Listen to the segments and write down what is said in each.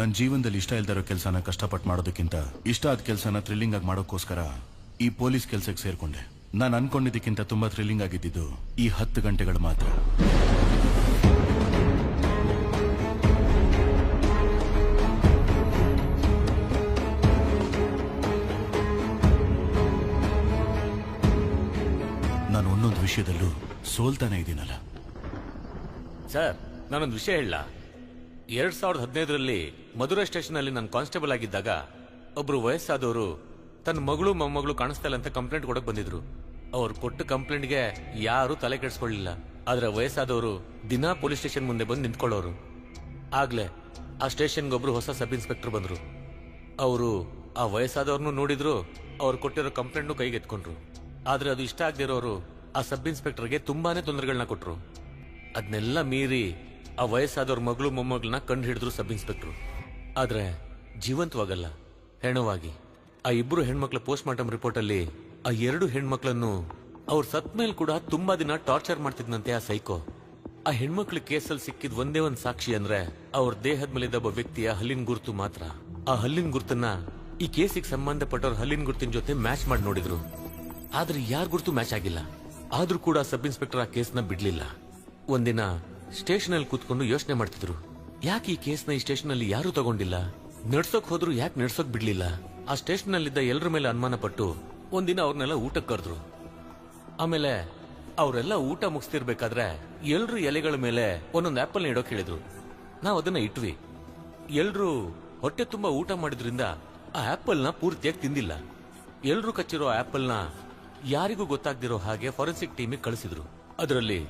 ನನ್ನ ಜೀವನದಲ್ಲಿ ಇಷ್ಟ ಇಲ್ದಿರೋ ಕೆಲಸನ ಕಷ್ಟಪಟ್ಟು ಮಾಡೋದಕ್ಕಿಂತ ಇಷ್ಟ ಆದ ಕೆಲಸನ ಥ್ರಿಲ್ಲಿಂಗ್ ಆಗಿ ಮಾಡೋಕ್ಕೋಸ್ಕರ ಈ ಪೊಲೀಸ್ ಕೆಲಸಕ್ಕೆ ಸೇರ್ಕೊಂಡೆ. ನಾನು ಅನ್ಕೊಂಡಿದ್ದಕ್ಕಿಂತ ತುಂಬಾ ಥ್ರಿಲ್ಲಿಂಗ್ ಆಗಿದ್ದು ಈ 10 ಗಂಟೆಗಳು ಮಾತ್ರ. ನಾನು ಒಂದೊಂದು ವಿಷಯದಲ್ಲೂ ಸೋಲ್ತಾನೆ ಇದ್ದೀನಲ್ಲ ಸರ್. ನಾನೊಂದು ವಿಷಯ ಹೇಳ. 2015ರಲ್ಲಿ ಮಧುರಾ ಸ್ಟೇಷನ್ ಅಲ್ಲಿ ನಾನು ಕಾನ್ಸ್ಟೇಬಲ್ ಆಗಿದ್ದಾಗ ಒಬ್ರು ವಯಸ್ಸಾದವರು ತನ್ನ ಮಗಳು ಮೊಮ್ಮಗಳು ಕಾಣಿಸ್ತಾ ಇಲ್ಲ ಅಂತ ಕಂಪ್ಲೇಂಟ್ ಕೊಡಕ್ ಬಂದಿದ್ರು. ಅವ್ರು ಕೊಟ್ಟ ಕಂಪ್ಲೇಂಟ್ಗೆ ಯಾರು ತಲೆ ಕೆಡಿಸ್ಕೊಳ್ಳಿಲ್ಲ. ಆದ್ರೆ ವಯಸ್ಸಾದವರು ದಿನಾ ಪೊಲೀಸ್ ಸ್ಟೇಷನ್ ಮುಂದೆ ಬಂದು ನಿಂತ್ಕೊಳ್ಳೋರು. ಆಗ್ಲೇ ಆ ಸ್ಟೇಷನ್ಗೆ ಒಬ್ರು ಹೊಸ ಸಬ್ ಇನ್ಸ್ಪೆಕ್ಟರ್ ಬಂದ್ರು. ಅವರು ಆ ವಯಸ್ಸಾದವ್ರನ್ನು ನೋಡಿದ್ರು, ಅವ್ರು ಕೊಟ್ಟಿರೋ ಕಂಪ್ಲೇಂಟ್ನು ಕೈಗೆತ್ಕೊಂಡ್ರು. ಆದ್ರೆ ಅದು ಇಷ್ಟ ಆಗದಿರೋರು ಆ ಸಬ್ ಇನ್ಸ್ಪೆಕ್ಟರ್ಗೆ ತುಂಬಾನೇ ತೊಂದರೆಗಳನ್ನ ಕೊಟ್ರು. ಅದನ್ನೆಲ್ಲ ಮೀರಿ ಆ ವಯಸ್ಸಾದವ್ರ ಮಗಳು ಮೊಮ್ಮಗಳನ್ನ ಕಂಡು ಹಿಡಿದ್ರು ಸಬ್ ಇನ್ಸ್ಪೆಕ್ಟರ್. ಆದ್ರೆ ಜೀವಂತವಾಗಲ್ಲ, ಹೆಣವಾಗಿ. ಆ 2 ಹೆಣ್ಮಕ್ಳ ಪೋಸ್ಟ್ ಮಾರ್ಟಮ್ ರಿಪೋರ್ಟ್ ಅಲ್ಲಿ ಆ 2 ಹೆಣ್ಮಕ್ಳನ್ನು ಅವ್ರ ಸತ್ ಮೇಲೆ ಕೂಡ ತುಂಬಾ ದಿನ ಟಾರ್ಚರ್ ಮಾಡ್ತಿದ್ನಂತೆ ಆ ಸೈಕೋ. ಆ ಹೆಣ್ಮಕ್ಳ ಕೇಸಲ್ಲಿ ಸಿಕ್ಕಿದ್ ಒಂದೇ ಒಂದ್ ಸಾಕ್ಷಿ ಅಂದ್ರೆ ಅವ್ರ ದೇಹದ ಮೇಲಿದ್ದ ಒಬ್ಬ ವ್ಯಕ್ತಿಯ ಹಲ್ಲಿನ ಗುರುತು ಮಾತ್ರ. ಆ ಹಲ್ಲಿನ ಗುರುತನ್ನ ಈ ಕೇಸಿಗೆ ಸಂಬಂಧಪಟ್ಟವ್ರ ಹಲ್ಲಿನ ಗುರುತಿನ ಜೊತೆ ಮ್ಯಾಚ್ ಮಾಡಿ ನೋಡಿದ್ರು. ಆದ್ರೆ ಯಾರ ಗುರುತು ಮ್ಯಾಚ್ ಆಗಿಲ್ಲ. ಆದ್ರೂ ಕೂಡ ಸಬ್ ಇನ್ಸ್ಪೆಕ್ಟರ್ ಆ ಕೇಸ್ನ ಬಿಡ್ಲಿಲ್ಲ. ಒಂದಿನ ಸ್ಟೇಷನ್ ಅಲ್ಲಿ ಕೂತ್ಕೊಂಡು ಯೋಚನೆ ಮಾಡ್ತಿದ್ರು, ಯಾಕೆ ಈ ಕೇಸ್ನ ಈ ಸ್ಟೇಷನ್ ಅಲ್ಲಿ ಯಾರು ತಗೊಂಡಿಲ್ಲ, ನಡ್ಸೋಕ್ ಹೋದ್ರು ಯಾಕೆ ನಡ್ಸೋಕ್ ಬಿಡ್ಲಿಲ್ಲ. ಆ ಸ್ಟೇಷನ್ ಅಲ್ಲಿದ್ದ ಎಲ್ಲರ ಮೇಲೆ ಅನುಮಾನ ಪಟ್ಟು ಒಂದಿನ ಅವ್ರನ್ನೆಲ್ಲ ಊಟಕ್ಕೆ ಕರೆದ್ರು. ಆಮೇಲೆ ಅವರೆಲ್ಲ ಊಟ ಮುಗಿಸ್ತಿರ್ಬೇಕಾದ್ರೆ ಎಲ್ರು ಎಲೆಗಳ ಮೇಲೆ ಒಂದೊಂದು ಆಪಲ್ ಇಡೋಕ್ ಹೇಳಿದ್ರು. ನಾವ್ ಅದನ್ನ ಇಟ್ವಿ. ಎಲ್ರು ಹೊಟ್ಟೆ ತುಂಬಾ ಊಟ ಮಾಡಿದ್ರಿಂದ ಆ ಆಪಲ್ ನ ಪೂರ್ತಿಯಾಗಿ ತಿಂದಿಲ್ಲ. ಎಲ್ರು ಕಚ್ಚಿರೋ ಆಪಲ್ ನ ಯಾರಿಗೂ ಗೊತ್ತಾಗ್ದಿರೋ ಹಾಗೆ ಫಾರೆನ್ಸಿಕ್ ಟೀಮಿಗೆ ಕಳಿಸಿದ್ರು. ಅದರಲ್ಲಿ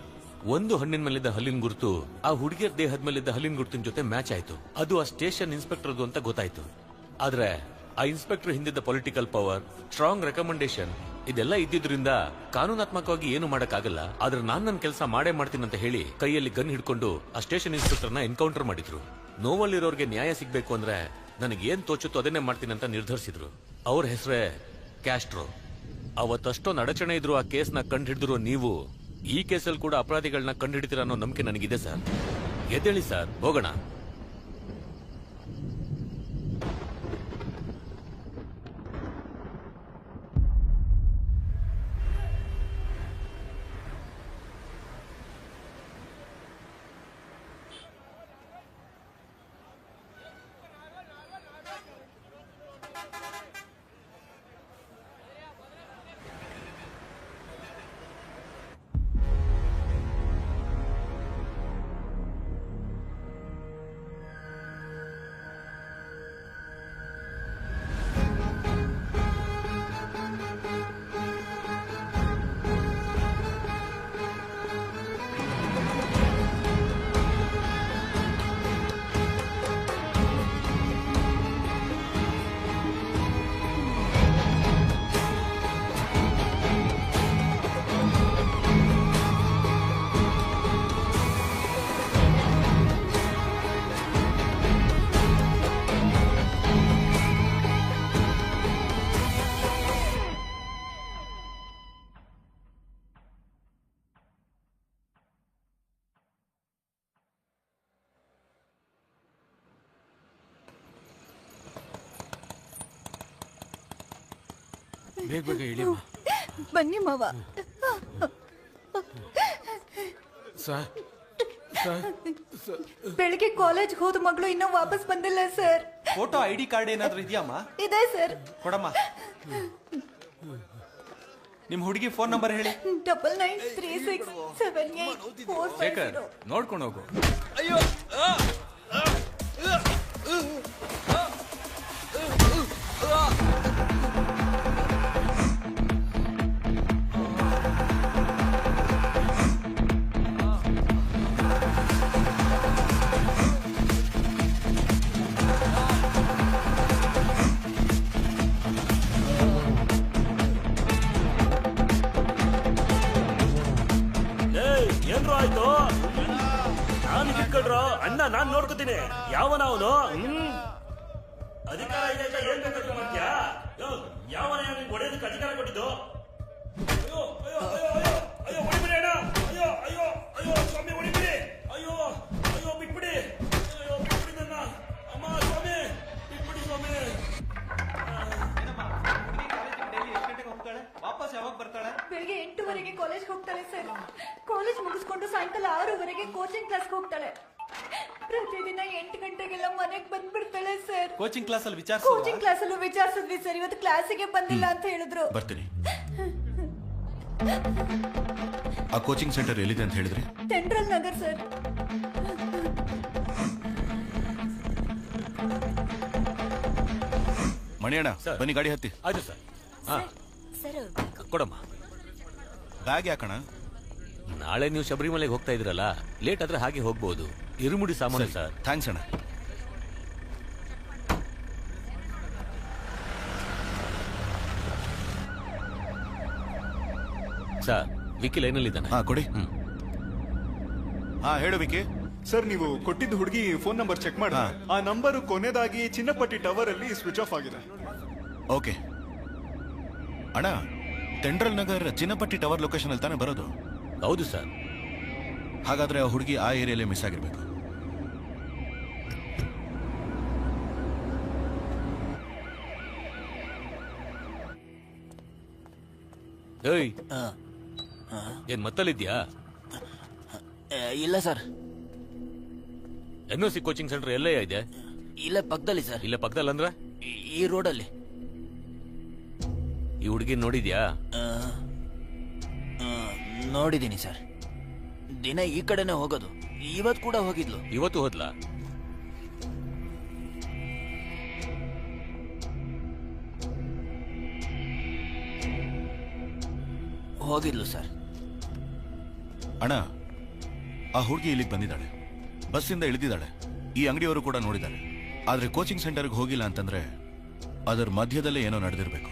ಒಂದು ಹಣ್ಣಿನ ಮೇಲಿದ್ದ ಹಲ್ಲಿನ ಗುರುತು ಆ ಹುಡುಗಿಯರ ದೇಹದ ಮೇಲಿದ್ದ ಹಲ್ಲಿನ ಗುರುತಿನ ಜೊತೆ ಮ್ಯಾಚ್ ಆಯ್ತು. ಅದು ಆ ಸ್ಟೇಷನ್ ಇನ್ಸ್ಪೆಕ್ಟರ್ದು ಅಂತ ಗೊತ್ತಾಯ್ತು. ಆದ್ರೆ ಆ ಇನ್ಸ್ಪೆಕ್ಟರ್ ಹಿಂದಿದ್ದ ಪೊಲಿಟಿಕಲ್ ಪವರ್, ಸ್ಟ್ರಾಂಗ್ ರೆಕಮೆಂಡೇಶನ್ ಇದೆಲ್ಲ ಇದ್ದಿದ್ರಿಂದ ಕಾನೂನಾತ್ಮಕವಾಗಿ ಏನು ಮಾಡಕ್ಕಾಗಲ್ಲ. ಆದ್ರೆ ನಾನ್ ನನ್ನ ಕೆಲಸ ಮಾಡೇ ಮಾಡ್ತೀನಿ ಅಂತ ಹೇಳಿ ಕೈಯಲ್ಲಿ ಗನ್ ಹಿಡ್ಕೊಂಡು ಆ ಸ್ಟೇಷನ್ ಇನ್ಸ್ಪೆಕ್ಟರ್ನ ಎನ್ಕೌಂಟರ್ ಮಾಡಿದ್ರು. ನೋವಲ್ಲಿರೋರ್ಗೆ ನ್ಯಾಯ ಸಿಗ್ಬೇಕು ಅಂದ್ರೆ ನನಗೆ ಏನ್ ತೋಚುತ್ತೋ ಅದನ್ನೇ ಮಾಡ್ತೀನಿ ಅಂತ ನಿರ್ಧರಿಸಿದ್ರು. ಅವ್ರ ಹೆಸರೇ ಕ್ಯಾಸ್ಟ್ರೋ. ಅವತ್ತಷ್ಟೊಂದು ಅಡಚಣೆ ಇದ್ರು ಆ ಕೇಸ್ನ ಕಂಡು ಹಿಡಿದ್ರು ನೀವು. ಈ ಕೇಸಲ್ಲಿ ಕೂಡ ಅಪರಾಧಿಗಳನ್ನ ಕಂಡುಹಿಡಿತೀರ ಅನ್ನೋ ನಂಬಿಕೆ ನನಗಿದೆ ಸರ್. ಎದ್ದೇಳಿ ಸರ್, ಹೋಗೋಣ. ಬೇಗ ಬೇಗ ಹೇಳಿ ಬನ್ನಿ ಮಾವ. ಬೆಳಿಗ್ಗೆ ಕಾಲೇಜ್ ಹೋದ ಮಗಳು ಇನ್ನೂ ವಾಪಸ್ ಬಂದಿಲ್ಲ ಸರ್. ಫೋಟೋ ಐಡಿ ಕಾರ್ಡ್ ಏನಾದ್ರೂ ಇದೆಯಮ್ಮ? ಇದೆ ಸರ್. ಕೊಡಮ್ಮ. ನಿಮ್ ಹುಡುಗಿ ಫೋನ್ ನಂಬರ್ ಹೇಳಿ. 99367845. ನೋಡ್ಕೊಂಡು ಹೋಗು. ಅಯ್ಯೋ ಏನ್ರು ಆಯ್ತು? ನಾನು ಕಿತ್ಕೊಳ್ರ ಅಣ್ಣ, ನಾನ್ ನೋಡ್ಕೋತೀನಿ. ಯಾವನ ಅವನು? ಅಧಿಕಾರ ಇದೆ ಅಂತ ಏನ್ ಬೇಕಾದ್ರು ಮಾಡ್ತೀಯಾ? ಯಾವನ ನಿಮ್ಗೆ ಹೊಡೆಯೋದಕ್ಕೆ ಅಧಿಕಾರ ಕೊಟ್ಟಿದ್ದು? ಅಯ್ಯೋ ಅಯ್ಯೋ ಅಯ್ಯೋ ಅಯ್ಯೋ ಅಯ್ಯೋ ಹೊಡಿಬಿಡಿ ಅಣ್ಣ. ಅಯ್ಯೋ ಅಯ್ಯೋ ಅಯ್ಯೋ ಸ್ವಾಮಿ ಹೊಡಿಬಿಡಿ. ಅಯ್ಯೋ ಅಯ್ಯೋ ಬಿಟ್ಬಿಡಿ. ಅಯ್ಯೋ ಬಿಟ್ಬಿಡಿ ನನ್ನ ಅಮ್ಮ. ಸ್ವಾಮಿ ಕ್ಲಾಸ್ ಯಾವಾಗ ಬರ್ತಾಳೆ? ಬೆಳಿಗ್ಗೆ 8:00 ಕಾಲೇಜ್ ಹೋಗ್ತಾಳೆ ಸರ್. ಕಾಲೇಜ್ ಮುಗಿಸ್ಕೊಂಡು ಸಾಯಂಕಾಲ 6:00 ಕೋಚಿಂಗ್ ಕ್ಲಾಸ್ಗೆ ಹೋಗ್ತಾಳೆ. ಪ್ರತಿದಿನ 8 ಗಂಟೆಗೆಲ್ಲ ಮನೆಗೆ ಬಂದ್ಬಿಡ್ತಾಳೆ ಸರ್. ಕೋಚಿಂಗ್ ಕ್ಲಾಸ್ ಅಲ್ಲಿ ಕೋಚಿಂಗ್ ಕ್ಲಾಸ್ ಅಲ್ಲೂ ವಿಚಾರಿಸಿದ್ವಿ ಸರ್. ಇವತ್ತು ಕ್ಲಾಸಿಗೆ ಬಂದಿಲ್ಲ ಅಂತ ಹೇಳಿದ್ರು. ಬರ್ತೀನಿ. ಆ ಕೋಚಿಂಗ್ ಸೆಂಟರ್ ಎಲ್ಲಿದೆ ಅಂತ ಹೇಳಿದ್ರಿ? Central Nagar sir. ಮಣಿಯಣ್ಣ ಬನ್ನಿ, ಗಾಡಿ ಹತ್ತಿ. ಆಯ್ತು ಸರ್. ಹಾ ಕೊಡಮ್ಮ. ಬ್ಯಾಗ್ ಯಾಕಣ? ನಾಳೆ ನೀವು ಶಬರಿಮಲೆಗೆ ಹೋಗ್ತಾ ಇದ್ರಲ್ಲ, ಲೇಟ್ ಆದ್ರೆ ಹಾಗೆ ಹೋಗ್ಬೋದು. ಇರುಮುಡಿ ಸಾಮಾನು ಸರ್. ಥ್ಯಾಂಕ್ಸ್ ಅಣ್ಣ. ಸರ್ ವಿಕಿ ಲೈನಲ್ಲಿದ್ದಾನೆ. ಹಾ ಕೊಡಿ. ಹಾ ಹೇಳು ವಿಕಿ. ಸರ್, ನೀವು ಕೊಟ್ಟಿದ್ದ ಹುಡುಗಿ ಫೋನ್ ನಂಬರ್ ಚೆಕ್ ಮಾಡಿ. ಆ ನಂಬರ್ ಕೊನೆದಾಗಿ ಚಿನ್ನಪಟ್ಟಿ ಟವರ್ ಅಲ್ಲಿ ಸ್ವಿಚ್ ಆಫ್ ಆಗಿದೆ. ಓಕೆ ಅಣ್ಣ, ಸೆಂಟ್ರಲ್ ನಗರ್ ಚಿನ್ನಪಟ್ಟಿ ಟವರ್ ಲೊಕೇಶನ್ ಅಲ್ಲಿ ತಾನೇ ಬರೋದು? ಹೌದು ಸರ್. ಹಾಗಾದ್ರೆ ಆ ಹುಡುಗಿ ಆ ಏರಿಯಾಲೇ ಮಿಸ್ ಆಗಿರ್ಬೇಕು. ಏಯ್, ಏನ್ ಮತ್ತಲ್ಲಿದ್ಯಾ? ಇಲ್ಲ ಸರ್. NOC ಕೋಚಿಂಗ್ ಸೆಂಟರ್ ಎಲ್ಲೇ ಇದೆ? ಇಲ್ಲೇ ಪಕ್ಕದಲ್ಲಿ ಸರ್. ಇಲ್ಲೇ ಪಕ್ಕದಲ್ಲಿ ಅಂದ್ರೆ ಈ ರೋಡಲ್ಲಿ. ಈ ಹುಡುಗಿ ನೋಡಿದ್ಯಾ? ನೋಡಿದ್ದೀನಿ ಸರ್. ದಿನ ಈ ಕಡೆನೆ ಹೋಗೋದು. ಇವತ್ತು ಕೂಡ ಹೋಗಿದ್ಲು. ಇವತ್ತು ಹೋದ್ಲಾ? ಹೋಗಿದ್ಲು ಸರ್. ಅಣ್ಣ, ಆ ಹುಡುಗಿ ಇಲ್ಲಿಗೆ ಬಂದಿದ್ದಾಳೆ, ಬಸ್ಸಿಂದ ಇಳಿದಿದ್ದಾಳೆ. ಈ ಅಂಗಡಿಯವರು ಕೂಡ ನೋಡಿದ್ದಾರೆ. ಆದ್ರೆ ಕೋಚಿಂಗ್ ಸೆಂಟರ್ಗೆ ಹೋಗಿಲ್ಲ ಅಂತಂದ್ರೆ ಅದರ ಮಧ್ಯದಲ್ಲೇ ಏನೋ ನಡೆದಿರ್ಬೇಕು.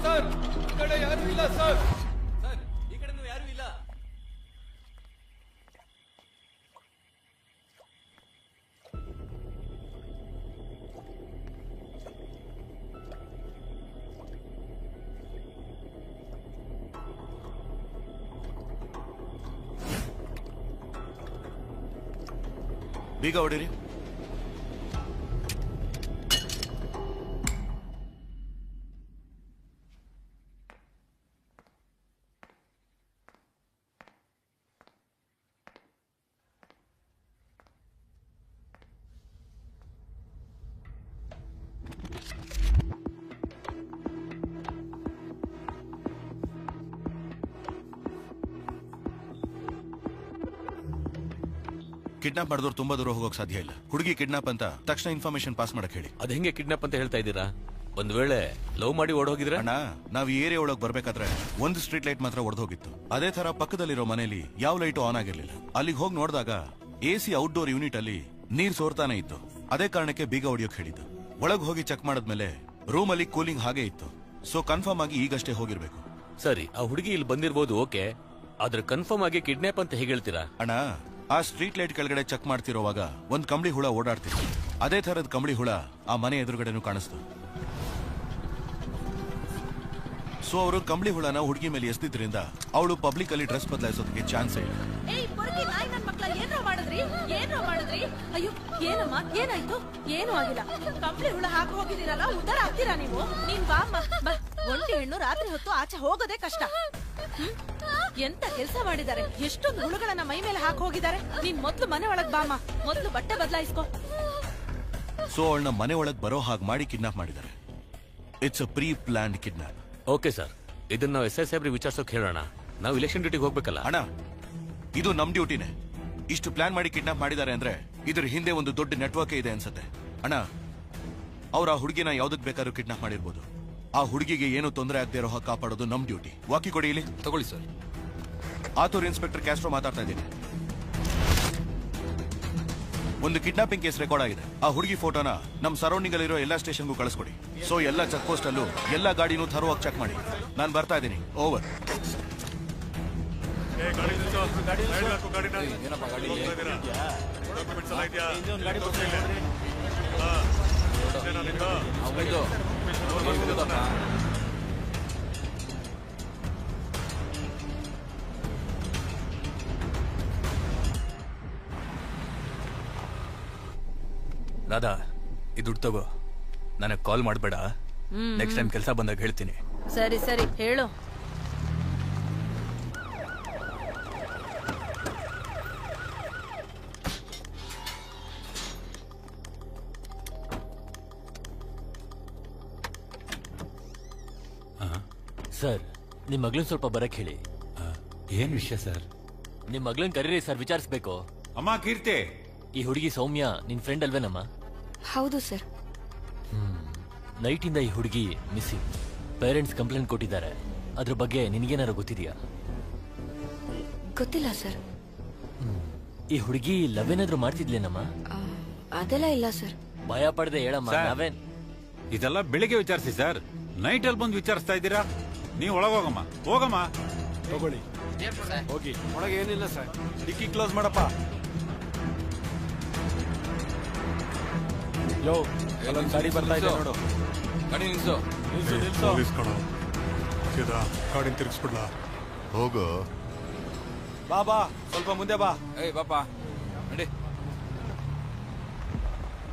ಸರ್, ಈ ಕಡೆ ಯಾರು ಇಲ್ಲ ಸರ್. ಸರ್, ಈ ಕಡೆ ಯಾರು ಇಲ್ಲ. ಬೀಗ ಹೊಡಿರಿ. ಕಿಡ್ನಾಪ್ ಮಾಡಿದವ್ರು ತುಂಬಾ ದೂರ ಹೋಗೋಕ್ ಸಾಧ್ಯ ಇಲ್ಲ. ಹುಡುಗಿ ಕಿಡ್ನಾಪ್ ಅಂತ ತಕ್ಷಣ ಇನ್ಫಾರ್ಮೇಶನ್ ಪಾಸ್ ಮಾಡಕ್ ಹೇಳಿ. ಅದ್ ಹೆಂಗೆ ಕಿಡ್ನಾಪ್ ಅಂತ ಹೇಳ್ತಾ ಇದ್ದೀರಾ? ಒಂದ್ ವೇಳೆ ಲವ್ ಮಾಡಿ ಓಡೋಗಿದ್ರೆ? ಅಣ್ಣ, ನಾವ್ ಈ ಏರಿಯಾ ಒಳಗ್ ಬರ್ಬೇಕಾದ್ರೆ ಒಂದು ಸ್ಟ್ರೀಟ್ ಲೈಟ್ ಮಾತ್ರ ಒಡೆದೋಗಿತ್ತು. ಅದೇ ತರ ಪಕ್ಕದಲ್ಲಿರೋ ಮನೆಯಲ್ಲಿ ಯಾವ ಲೈಟು ಆನ್ ಆಗಿರ್ಲಿಲ್ಲ. ಅಲ್ಲಿಗೆ ಹೋಗಿ ನೋಡಿದಾಗ AC ಔಟ್ಡೋರ್ ಯೂನಿಟ್ ಅಲ್ಲಿ ನೀರ್ ಸೋರ್ತಾನೆ ಇತ್ತು. ಅದೇ ಕಾರಣಕ್ಕೆ ಬೀಗ ಹೊಡಿಯೋಕ್ ಹೇಳಿದ್ದು. ಒಳಗ್ ಹೋಗಿ ಚೆಕ್ ಮಾಡಿದ್ಮೇಲೆ ರೂಮ್ ಅಲ್ಲಿ ಕೂಲಿಂಗ್ ಹಾಗೆ ಇತ್ತು. ಸೊ ಕನ್ಫರ್ಮ್ ಆಗಿ ಈಗಷ್ಟೇ ಹೋಗಿರ್ಬೇಕು. ಸರಿ, ಆ ಹುಡುಗಿ ಇಲ್ಲಿ ಬಂದಿರ್ಬೋದು, ಓಕೆ. ಆದ್ರೆ ಕನ್ಫರ್ಮ್ ಆಗಿ ಕಿಡ್ನಾಪ್ ಅಂತ ಹೇಗೆ ಹೇಳ್ತೀರಾ? ಅಣ್ಣ, ಆ ಸ್ಟ್ರೀಟ್ ಲೈಟ್ ಕೆಳಗಡೆ ಚೆಕ್ ಮಾಡ್ತಿರೋವಾಗ ಒಂದ್ ಕಂಬಳಿ ಹುಳ ಓಡಾಡ್ತಿತ್ತು. ಅದೇ ತರದ ಕಂಬಳಿ ಹುಳ ಆ ಮನೆ ಎದುರುಗಡೆನೂ ಕಾಣಿಸ್ತು. ಸೊ ಅವರು ಕಂಬಳಿ ಹುಳನ ಹುಡುಗಿ ಮೇಲೆ ಎಸ್ದಿದ್ರಿಂದ ಅವಳು ಪಬ್ಲಿಕ್ ಅಲ್ಲಿ ಡ್ರೆಸ್ ಬದಲಾಯಿಸೋದಕ್ಕೆ ಚಾನ್ಸ್ ಇಲ್ಲ. ಅಯ್ಯೋ, ಏನಮ್ಮ, ಏನಾಯ್ತು? ಏನು ಆಗಿಲ್ಲ. ಕಂಬಳಿ ಹುಳ ಹಾಕಿ ಹೋಗಿದ್ದೀರಲ್ಲ, ಉದ್ದಾರ ಆಗ್ತೀರಾ ನೀವು? ನೀನ್ ಬಾ ಅಮ್ಮ, ಬಾ. ಒಂಟಿ ಹೆಣ್ಣು ರಾತ್ರಿ ಹೊತ್ತು ಆಚೆ ಹೋಗೋದೇ ಕಷ್ಟ. ಎಂತ ಕೆಲಸ ಮಾಡಿದ್ದಾರೆ, ಎಷ್ಟೊಂದು ಹುಳುಗಳನ್ನ ಮೈ ಮೇಲೆ ಹಾಕಿ ಹೋಗಿದ್ದಾರೆ. ನೀನ್ ಮೊದ್ಲು ಮನೆ ಒಳಗ್ ಬಾಮ, ಮೊದ್ಲು ಬಟ್ಟೆ ಬದಲಾಯಿಸ್ಕೋ. ಸೊ ಅವಳನ್ನ ಮನೆ ಒಳಗ್ ಬರೋ ಹಾಗೆ ಮಾಡಿ ಕಿಡ್ನಾಪ್ ಮಾಡಿದ್ದಾರೆ. It's a pre planned kidnap. Okay sir, ಇದನ್ನ ನಾವು ಎಸ್ ಐ ಸಾಹೇಬ್ರಿಗೆ ವಿಚಾರಿಸೋಕೆ ಹೇಳೋಣ. ನಾವು ಇಲೆಕ್ಷನ್ ಡ್ಯೂಟಿಗೆ ಹೋಗ್ಬೇಕಲ್ಲ. ಅಣ್ಣ, ಇದು ನಮ್ ಡ್ಯೂಟಿನೇ. ಇಷ್ಟು ಪ್ಲಾನ್ ಮಾಡಿ ಕಿಡ್ನಾಪ್ ಮಾಡಿದ್ದಾರೆ ಅಂದ್ರೆ ಇದ್ರ ಹಿಂದೆ ಒಂದು ದೊಡ್ಡ ನೆಟ್ವರ್ಕ್ ಇದೆ ಅನ್ಸುತ್ತೆ. ಅಣ್ಣ, ಅವ್ರ ಆ ಹುಡುಗಿನ ಯಾವ್ದಕ್ ಬೇಕಾದ್ರೂ ಕಿಡ್ನಾಪ್ ಮಾಡಿರ್ಬೋದು. ಆ ಹುಡುಗಿಗೆ ಏನು ತೊಂದರೆ ಆಗದೆ ಇರೋ ಹಾಗೆ ಕಾಪಾಡೋದು ನಮ್ ಡ್ಯೂಟಿ. ವಾಕಿ ಕೊಡಿ ಇಲ್ಲಿ. ತಗೊಳ್ಳಿ ಸರ್. ಆತೂರ್ ಇನ್ಸ್ಪೆಕ್ಟರ್ ಕ್ಯಾಸ್ಟ್ರೋ ಮಾತಾಡ್ತಾ ಇದ್ದೀನಿ. ಒಂದು ಕಿಡ್ನಾಪಿಂಗ್ ಕೇಸ್ ರೆಕಾರ್ಡ್ ಆಗಿದೆ. ಆ ಹುಡುಗಿ ಫೋಟೋನ ನಮ್ ಸರೌಂಡಿಂಗ್ ಅಲ್ಲಿರೋ ಎಲ್ಲಾ ಸ್ಟೇಷನ್ಗೂ ಕಳಿಸ್ಕೊಡಿ. ಸೊ ಎಲ್ಲಾ ಚೆಕ್ ಪೋಸ್ಟ್ ಅಲ್ಲೂ ಎಲ್ಲಾ ಗಾಡಿನೂ ಥರೋವಾಗಿ ಚೆಕ್ ಮಾಡಿ. ನಾನು ಬರ್ತಾ ಇದ್ದೀನಿ. ಓವರ್. ರಾಧಾ, ಈ ದುಡ್ಡು ತಗೋ. ನನಗೆ ಕಾಲ್ ಮಾಡಬೇಡ. ನೆಕ್ಸ್ಟ್ ಟೈಮ್ ಕೆಲಸ ಬಂದಾಗ ಹೇಳ್ತೀನಿ. ಸರಿ ಸರಿ ಹೇಳು. ಸರ್, ನಿಮ್ ಮಗಳನ್ ಸ್ವಲ್ಪ ಬರಕ್ ಹೇಳಿ. ಏನ್ ವಿಷಯ ಸರ್? ನಿಮ್ ಮಗಳನ್ ಕರೀರಿ ಸರ್, ವಿಚಾರಿಸ್ಬೇಕು. ಅಮ್ಮ ಕೀರ್ತಿ, ಈ ಹುಡುಗಿ ಸೌಮ್ಯ ನಿನ್ ಫ್ರೆಂಡ್ ಅಲ್ವೇನಮ್ಮ? ಹೌದು ಸರ್. ನೈಟ್ ಇಂದ ಈ ಹುಡುಗಿ ಮಿಸ್ಸಿಂಗ್. ಪೇರೆಂಟ್ಸ್ ಕಂಪ್ಲೇಂಟ್ ಕೊಟ್ಟಿದ್ದಾರೆ. ಅದ್ರ ಬಗ್ಗೆ ನಿನಗೇನಾರು ಗೊತ್ತಿದೆಯಾ? ಗೊತ್ತಿಲ್ಲ ಸರ್. ಈ ಹುಡುಗಿ ಲವ್ ಏನಾದ್ರು ಮಾಡ್ತಿದ್ಲೇನಮ್ಮ? ಅದೆಲ್ಲ ಇಲ್ಲ ಸರ್. ಭಯ ಪಡದೆ ಹೇಳಮ್ಮ. ನಾವೇನ್ ಇದೆಲ್ಲ ಬೆಳಿಗ್ಗೆ ವಿಚಾರಿಸಿ ಸರ್. ನೈಟ್ ಅಲ್ಲಿ ಬಂದು ವಿಚಾರಿಸ್ತಾ ಇದ್ದೀರಾ? ನೀವು ಒಳಗೋಗಮ್ಮ. ಹೋಗಮ್ಮ. ತಗೊಳ್ಳಿ, ಹೋಗಿ. ಒಳಗೆ ಏನಿಲ್ಲ ಸರ್. ಡಿಕ್ಕಿ ಕ್ಲೋಸ್ ಮಾಡಪ್ಪ. ಯೋ, ಅಲ್ಲೊಂದು ಗಾಡಿ ಬರ್ತಾ ಇದೆ ನೋಡು. ಗಾಡಿ ನಿಲ್ಸು. ಗಾಡಿನ ತಿರ್ಗಿಸ್ಬಿಡ್ಲ. ಹೋಗು. ಬಾ ಬಾ, ಸ್ವಲ್ಪ ಮುಂದೆ ಬಾ. ಏಯ್ ಬಾಪ, ನಡಿ.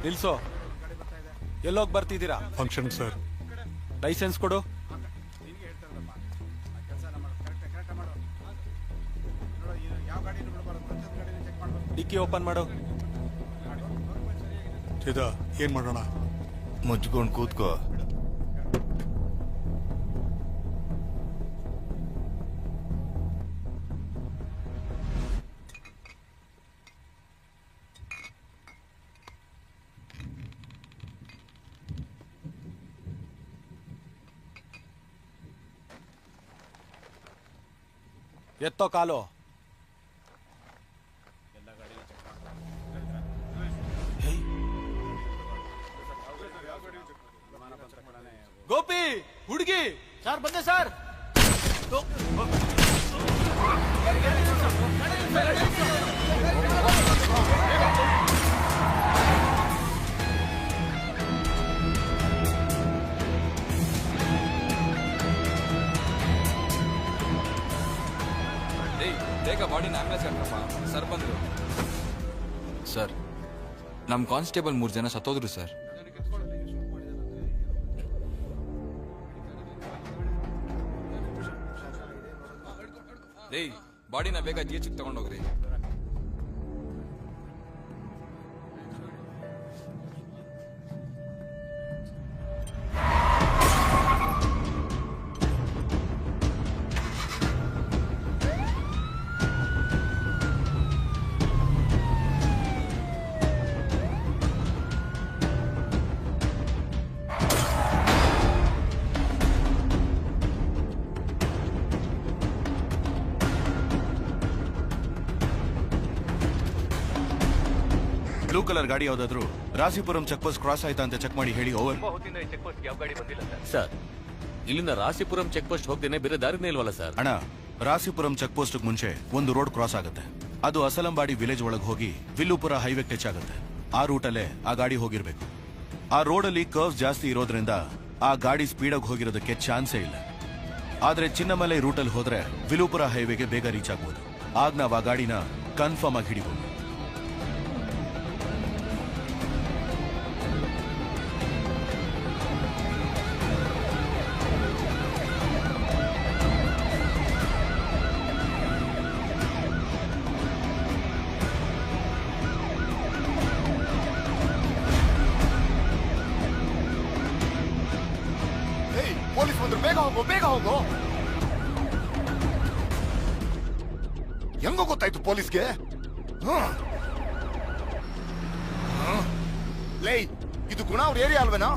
ನಿಲ್ಸೋ. ಎಲ್ಲೋಗಿ ಬರ್ತಿದ್ದೀರಾ? Function sir. ಲೈಸೆನ್ಸ್ ಕೊಡು. ಡಿಕ್ಕಿ ಓಪನ್ ಮಾಡು. ಏನ್ ಮಾಡೋಣ? ಮುಚ್ಕೊಂಡು ಕೂತ್ಕೋ. ಎತ್ತೋ ಕಾಲು. ಗೋಪಿ, ಹುಡುಗಿ. ಸರ್ ಬಂದೆ ಸರ್. ಬೇಗ ಬಾಡಿನ ಆಂಬ್ಯುಲೆನ್ಸ್ ಹಾಕಪ್ಪ. ಸರ್ ಬಂದ್ರು. ಸರ್, ನಮ್ ಕಾನ್ಸ್ಟೇಬಲ್ 3 ಜನ ಸತ್ತೋದ್ರು ಸರ್. ಬಾಡಿನ ಬೇಗ ಜಿಎಚ್ಗೆ ತಗೊಂಡೋಗ್ರಿ. ಬ್ಲೂ ಕಲರ್ ಗಾಡಿ ಯಾವ್ದಾದ್ರು ರಾಸಿಪುರಂ ಚೆಕ್ ಪೋಸ್ಟ್ ಕ್ರಾಸ್ ಆಯ್ತಾ ಅಂತ ಚೆಕ್ ಮಾಡಿ ಹೇಳಿ. ಓವರ್. ಸರ್, ಇಲ್ಲಿಂದ ರಾಸಿಪುರಂ ಚೆಕ್ ಪೋಸ್ಟ್ ಹೋಗ್ದೇನೆ ಬೇರೆ ದಾರಿನೇ ಇಲ್ವಲ್ಲ ಸರ್? ಅಣ್ಣ, ರಾಸಿಪುರಂ ಚೆಕ್ ಪೋಸ್ಟ್ ಮುಂಚೆ ಒಂದು ರೋಡ್ ಕ್ರಾಸ್ ಆಗುತ್ತೆ. ಅದು ಅಸಲಂಬಾಡಿ ವಿಲೇಜ್ ಒಳಗೆ ಹೋಗಿ ವಿಲ್ಲುಪುರ ಹೈವೇ ಟಚ್ ಆಗುತ್ತೆ. ಆ ರೂಟಲ್ಲೇ ಆ ಗಾಡಿ ಹೋಗಿರ್ಬೇಕು. ಆ ರೋಡಲ್ಲಿ ಕರ್ವ್ಸ್ ಜಾಸ್ತಿ ಇರೋದ್ರಿಂದ ಆ ಗಾಡಿ ಸ್ಪೀಡಾಗಿ ಹೋಗಿರೋದಕ್ಕೆ ಚಾನ್ಸೇ ಇಲ್ಲ. ಆದ್ರೆ ಚಿನ್ನಮಲೈ ರೂಟಲ್ಲಿ ಹೋದ್ರೆ ವಿಲ್ಲುಪುರ ಹೈವೇಗೆ ಬೇಗ ರೀಚ್ ಆಗ್ಬೋದು. ಆಗ ನಾವು ಆ ಗಾಡಿನ ಕನ್ಫರ್ಮ್ ಆಗಿ ಹಿಡಿಬಹುದು. ಹೋಗೋ, ಬೇಗ ಹೋಗೋ. ಹೆಂಗೋ ಗೊತ್ತಾಯ್ತು ಪೊಲೀಸ್ಗೆ? ಲೇ, ಇದು ಗುಣ ಅವ್ರ ಏರಿಯಾ ಅಲ್ವೇನಾ?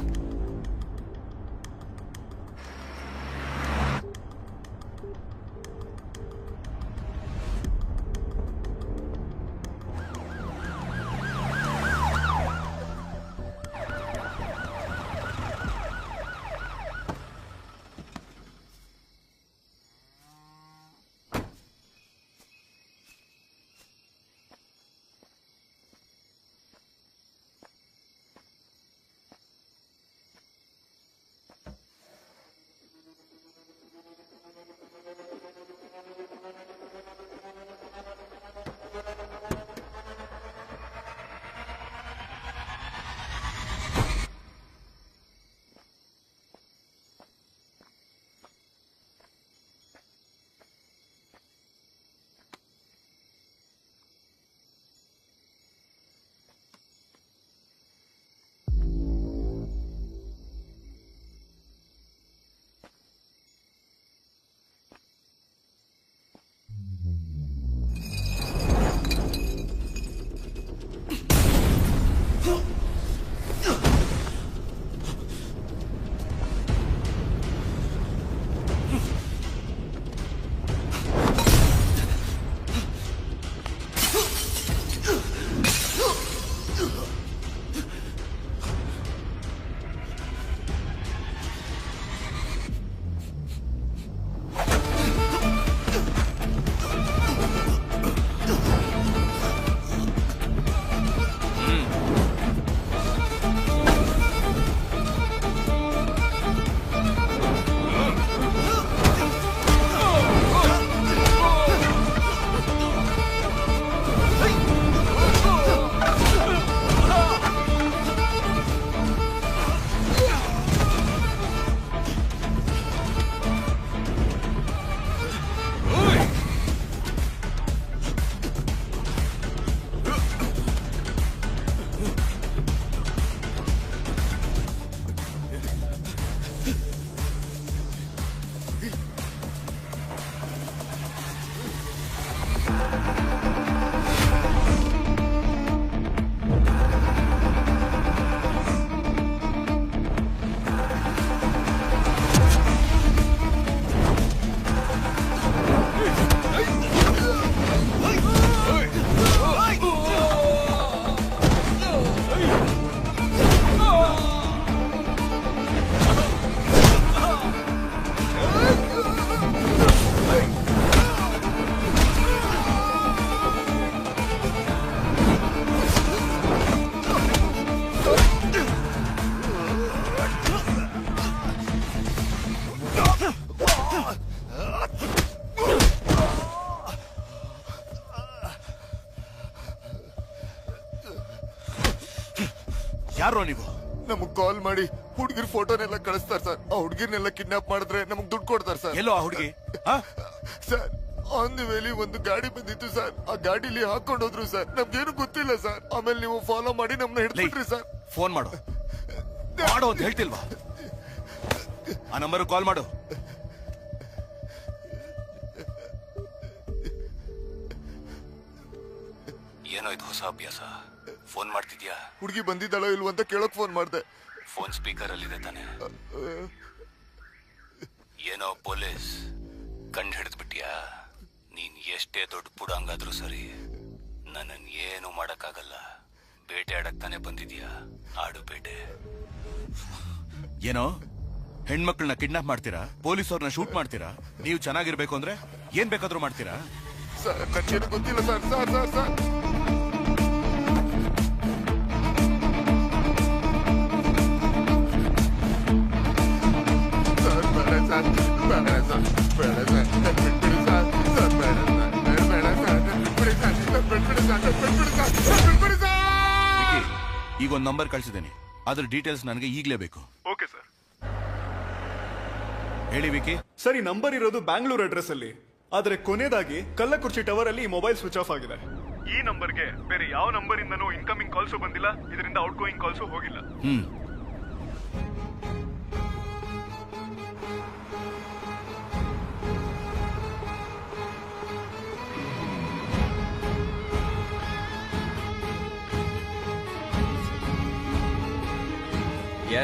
ಯಾರೋ ನೀವು? ನಮಗ್ ಕಾಲ್ ಮಾಡಿ ಹುಡುಗಿರ್ ಫೋಟೋನೆಲ್ಲ ಕಳಿಸ್ತಾರ ಸರ್. ಆ ಹುಡುಗಿರ್ನೆಲ್ಲ ಕಿಡ್ನಾಪ್ ಮಾಡಿದ್ರೆ ನಮಗ್ ದುಡ್ಡು ಕೊಡ್ತಾರ ಸರ್. ಎಲ್ಲೋ ಆ ಹುಡುಗಿ? ಸರ್ ಆನ್ ದಿ ವೇಲಿ ಒಂದು ಗಾಡಿ ಬಂದಿತ್ತು ಸರ್. ಆ ಗಾಡಿಲಿ ಹಾಕೊಂಡು ಹೋದ್ರು ಸರ್. ನಮ್ಗೇನು ಗೊತ್ತಿಲ್ಲ ಸರ್. ಆಮೇಲೆ ನೀವು ಫಾಲೋ ಮಾಡಿ ನಮ್ನ ಹಿಡಿದ್ಬಿಟ್ರಿ ಸರ್. ಫೋನ್ ಮಾಡು ಮಾಡು ಅಂತ ಹೇಳ್ತಿಲ್ವಾ? ಆ ನಂಬರ್ ಕಾಲ್ ಮಾಡು. ಏನೋ ಇದು ಹೊಸ ಅಭ್ಯಾಸ. ಫೋನ್ ಮಾಡ್ತಿದ್ಯಾ? ಹುಡುಗಿ ಬಂದಿದ್ದಾಳೋ ಇಲ್ವ ಅಂತ ಕೇಳಕ್ ಫೋನ್ ಮಾಡ್ದೆ. ಫೋನ್ ಸ್ಪೀಕರ್ ಅಲ್ಲಿ ಇದೆ ತಾನೆ? ಏನೋ ಪೊಲೀಸ್ ಕಂಡು ಹಿಡಿದ್ಬಿಟ್ಯಾ? ನೀನ್ ಎಷ್ಟೇ ದೊಡ್ಡ ಪುಡಂಗಾದ್ರೂ ಸರಿ, ನನ್ನನ್ ಏನು ಮಾಡಕ್ಕಾಗಲ್ಲ. ಬೇಟೆ ಆಡಕ್ ತಾನೆ ಬಂದಿದ್ಯಾ? ಆಡು ಬೇಟೆ. ಏನೋ ಹೆಣ್ಮಕ್ಳನ್ನ ಕಿಡ್ನಾಪ್ ಮಾಡ್ತೀರಾ, ಪೊಲೀಸ್ ಅವ್ರನ್ನ ಶೂಟ್ ಮಾಡ್ತೀರಾ? ನೀವು ಚೆನ್ನಾಗಿರ್ಬೇಕು ಅಂದ್ರೆ ಏನ್ ಬೇಕಾದ್ರೂ ಮಾಡ್ತೀರಾ? ಸರ್ ನನಗೇನು ಗೊತ್ತಿಲ್ಲ ಸರ್. ಸರ್ ಸರ್ ಸರ್ ಈಗ ಒಂದು ನಂಬರ್ ಕಳಿಸಿದ್ದೇನೆ, ಅದ್ರ ಡೀಟೇಲ್ಸ್ ನನಗೆ ಈಗಲೇ ಬೇಕು. Okay sir. ಹೇಳಿ ವಿಕಿ. ಸರ್, ಈ ನಂಬರ್ ಇರೋದು ಬ್ಯಾಂಗ್ಳೂರ್ ಅಡ್ರೆಸ್ ಅಲ್ಲಿ, ಆದ್ರೆ ಕೊನೆಯದಾಗಿ ಕಲ್ಲಕುರ್ಚಿ ಟವರ್ ಅಲ್ಲಿ ಮೊಬೈಲ್ ಸ್ವಿಚ್ ಆಫ್ ಆಗಿದೆ. ಈ ನಂಬರ್ಗೆ ಬೇರೆ ಯಾವ ನಂಬರ್ ಇಂದನೂ ಇನ್ಕಮಿಂಗ್ ಕಾಲ್ಸು ಬಂದಿಲ್ಲ, ಇದರಿಂದ ಔಟ್ ಗೋಯಿಂಗ್ ಕಾಲ್ಸು ಹೋಗಿಲ್ಲ.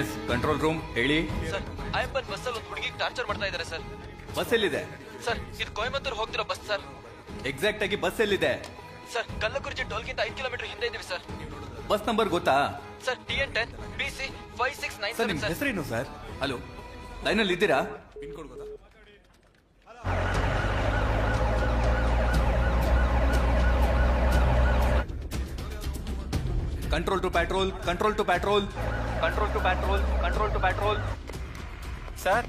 ಎಸ್ ಕಂಟ್ರೋಲ್ ರೂಮ್ ಹೇಳಿ. ಸರ್ ಆಯಪ್ಪನ್ ಬಸ್ಸಲ್ಲಿ ಒಂದು ಹುಡುಗಿ ಟಾರ್ಚರ್ ಮಾಡ್ತಾ ಇದ್ದಾರೆ ಸರ್. ಬಸ್ ಎಲ್ಲಿದೆ ಸರ್ ಇದು ಕೊಯಮತ್ತೂರು ಹೋಗ್ತಿರೋ ಬಸ್ ಸರ್. ಎಕ್ಸಾಕ್ಟ್ ಆಗಿ ಬಸ್ ಎಲ್ಲಿದೆ? ಸರ್ ಕಲ್ಲಕುರ್ಚಿ ಟೋಲ್ಗಿಂತ 5 ಕಿಲೋಮೀಟರ್ ಹಿಂದೆ ಇದೀವಿ ಸರ್. ಬಸ್ ನಂಬರ್ ಗೊತ್ತಾ? ಸರ್ TN10 BC 5697 ಸರ್ ನಿಮ್ ಸರ್. ಹೆಸರೇನು ಸರ್? ಹಲೋ, ಲೈನಲ್ಲಿ ಇದ್ದೀರಾ? Control to patrol, control to patrol, control to patrol, control to patrol. Sir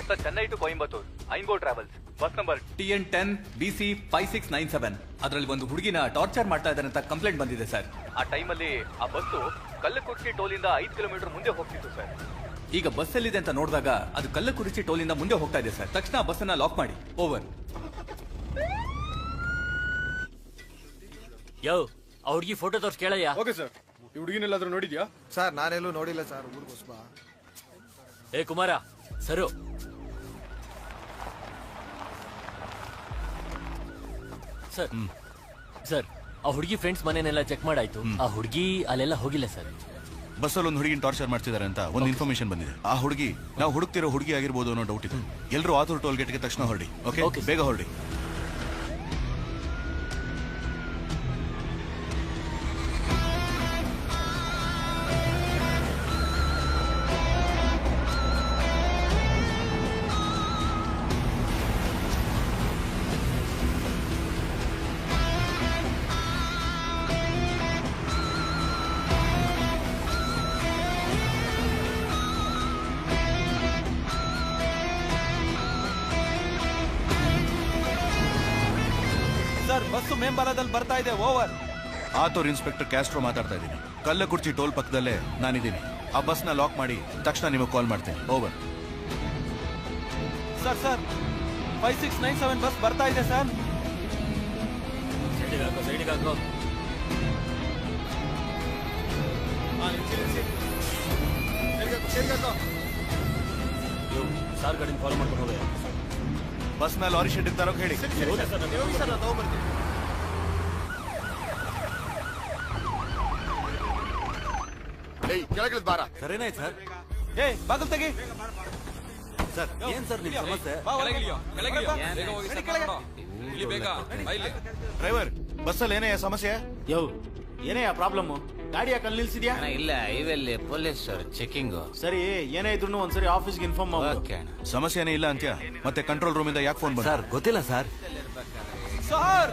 sir Chennai to Coimbatore ಐನ್ಗೋ travels bus number TN10 BC 5697. ಅದರಲ್ಲಿ ಒಂದು ಹುಡುಗಿನ ಟಾರ್ಚರ್ ಮಾಡ್ತಾ ಇದ್ದಾರೆ ಅಂತ ಕಂಪ್ಲೇಂಟ್ ಬಂದಿದೆ ಸರ್. ಆ ಟೈಮಲ್ಲಿ ಆ ಬಸ್ಸು ಕಲ್ಲಕುರ್ಚಿ ಟೋಲಿಂದ 5 ಕಿಲೋಮೀಟರ್ ಮುಂದೆ ಹೋಗ್ತಿತ್ತು ಸರ್. ಈಗ ಬಸ್ ಎಲ್ಲಿದೆ ಅಂತ ನೋಡಿದಾಗ ಅದು ಕಲ್ಲಕುರ್ಚಿ ಟೋಲಿಂದ ಮುಂದೆ ಹೋಗ್ತಾ ಇದೆ ಸರ್. ತಕ್ಷಣ ಬಸ್ಸನ್ನ ಲಾಕ್ ಮಾಡಿ. ಓವರ್. ಯೋ ಆ ಹುಡುಗಿ ಫೋಟೋ ತೋರ್ಸ್ ಕೇಳಯ್ಯ. Okay sir. ಈ ಹುಡುಗಿನೆಲ್ಲಾದ್ರೂ ನೋಡಿದ್ಯಾ? ಸರ್ ನಾನೆಲ್ಲೂ ನೋಡಿಲ್ಲ ಸರ್. ಊರ್ಗೋಸ್ಬ ಏ ಕುಮಾರ ಸರು. ಸರ್ ಸರ್ ಆ ಹುಡುಗಿ ಫ್ರೆಂಡ್ಸ್ ಮನೆನೆಲ್ಲ ಚೆಕ್ ಮಾಡಾಯ್ತು. ಆ ಹುಡುಗಿ ಅಲ್ಲೆಲ್ಲ ಹೋಗಿಲ್ಲ ಸರ್. ಬಸ್ಸಲ್ಲಿ ಒಂದು ಹುಡುಗಿನ ಟಾರ್ಚರ್ ಮಾಡ್ತಿದ್ದಾರೆ ಅಂತ ಒಂದು ಇನ್ಫಾರ್ಮೇಶನ್ ಬಂದಿದೆ. ಆ ಹುಡುಗಿ ನಾವು ಹುಡುಕ್ತಿರೋ ಹುಡುಗಿ ಆಗಿರ್ಬೋದು ಅನ್ನೋ ಡೌಟ್ ಇದೆ. ಎಲ್ಲರೂ ಆತೂರು ಟೋಲ್ ಗೇಟ್ಗೆ ತಕ್ಷಣ ಹೊರಡಿ. ಓಕೆ, ಬೇಗ ಹೊರಡಿ. ಬಸ್ಸು ಮೇಂಬಾಲದಲ್ಲಿ ಬರ್ತಾ ಇದೆ. ಓವರ್. ಆತೂರು ಇನ್ಸ್ಪೆಕ್ಟರ್ ಕ್ಯಾಸ್ಟ್ರೋ ಮಾತಾಡ್ತಾ ಇದ್ದೀನಿ. ಕಲ್ಲಕುರ್ಚಿ ಟೋಲ್ ಪಕ್ಕದಲ್ಲೇ ನಾನಿದ್ದೀನಿ. ಆ ಬಸ್ನ ಲಾಕ್ ಮಾಡಿ ತಕ್ಷಣ ನಿಮಗೆ ಕಾಲ್ ಮಾಡ್ತೀನಿ. ಓವರ್. ಸರ್ 5697 ಬಸ್ ಬರ್ತಾ ಇದೆ ಸರ್. ಸೈಡಿಗೆ ಹಾಕೋ. ಸಾರ್ ಗಾಡಿನ ಫಾಲೋ ಮಾಡ್ಕೊಂಡು ಹೋಗಿ ಬಸ್ನ ಲಾರಿ ಶೆಡ್ ತರೋಕೆ ಹೇಳಿ. ಕೆಳಗಿಳಿದ್ ಬಾರ. ಸರಿನಾಯ್ತು ಸರ್. ಏ ಬಾಗಲ್ ತೆಗಿ. ಸರ್ ಏನ್ ಸರ್ ನಿಮ್ ಸಮಸ್ಯೆ? ಡ್ರೈವರ್ ಬಸ್ಸಲ್ಲಿ ಏನೇ ಸಮಸ್ಯೆ? ಯೋ ಏನೇ ಪ್ರಾಬ್ಲಮ್? ಗಾಡಿ ಯಾಕೆ ಅಲ್ಲಿ ನಿಲ್ಸಿದ್ಯಾ? ಇಲ್ಲ ಇವೆಲ್ಲಿ ಪೊಲೀಸ್ ಚೆಕಿಂಗ್. ಸರಿ ಏನೇ ಇದ್ರು ಒಂದ್ಸರಿ ಆಫೀಸ್ಗೆ ಇನ್ಫಾರ್ಮ್ ಮಾಡಿ. ಸಮಸ್ಯೆನೇ ಇಲ್ಲ ಅಂತ್ಯ. ಮತ್ತೆ ಕಂಟ್ರೋಲ್ ರೂಮ್ ಇಂದ ಯಾಕೆ ಫೋನ್ ಬಂತು? ಸರ್ ಗೊತ್ತಿಲ್ಲ ಸರ್. ಸರ್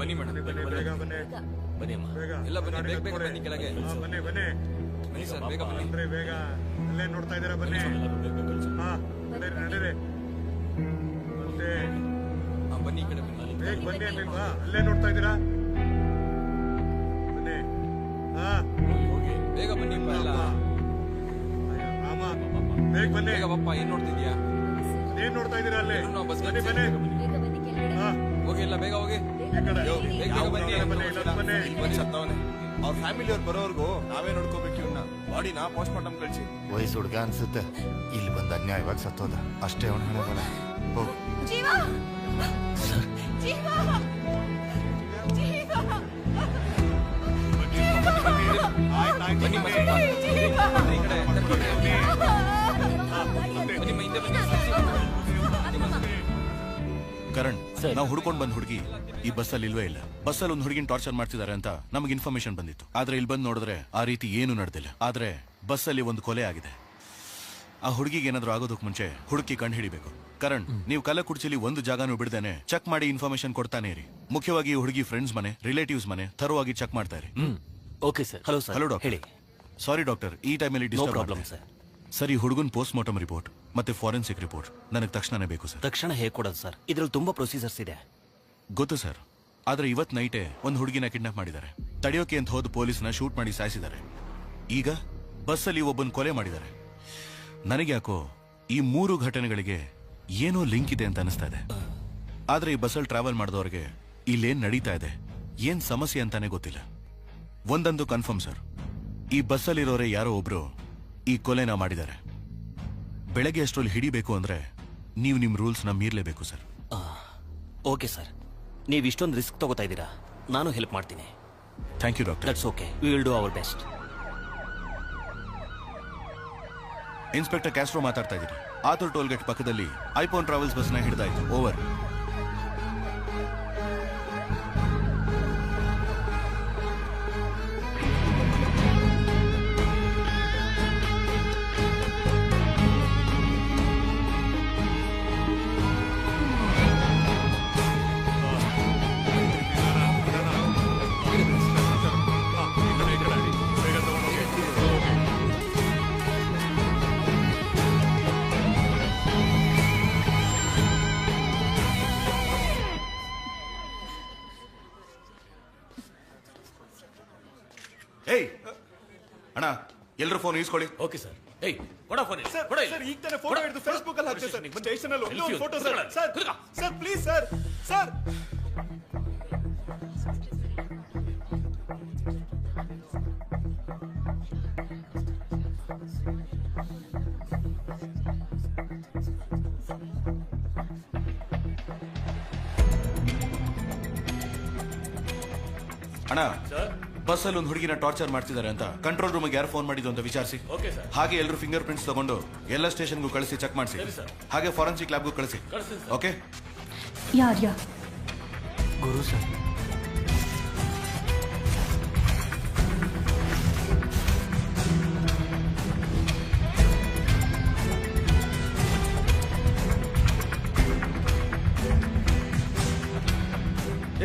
ಬನ್ನಿ ಮೇಡಮ್, ಬನ್ನಿ ಅಮ್ಮ. ಎಲ್ಲ ಬನ್ನಿ, ಬೇಗ ಬೇಗ ಬನ್ನಿ ಕೆಳಗೆ. ಬನ್ನಿ ಸರ್, ಬೇಗ ಬನ್ನಿ. ಬೇಗ ಅಲ್ಲೇ ನೋಡ್ತಾ ಇದ್ದೀರಾ? ಬನ್ನಿ. ನಡೀರಿ. ಬನ್ನಿ ಈ ಕಡೆ ಬನ್ನಿ. ಬೇಗ ಬನ್ನಿ ಅಲ್ಲಿಲ್ವಾ? ಅಲ್ಲೇ ನೋಡ್ತಾ ಇದ್ದೀರಾ? ಬನ್ನಿ. ಬೇಗ ಬನ್ನಿ. ರಾಮ ಬೇಗ ಬನ್ನಿ. ಬೇಗ ಬಪ್ಪ. ಏನ್ ನೋಡ್ತಿದ್ಯಾ? ಏನ್ ನೋಡ್ತಾ ಇದ್ದೀರಾ? ಅಲ್ಲೇ ಬಸ್ ಬನ್ನಿ ಬನ್ನಿ. ಹೋಗಿ, ಎಲ್ಲ ಬೇಗ ಹೋಗಿ. ಬೇಗ ಬನ್ನಿ. ಅವ್ರ ಫ್ಯಾಮಿಲಿ ಅವ್ರು ಬರೋರ್ಗು ನಾವೇ ನೋಡ್ಕೋಬೇಕು. ಇವ್ನ ಬಾಡಿನ ಪೋಸ್ಟ್ ಮಾರ್ಟಮ್ ಕಳ್ಸಿ. ವಯಸ್ಸು ಹುಡುಗ ಅನ್ಸುತ್ತೆ. ಇಲ್ಲಿ ಬಂದು ಅನ್ಯಾಯವಾಗಿ ಸತ್ತೋದ. ಅಷ್ಟೇ ಅವನ ಹಣೆ ಬರ. ಹೋಗು. ಬನ್ನಿ ಕರಣ್, ನಾವು ಹುಡ್ಕೊಂಡ್ ಬಂದ್ ಹುಡುಗಿ ಈ ಬಸ್ಸಲ್ಲಿ ಇಲ್ವೇ ಇಲ್ಲ. ಬಸ್ಸಲ್ಲಿ ಒಂದು ಹುಡುಗಿನ ಟಾರ್ಚರ್ ಮಾಡ್ತಿದ್ದಾರೆ ಅಂತ ನಮಗೆ ಇನ್ಫಾರ್ಮೇಶನ್ ಬಂದಿತ್ತು. ಆದ್ರೆ ಇಲ್ಲಿ ಬಂದು ನೋಡಿದ್ರೆ ಆ ರೀತಿ ಏನು ನಡೆದಿಲ್ಲ. ಆದ್ರೆ ಬಸ್ಸಲ್ಲಿ ಒಂದು ಕೊಲೆ ಆಗಿದೆ. ಆ ಹುಡುಗಿಗೆ ಏನಾದ್ರೂ ಆಗೋದಕ್ಕೆ ಮುಂಚೆ ಹುಡುಕಿ ಕಂಡು ಹಿಡಿಬೇಕು. ಕರಣ್, ನೀವು ಕಲ್ಲಕುರ್ಚಿಲಿ ಒಂದು ಜಾಗನೂ ಬಿಡದೇನೆ ಚೆಕ್ ಮಾಡಿ ಇನ್ಫಾರ್ಮೇಶನ್ ಕೊಡ್ತಾನೆ ಇರಿ. ಮುಖ್ಯವಾಗಿ ಹುಡುಗಿ ಫ್ರೆಂಡ್ಸ್ ಮನೆ, ರಿಲೇಟಿವ್ಸ್ ಮನೆ ಥರವಾಗಿ ಚೆಕ್ ಮಾಡ್ತಾ ಇರಿ. Okay sir. Hello sir. Hello doctor. ಹೇಳಿ. ಸಾರಿ ಡಾಕ್ಟರ್, ಈ ಟೈಮಲ್ಲಿ ಡಿಸ್ಟರ್ಬ್ ಪ್ರಾಬ್ಲಮ್ ಸರ್. ಸರಿ, ಹುಡುಗನ್ ಪೋಸ್ಟ್ ಮಾರ್ಟಮ್ ರಿಪೋರ್ಟ್ ಮತ್ತೆ ಫಾರೆನ್ಸಿಕ್ ರಿಪೋರ್ಟ್ ನನಗೆ ತಕ್ಷಣನೇ ಬೇಕು ಸರ್. ತಕ್ಷಣ ಹೇಗೆ ಕೊಡೋದು ಸರ್? ಇದ್ರಲ್ಲಿ ತುಂಬಾ ಪ್ರೊಸೀಜರ್ಸ್ ಇದೆ. ಗೊತ್ತು ಸರ್, ಆದ್ರೆ ಇವತ್ ನೈಟೇ ಒಂದು ಹುಡುಗಿನ ಕಿಡ್ನಾಪ್ ಮಾಡಿದ್ದಾರೆ. ತಡೆಯೋಕೆ ಅಂತ ಹೋದ ಪೊಲೀಸ್ನ ಶೂಟ್ ಮಾಡಿ ಸಾಯಿಸಿದ್ದಾರೆ. ಈಗ ಬಸ್ಸಲ್ಲಿ ಒಬ್ಬನ ಕೊಲೆ ಮಾಡಿದ್ದಾರೆ. ನನಗೆ ಯಾಕೋ ಈ 3 ಘಟನೆಗಳಿಗೆ ಏನೋ ಲಿಂಕ್ ಇದೆ ಅಂತ ಅನಿಸ್ತಾ ಇದೆ. ಆದ್ರೆ ಈ ಬಸ್ಸಲ್ಲಿ ಟ್ರಾವೆಲ್ ಮಾಡಿದವ್ರಿಗೆ ಇಲ್ಲೇನ್ ನಡೀತಾ ಇದೆ, ಏನ್ ಸಮಸ್ಯೆ ಅಂತಾನೆ ಗೊತ್ತಿಲ್ಲ. ಒಂದಂತೂ ಕನ್ಫರ್ಮ್ ಸರ್, ಈ ಬಸ್ಸಲ್ಲಿರೋರೆ ಯಾರೋ ಒಬ್ರು ಈ ಕೊಲೆನ ಮಾಡಿದ್ದಾರೆ. ಬೆಳಗ್ಗೆ ಅಷ್ಟರಲ್ಲಿ ಹಿಡಿಬೇಕು ಅಂದ್ರೆ ನೀವು ನಿಮ್ ರೂಲ್ಸ್ನ ಮೀರ್ಲೇಬೇಕು ಸರ್. ಓಕೆ ಸರ್, ನೀವು ಇಷ್ಟೊಂದು ರಿಸ್ಕ್ ತಗೋತಾ ಇದ್ದೀರಾ, ನಾನು ಹೆಲ್ಪ್ ಮಾಡ್ತೀನಿ. Thank you doctor. That's okay, we will do our best. Inspector Castro ಮಾತಾಡ್ತಾ ಇದ್ದೀನಿ. ಆತುರ್ ಟೋಲ್ಗೇಟ್ ಪಕ್ಕದಲ್ಲಿ ಐಫೋನ್ ಟ್ರಾವೆಲ್ಸ್ ಬಸ್ನ ಹಿಡಿದಾಯ್ತು. ಓವರ್. ಏಯ್ ಅಣ್ಣ, ಎಲ್ಲರೂ ಫೋನ್ ಈಸ್ಕೊಳ್ಳಿ. Okay sir. ಏಯ್ ಕೊಡ ಫೋನ್. ಸರ್ ಈಗ ತಾನೇ ಫೋಟೋ ಹಿಡಿದು ಫೇಸ್ಬುಕ್ ಅಲ್ಲಿ ಹಾಕ್ತೀವಿ ಸರ್. ಸ್ಟೇಷನ್ ಅಲ್ಲಿ ಒಂದೇ ಒಂದು photo sir. Sir please sir. Sir ಅಣ್ಣ, ಬಸ್ಸಲ್ಲಿ ಒಂದು ಹುಡುಗಿನ ಟಾರ್ಚರ್ ಮಾಡ್ತಿದ್ದಾರೆ ಅಂತ ಕಂಟ್ರೋಲ್ ರೂಮ್ಗೆ ಯಾರು ಫೋನ್ ಮಾಡಿದ್ದು ಅಂತ ವಿಚಾರಿಸಿ. ಹಾಗೆ ಎಲ್ಲರೂ ಫಿಂಗರ್ ಪ್ರಿಂಟ್ಸ್ ತಗೊಂಡು ಎಲ್ಲ ಸ್ಟೇಷನ್ಗೂ ಕಳಿಸಿ ಚೆಕ್ ಮಾಡಿಸಿ. ಹಾಗೆ ಫಾರೆನ್ಸಿಕ್ ಲ್ಯಾಬ್ಗೂ ಕಳಿಸಿ. ಓಕೆ? ಯಾರ್ಯಾ? ಗುರು ಸರ್.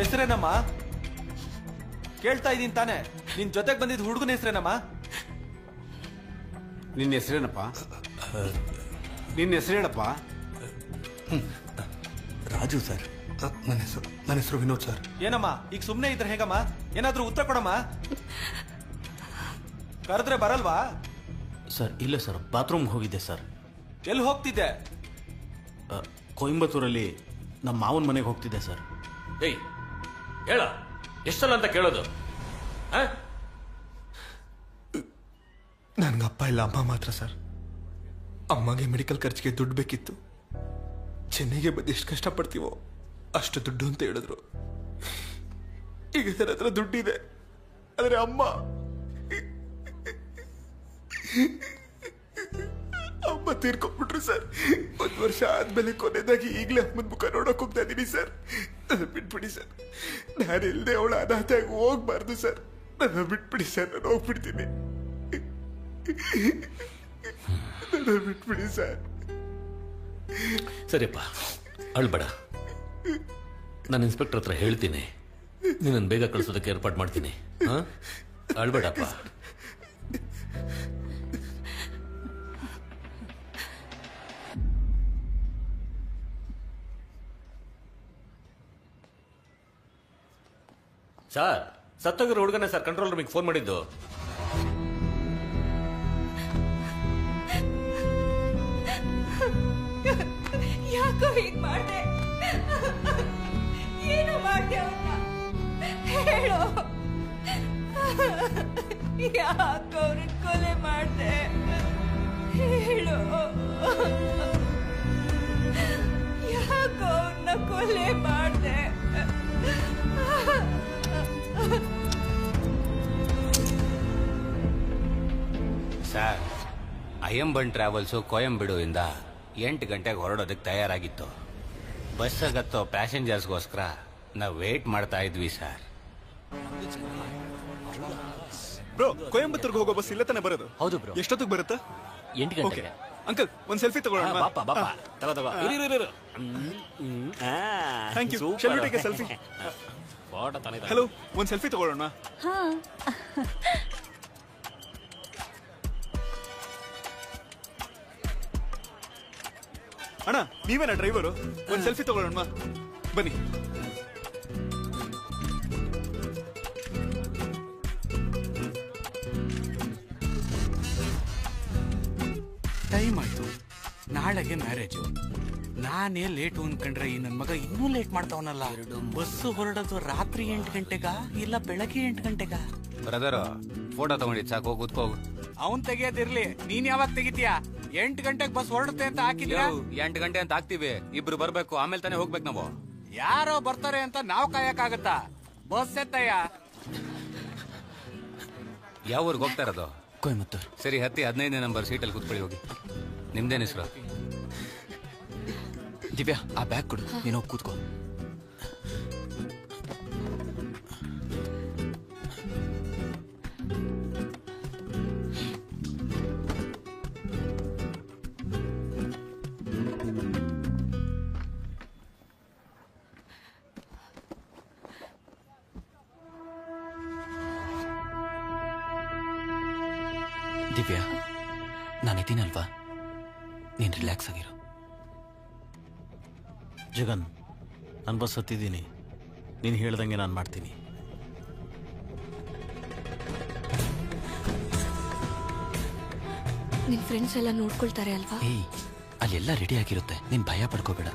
ಹೆಸರೇನಮ್ಮ? ಕೇಳ್ತಾ ಇದೀನಿ ತಾನೆ. ನಿನ್ ಜೊತೆಗೆ ಬಂದಿದ್ದ ಹುಡುಗನ ಹೆಸರೇನಮ್ಮ? ನಿನ್ನ ಹೆಸರೇನಪ್ಪ? ನಿನ್ನ ಹೆಸರೇನಪ್ಪ? ರಾಜು ಸರ್. ನನ್ನ ಹೆಸರು ವಿನೋದ್ ಸರ್. ಏನಮ್ಮ ಈಗ ಸುಮ್ಮನೆ ಇದ್ರೆ ಹೇಗಮ್ಮ? ಏನಾದ್ರೂ ಉತ್ತರ ಕೊಡಮ್ಮ. ಕರೆದ್ರೆ ಬರಲ್ವಾ? ಸರ್ ಇಲ್ಲ ಸರ್, ಬಾತ್ರೂಮ್ಗೆ ಹೋಗಿದ್ದೆ ಸರ್. ಎಲ್ಲಿ ಹೋಗ್ತಿದ್ದೆ? ಕೊಯಂಬತ್ತೂರಲ್ಲಿ ನಮ್ಮ ಮಾವನ ಮನೆಗೆ ಹೋಗ್ತಿದ್ದೆ ಸರ್. ಏಯ್ ಹೇಳ, ಎಷ್ಟಲ್ಲ ಅಂತ ಕೇಳೋದು? ನನ್ಗೆ ಅಪ್ಪ ಇಲ್ಲ, ಅಮ್ಮ ಮಾತ್ರ ಸರ್. ಅಮ್ಮಗೆ ಮೆಡಿಕಲ್ ಖರ್ಚಿಗೆ ದುಡ್ಡು ಬೇಕಿತ್ತು. ಚೆನ್ನೈಗೆ ಬಂದು ಎಷ್ಟು ಕಷ್ಟಪಡ್ತೀವೋ ಅಷ್ಟು ದುಡ್ಡು ಅಂತ ಹೇಳಿದ್ರು. ಈಗ ನನ್ನ ಹತ್ರ ದುಡ್ಡಿದೆ, ಆದರೆ ಅಮ್ಮ ತೀರ್ಕೊಂಡ್ಬಿಟ್ರು ಸರ್. 1 ವರ್ಷ ಆದ್ಮೇಲೆ ಕೊನೆದಾಗಿ ಈಗಲೇ ಅಮ್ಮನ ಮುಖ ನೋಡಕ್ ಹೋಗ್ತಾ ಇದೀನಿ ಸರ್. ನನ್ನ ಬಿಟ್ಬಿಡಿ ಸರ್. ನಾನು ಇಲ್ಲದೆ ಅವಳ ಅನಾಥೆಯಾಗಿ ಹೋಗ್ಬಾರ್ದು ಸರ್. ನನ್ನ ಬಿಟ್ಬಿಡಿ ಸರ್, ನಾನು ಹೋಗ್ಬಿಡ್ತೀನಿ. ನನ್ನ ಬಿಟ್ಬಿಡಿ ಸರ್. ಸರಿಯಪ್ಪ, ಅಳ್ಬೇಡ. ನಾನು ಇನ್ಸ್ಪೆಕ್ಟರ್ ಹತ್ರ ಹೇಳ್ತೀನಿ, ನಿನ್ನನ್ನು ಬೇಗ ಕಳಿಸೋದಕ್ಕೆ ಏರ್ಪಾಡು ಮಾಡ್ತೀನಿ. ಅಳ್ಬೇಡಪ್ಪ. ಸರ್, ಸತ್ತೋಗಿರೋ ಹುಡುಗನೇ ಸರ್ ಕಂಟ್ರೋಲ್ ರೂಮಿಗೆ ಫೋನ್ ಮಾಡಿದ್ದು. ಯಾಕೋ ಹೀಗ್ ಮಾಡ್ದೆ? ಏನು ಮಾಡ್ದೆ ಅವನ್ನ? ಹೇಳೋ, ಯಾಕೋ ಅವ್ರನ್ನ ಕೊಲೆ ಮಾಡ್ದೆ? ಹೇಳೋ, ಯಾಕೋ ಅವ್ರನ್ನ ಕೊಲೆ ಮಾಡ್ದೆ? ಸರ್, ಅಯ್ಯಂಬನ್ ಟ್ರಾವೆಲ್ಸು ಕೊಯಂಬೆಡುವಿಂದ 8 ಗಂಟೆಗೆ ಹೊರಡೋದಕ್ಕೆ ತಯಾರಾಗಿತ್ತು. ಬಸ್ಸಾಗತ್ತೋ ಪ್ಯಾಸೆಂಜರ್ಸ್ಗೋಸ್ಕರ ನಾವು ವೇಟ್ ಮಾಡ್ತಾ ಇದ್ವಿ ಸರ್. ಬ್ರೋ, ಕೊಯಂಬತ್ತೂರ್ಗೆ ಹೋಗೋ ಬಸ್ ಇಲ್ಲ ತಾನೆ ಬರೋದು? ಹೌದು ಬ್ರೋ. ಎಷ್ಟೊತ್ತಿಗೆ ಬರುತ್ತಾ? 8 ಗಂಟೆಗೆ. ಅಂಕಲ್, ಒಂದ್ ಸೆಲ್ಫಿ ತಗೊಳ್ಳೋಣ. ತಗೋ. Thank you. Shall we take a selfie? Hello, ಒಂದ್ ಸೆಲ್ಫಿ ತಗೊಳ್ಳೋಣ. ಅಣ್ಣ, ನೀವೇನಾ ಡ್ರೈವರು? ಒಂದ್ ಸೆಲ್ಫಿ ತಗೊಳ್ಳೋಣ ಬನ್ನಿ. ಟೈಮ್ ಆಯ್ತು, ನಾಳೆಗೆ ಮ್ಯಾರೇಜು. ನಾನೇ ಲೇಟು ಅನ್ಕೊಂಡ್ರೆ ಈ ನನ್ ಮಗ ಇನ್ನೂ ಲೇಟ್ ಮಾಡ್ತಾವನಲ್ಲ. ಬಸ್ಸು ಹೊರಡೋದು ರಾತ್ರಿ 8 ಗಂಟೆಗ ಇಲ್ಲ ಬೆಳಗ್ಗೆ 8 ಗಂಟೆಗ? ಬ್ರದರ್ ಫೋಟೋ ತಗೊಂಡಿದ್ ಸಾಕು, ಕೂತ್ಕೋಗು. ಅವನ್ ತೆಗಿಯೋದಿರ್ಲಿ, ನೀನ್ ಯಾವಾಗ ತೆಗಿತೀಯ? 8 ಗಂಟೆಗೆ ಬಸ್ ಹೊರಡುತ್ತೆ ಅಂತ ಹಾಕಿದ್ಯಾ? 8 ಗಂಟೆ ಅಂತ ಹಾಕ್ತಿವಿ, ಇಬ್ರು ಬರ್ಬೇಕು, ಆಮೇಲೆ ತಾನೇ ಹೋಗ್ಬೇಕು ನಾವು. ಯಾರೋ ಬರ್ತಾರೆ ಅಂತ ನಾವ್ ಕಾಯಕ್ಕಾಗತ್ತಾ? ಬಸ್ ಎತ್ತಯ್ಯ. ಯಾವ ಊರಿಗೆ ಹೋಗ್ತಾ ಇರೋದು? ಕೊಯಮತ್ತೂರ್. ಸರಿ, ಹತ್ತಿ 15ನೇ ನಂಬರ್ ಸೀಟಲ್ಲಿ ಕೂತ್ಕೊಳ್ಳಿ ಹೋಗಿ. ನಿಮ್ದೇನ್ ಹೆಸರು? ದಿವ್ಯಾ, ಆ ಬ್ಯಾಗ್ ಕೊಡು, ನೀನು ಹೋಗಿ ಕೂತ್ಕೋ. ದಿವ್ಯಾ, ನಾನಿದ್ದೀನಲ್ವಾ, ನೀನ್ ರಿಲ್ಯಾಕ್ಸ್ ಆಗಿರು. ಜಗನ್, ನಾನು ಬಸ್ ಹತ್ತಿದ್ದೀನಿ, ನೀನು ಹೇಳ್ದಂಗೆ ನಾನು ಮಾಡ್ತೀನಿ. ನಿನ್ ಫ್ರೆಂಡ್ಸ್ ಎಲ್ಲ ನೋಡ್ಕೊಳ್ತಾರೆ ಅಲ್ವಾ? ಏಯ್, ಅಲ್ಲೆಲ್ಲ ರೆಡಿ ಆಗಿರುತ್ತೆ, ನೀನ್ ಭಯ ಪಡ್ಕೋಬೇಡ.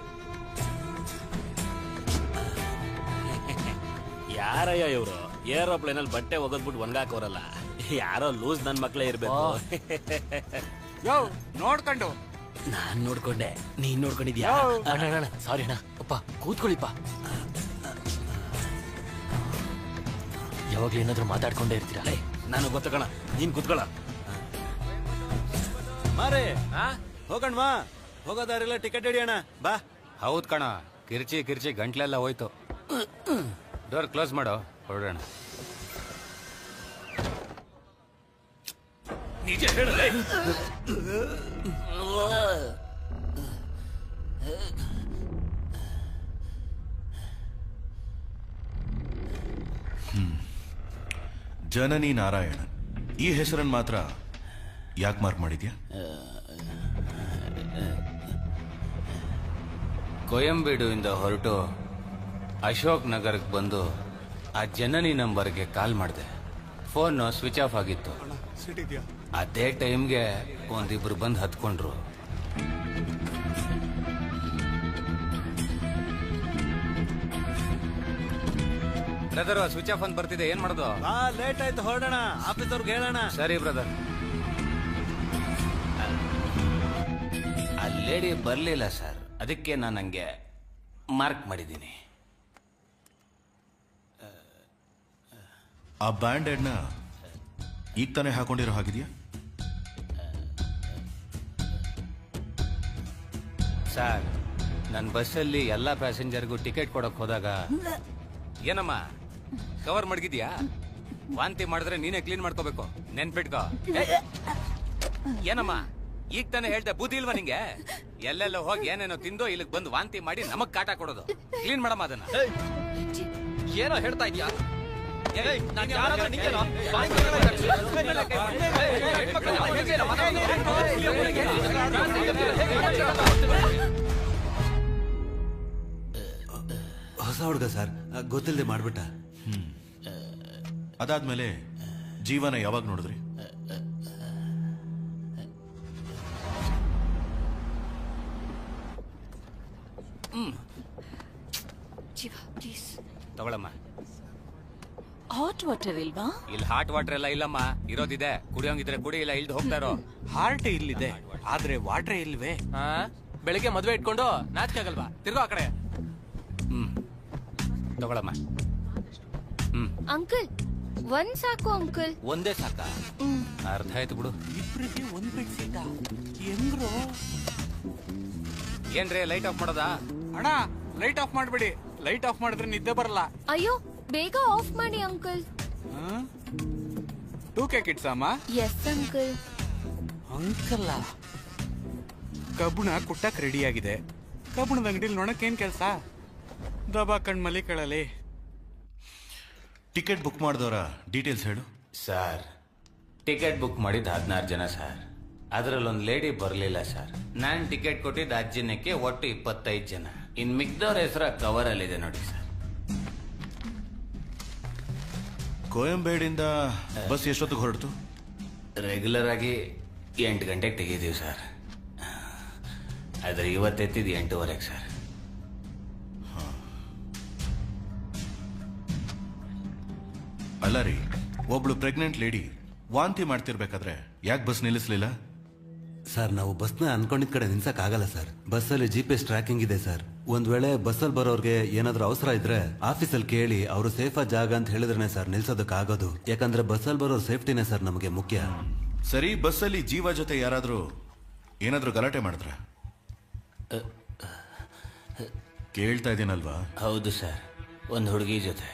ಯಾರಯ್ಯ ಇವರು ಏರೋಪ್ಲೇನ್ ಅಲ್ಲಿ ಬಟ್ಟೆ ಒಗದ್ಬಿಟ್ಟು ಒಣಗಾಕೋರಲ್ಲ, ಯಾರೋ ಲೂಸ್ ನನ್ ಮಕ್ಳೇ ಇರ್ಬೇಕು. ಯೋ, ನೋಡ್ಕೊಂಡು. ನಾನ್ ನೋಡ್ಕೊಂಡೆ, ನೀನ್ ನೋಡ್ಕೊಂಡಿದ್ಯಾ? ಅಣ್ಣ ಸಾರಿ ಅಣ್ಣ. ಅಪ್ಪ ಕೂತ್ಕೊಳ್ಳಿಪ್ಪ. ಯಾವಾಗ್ಲೂ ಏನಾದ್ರೂ ಮಾತಾಡ್ಕೊಂಡೇ ಇರ್ತೀರಾ? ನಾನು ಗೊತ್ತಕಣ, ನೀನ್ ಕೂತ್ಕೊಳ್ಳ. ಮಾರೇ ಹೋಗಣ್ವಾ, ಹೋಗೋದಾರೆಲ್ಲ ಟಿಕೆಟ್ ಹಿಡಿಯೋಣ ಬಾ. ಹೌದ್ ಕಣ, ಕಿರ್ಚಿ ಕಿರ್ಚಿ ಗಂಟ್ಲೆಲ್ಲ ಹೋಯ್ತು. ಡೋರ್ ಕ್ಲೋಸ್ ಮಾಡೋ, ಹೊರಡೋಣ. ನಿಜ ಹೇಳಲೇ. ಜನನಿ ನಾರಾಯಣನ್, ಈ ಹೆಸರನ್ನು ಮಾತ್ರ ಯಾಕೆ ಮಾರ್ಕ್ ಮಾಡಿದ್ಯಾ? ಕೊಯಂಬೇಡುವಿಂದ ಹೊರಟು ಅಶೋಕ್ ನಗರಕ್ಕೆ ಬಂದು ಆ ಜನನಿ ನಂಬರ್ಗೆ ಕಾಲ್ ಮಾಡಿದೆ. ಫೋನ್ ಸ್ವಿಚ್ ಆಫ್ ಆಗಿತ್ತು. ಅದೇ ಟೈಮ್ಗೆ ಒಂದಿಬ್ರು ಬಂದು ಹತ್ಕೊಂಡ್ರು. ಬ್ರದರ್, ಸ್ವಿಚ್ ಆಫ್ ಅಂತ ಬರ್ತಿದೆ, ಏನ್ ಮಾಡೋದು? ಲೇಟ್ ಆಯ್ತು, ಹೊರಡೋಣ, ಆಫೀಸ್ ಅವ್ರಿಗೆ ಹೇಳೋಣ. ಸರಿ ಬ್ರದರ್. ಆ ಲೇಡಿ ಬರ್ಲಿಲ್ಲ ಸರ್, ಅದಕ್ಕೆ ನಾನು ಹಂಗೆ ಮಾರ್ಕ್ ಮಾಡಿದ್ದೀನಿ. ಆ ಬ್ಯಾಂಡೇಡ್ನ ಈಗ ತಾನೇ ಹಾಕೊಂಡಿರೋ ಹಾಗಿದೆಯಾ? ಸರ್, ನನ್ನ ಬಸ್ಸಲ್ಲಿ ಎಲ್ಲ ಪ್ಯಾಸೆಂಜರ್ಗೂ ಟಿಕೆಟ್ ಕೊಡಕ್ ಹೋದಾಗ, ಏನಮ್ಮ ಕವರ್ ಮಡಗಿದ್ಯಾ? ವಾಂತಿ ಮಾಡಿದ್ರೆ ನೀನೇ ಕ್ಲೀನ್ ಮಾಡ್ಕೋಬೇಕು, ನೆನ್ಪಿಟ್ಕೋ. ಏನಮ್ಮ ಈಗ ತಾನೇ ಹೇಳ್ದೆ, ಬುದ್ಧಿ ಇಲ್ವಾ ನಿಂಗೆ? ಎಲ್ಲೆಲ್ಲ ಹೋಗಿ ಏನೇನೋ ತಿಂದು ಇಲ್ಲಿಗೆ ಬಂದು ವಾಂತಿ ಮಾಡಿ ನಮಗ್ ಕಾಟ ಕೊಡೋದು. ಕ್ಲೀನ್ ಮಾಡಮ್ಮ ಅದನ್ನ. ಏನೋ ಹೇಳ್ತಾ ಇದ್ಯಾ? ಹೊಸ ಹುಡುಗ ಸರ್, ಗೊತ್ತಿಲ್ಲದೆ ಮಾಡ್ಬಿಟ್ಟ. ಅದಾದ್ಮೇಲೆ ಜೀವನ ಯಾವಾಗ ನೋಡಿದ್ರಿ? ಜೀವ ಪ್ಲೀಸ್ ತಗೊಳಮ್ಮ. ಹಾಟ್ ವಾಟರ್ ಇಲ್ವಾ? ಇಲ್ಲಿ ಹಾಟ್ ವಾಟರ್ ಎಲ್ಲ ಇಲ್ಲಮ್ಮ, ಇರೋದಿದೆ. ಕುಡಿಯೋಂಗಿದ್ರೆ ಕುಡಿ, ಇಲ್ಲ ಇಲ್ದು ಹೋಗ್ತಾರೋ. ಹಾರ್ಟ್ ಇಲ್ಲಿದೆ, ಆದ್ರೆ ವಾಟ್ರೇ ಇಲ್ವೇ? ಬೆಳಿಗ್ಗೆ ಮದ್ವೆ ಇಟ್ಕೊಂಡು ನಾಚಿಕಾಗಲ್ವಾ? ತಿರ್ಗೋ ಆ ಕಡೆ. ತಗೊಳಮ್ಮ. ಅಂಕಲ್, ಒಂದ್ ಸಾಕು ಅಂಕಲ್. ಒಂದೇ ಸಾಕ? ಅರ್ಧ ಆಯ್ತು ಬಿಡು. ಇಬ್ರಿಗೆ ಒಂದ್ ಬೆಡ್ ಸೀಟ ಹೆಂಗ್ರು? ಏನ್ರಿ ಲೈಟ್ ಆಫ್ ಮಾಡೋದಾ? ಅಣ್ಣ, ಲೈಟ್ ಆಫ್ ಮಾಡ್ಬಿಡಿ. ಲೈಟ್ ಆಫ್ ಮಾಡಿದ್ರೆ ನಿದ್ದೆ ಬರಲ್ಲ. ಅಯ್ಯೋ, ಬೇಗ ಆಫ್ ಮಾಡಿ ಅಂಕಲ್. 2K ಕಿಡ್ಸ್ ಅಮ್ಮ? Yes uncle. ಅಂಕಲ್ಲ, ಕಬ್ಬುಣ ಕುಟ್ಟಕ್ ರೆಡಿ ಆಗಿದೆ. ಕಬ್ಬುಣದ ಅಂಗಡಿಲಿ ನೋಡಕ್ ಏನ್ ಕೆಲ್ಸ? ದಬಾ ಕಣ್ಮಲಿ ಕೇಳಲಿ. ಟಿಕೆಟ್ ಬುಕ್ ಮಾಡಿದವರ ಡೀಟೇಲ್ಸ್ ಹೇಳು. ಸರ್, ಟಿಕೆಟ್ ಬುಕ್ ಮಾಡಿದ್ದು 16 ಜನ ಸರ್. ಅದರಲ್ಲೊಂದು ಲೇಡಿ ಬರಲಿಲ್ಲ ಸರ್. ನಾನು ಟಿಕೆಟ್ ಕೊಟ್ಟಿದ್ದು 10 ಜನಕ್ಕೆ, ಒಟ್ಟು 25 ಜನ. ಇನ್ ಮಿಕ್ದವ್ರ ಹೆಸರ ಕವರ್ ಅಲ್ಲಿದೆ ನೋಡಿ ಸರ್. ಕೊಯಂಬೇಡಿಂದ ಬಸ್ ಎಷ್ಟೊತ್ತಿಗೆ ಹೊರಡ್ತು? ರೆಗ್ಯುಲರ್ ಆಗಿ 8 ಗಂಟೆಗೆ ತೆಗೀತೀವಿ ಸರ್. ಆದ್ರೆ ಇವತ್ತೆತ್ತಿದ್ದು 8:30 ಸರ್. ಅಲ್ಲ ರೀ, ಒಬ್ಳು ಪ್ರೆಗ್ನೆಂಟ್ ಲೇಡಿ ವಾಂತಿ ಮಾಡ್ತಿರ್ಬೇಕಾದ್ರೆ ಯಾಕೆ ಬಸ್ ನಿಲ್ಲಿಸ್ಲಿಲ್ಲ? ಸರ್, ನಾವು ಬಸ್ನ ಅನ್ಕೊಂಡಿದ್ ಕಡೆ ನಿಲ್ಸಕ್ ಆಗಲ್ಲ ಸರ್. ಬಸ್ಸಲ್ಲಿ GPS ಟ್ರ್ಯಾಕಿಂಗ್ ಇದೆ ಸರ್. ಒಂದ್ ವೇಳೆ ಬಸ್ಸಲ್ಲಿ ಬರೋರ್ಗೆ ಏನಾದ್ರೂ ಅವಸರ ಇದ್ರೆ ಆಫೀಸಲ್ಲಿ ಕೇಳಿ ಅವರು ಸೇಫ್ ಜಾಗ ಅಂತ ಹೇಳಿದ್ರೆ ಸರ್ ನಿಲ್ಸೋದಕ್ಕಾಗೋದು. ಯಾಕಂದ್ರೆ ಬಸ್ಸಲ್ಲಿ ಬರೋರ್ ಸೇಫ್ಟಿನೇ ಸರ್ ನಮಗೆ ಮುಖ್ಯ. ಸರಿ, ಬಸ್ಸಲ್ಲಿ ಜೀವ ಜೊತೆ ಯಾರಾದ್ರೂ ಏನಾದ್ರೂ ಗಲಾಟೆ ಮಾಡಿದ್ರ? ಕೇಳ್ತಾ ಇದೀನಲ್ವಾ? ಹೌದು ಸರ್, ಒಂದು ಹುಡುಗಿ ಜೊತೆ.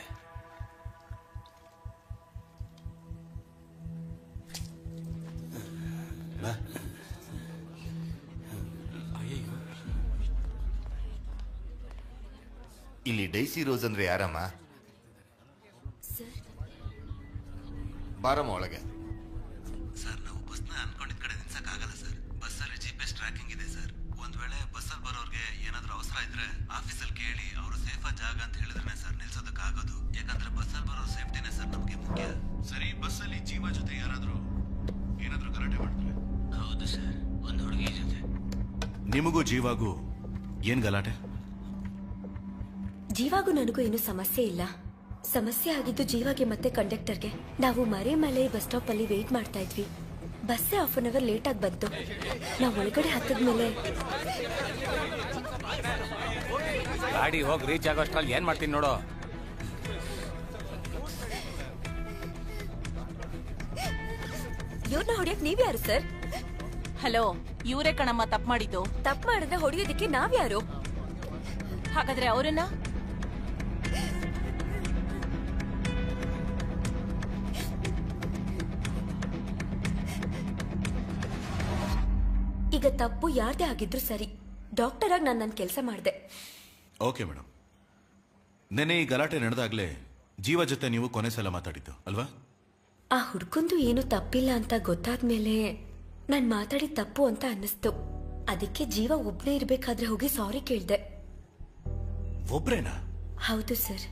ಇಲ್ಲಿ ಡೈಸಿ ರೋಸ್ ಅಂದ್ರೆ ಯಾರಮ್ಮ? ಬಾರಮ್ಮ ಒಳಗೆ. ಸರ್, ನಾವು ಬಸ್ನ ಅನ್ಕೊಂಡಿದ್ ಕಡೆ ನಿಲ್ಸಕ್ ಆಗಲ್ಲ ಸರ್. ಬಸ್ಸಲ್ಲಿ GPS ಟ್ರ್ಯಾಕಿಂಗ್ ಇದೆ ಸರ್. ಒಂದ್ ವೇಳೆ ಬಸ್ಸಲ್ಲಿ ಬರೋರ್ಗೆ ಏನಾದ್ರೂ ಅವಸರ ಇದ್ರೆ ಆಫೀಸಲ್ಲಿ ಕೇಳಿ ಅವರು ಸೇಫ್ ಜಾಗ ಅಂತ ಹೇಳಿದ್ರೆ ಸರ್ ನಿಲ್ಸೋದಕ್ಕಾಗೋದು. ಯಾಕಂದ್ರೆ ಬಸ್ಸಲ್ಲಿ ಬರೋ ಸೇಫ್ಟಿನೇ ಸರ್ ನಮಗೆ ಮುಖ್ಯ. ಸರಿ, ಬಸ್ಸಲ್ಲಿ ಜೀವ ಜೊತೆ ಯಾರಾದ್ರೂ ಏನಾದ್ರೂ ಗಲಾಟೆ ಮಾಡಿದ್ರೆ? ಹೌದು ಸರ್, ಒಂದು ಹುಡುಗಿ ಜೊತೆ. ನಿಮಗೂ ಜೀವಾಗೂ ಏನ್ ಗಲಾಟೆ? ಜೀವಾಗೂ ನನಗೂ ಏನು ಸಮಸ್ಯೆ ಇಲ್ಲ. ಸಮಸ್ಯೆ ಆಗಿದ್ದು ಜೀವಾಗೆ ಮತ್ತೆ ಕಂಡಕ್ಟರ್ಗೆ. ನಾವು ಮರೆಮಲೆ ಬಸ್ ಸ್ಟಾಪ್ ಅಲ್ಲಿ ವೇಟ್ ಮಾಡ್ತಾ ಇದ್ವಿ. ಬಸ್ಸೇ 1/2 ಅವರ್ ಲೇಟ್ ಆಗಿ ಬಂತು. ನಾವು ಒಳಗಡೆ ಹತ್ತದ ಮೇಲೆ ಗಾಡಿ ಹೋಗಿ ರೀಚ್ ಆಗೋಷ್ಟ್ರಲ್ಲಿ ಏನ್ ಮಾಡ್ತೀನಿ ನೋಡು. ಇವ್ರನ್ನ ಹೊಡಿಯಕ್ ನೀವ್ಯಾರು ಸರ್? ಹಲೋ, ಇವರೇ ಕಣಮ್ಮ ತಪ್ಪು ಮಾಡಿದ್ದು. ತಪ್ಪು ಮಾಡಿದ್ರೆ ಹೊಡಿಯೋದಿಕ್ಕೆ ನಾವ್ಯಾರು? ಹಾಗಾದ್ರೆ ಅವರನ್ನ ಈಗ ತಪ್ಪು ಯಾರ್ದೇ ಆಗಿದ್ರು ಸರಿ. ಡಾಕ್ಟರ್ ಆಗಿ ನಾನು ನನ್ನ ಕೆಲಸ ಮಾಡಿದೆ. ಓಕೆ ಮೇಡಮ್, ನೆನ್ನೆ ಈ ಗಲಾಟೆ ನಡೆದಾಗ್ಲೇ ಜೀವ ಜೊತೆ ನೀವು ಕೊನೆ ಸಲ ಮಾತಾಡಿದ್ದು ಅಲ್ವಾ? ಆ ಹುಡ್ಕೊಂದು ಏನು ತಪ್ಪಿಲ್ಲ ಅಂತ ಗೊತ್ತಾದ್ಮೇಲೆ ನಾನು ಮಾತಾಡಿದ ತಪ್ಪು ಅಂತ ಅನ್ನಿಸ್ತು. ಅದಕ್ಕೆ ಜೀವ ಒಬ್ನೇ ಇರ್ಬೇಕಾದ್ರೆ ಹೋಗಿ ಸಾರಿ ಕೇಳ್ದೆ. ಒಬ್ರೇನಾ? ಹೌದು ಸರ್.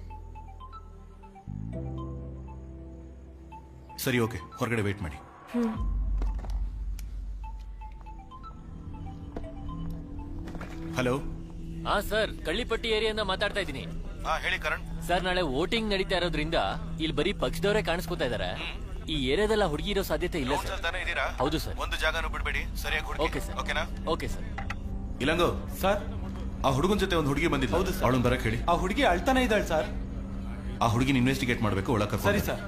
ಸರಿ, ಓಕೆ, ಹೊರಗಡೆ ವೇಟ್ ಮಾಡಿ. ಹಲೋ. ಹಾ ಸರ್, ಕಳ್ಳಿಪಟ್ಟಿ ಏರಿಯಿಂದ ಮಾತಾಡ್ತಾ ಇದ್ದೀನಿ. ಹೇಳಿ ಕರಣ್. ಸರ್, ನಾಳೆ ವೋಟಿಂಗ್ ನಡೀತಾ ಇರೋದ್ರಿಂದ ಇಲ್ಲಿ ಬರೀ ಪಕ್ಷದವರೇ ಕಾಣಿಸ್ಕೊತಾ ಇದಾರೆ. ಈ ಏರಿಯಾದಲ್ಲ ಹುಡುಗಿ ಇರೋ ಸಾಧ್ಯತೆ ಇಲ್ಲ ಸರ್. ಹೌದು ಸರ್. ಒಂದು ಜಾಗನೂ ಬಿಡಬೇಡಿ, ಸರಿಯಾಗಿ. Okay sir. ಓಕೆನಾ? Okay sir. ಇಲ್ಲಂಗೋ ಸರ್, ಆ ಹುಡುಗನ ಜೊತೆ ಒಂದು ಹುಡುಗಿ ಬಂದಿದ್ದು. ಹೌದು ಸರ್. ಅವಳನ್ನ ಬರಕ್ ಹೇಳಿ. ಆ ಹುಡುಗಿ ಅಳ್ತಾನೆ ಇದ್ದಾಳೆ ಸರ್. ಆ ಹುಡುಗಿನ ಇನ್ವೆಸ್ಟಿಗೇಟ್ ಮಾಡಬೇಕು, ಒಳಗೆ. ಸರಿ ಸರ್.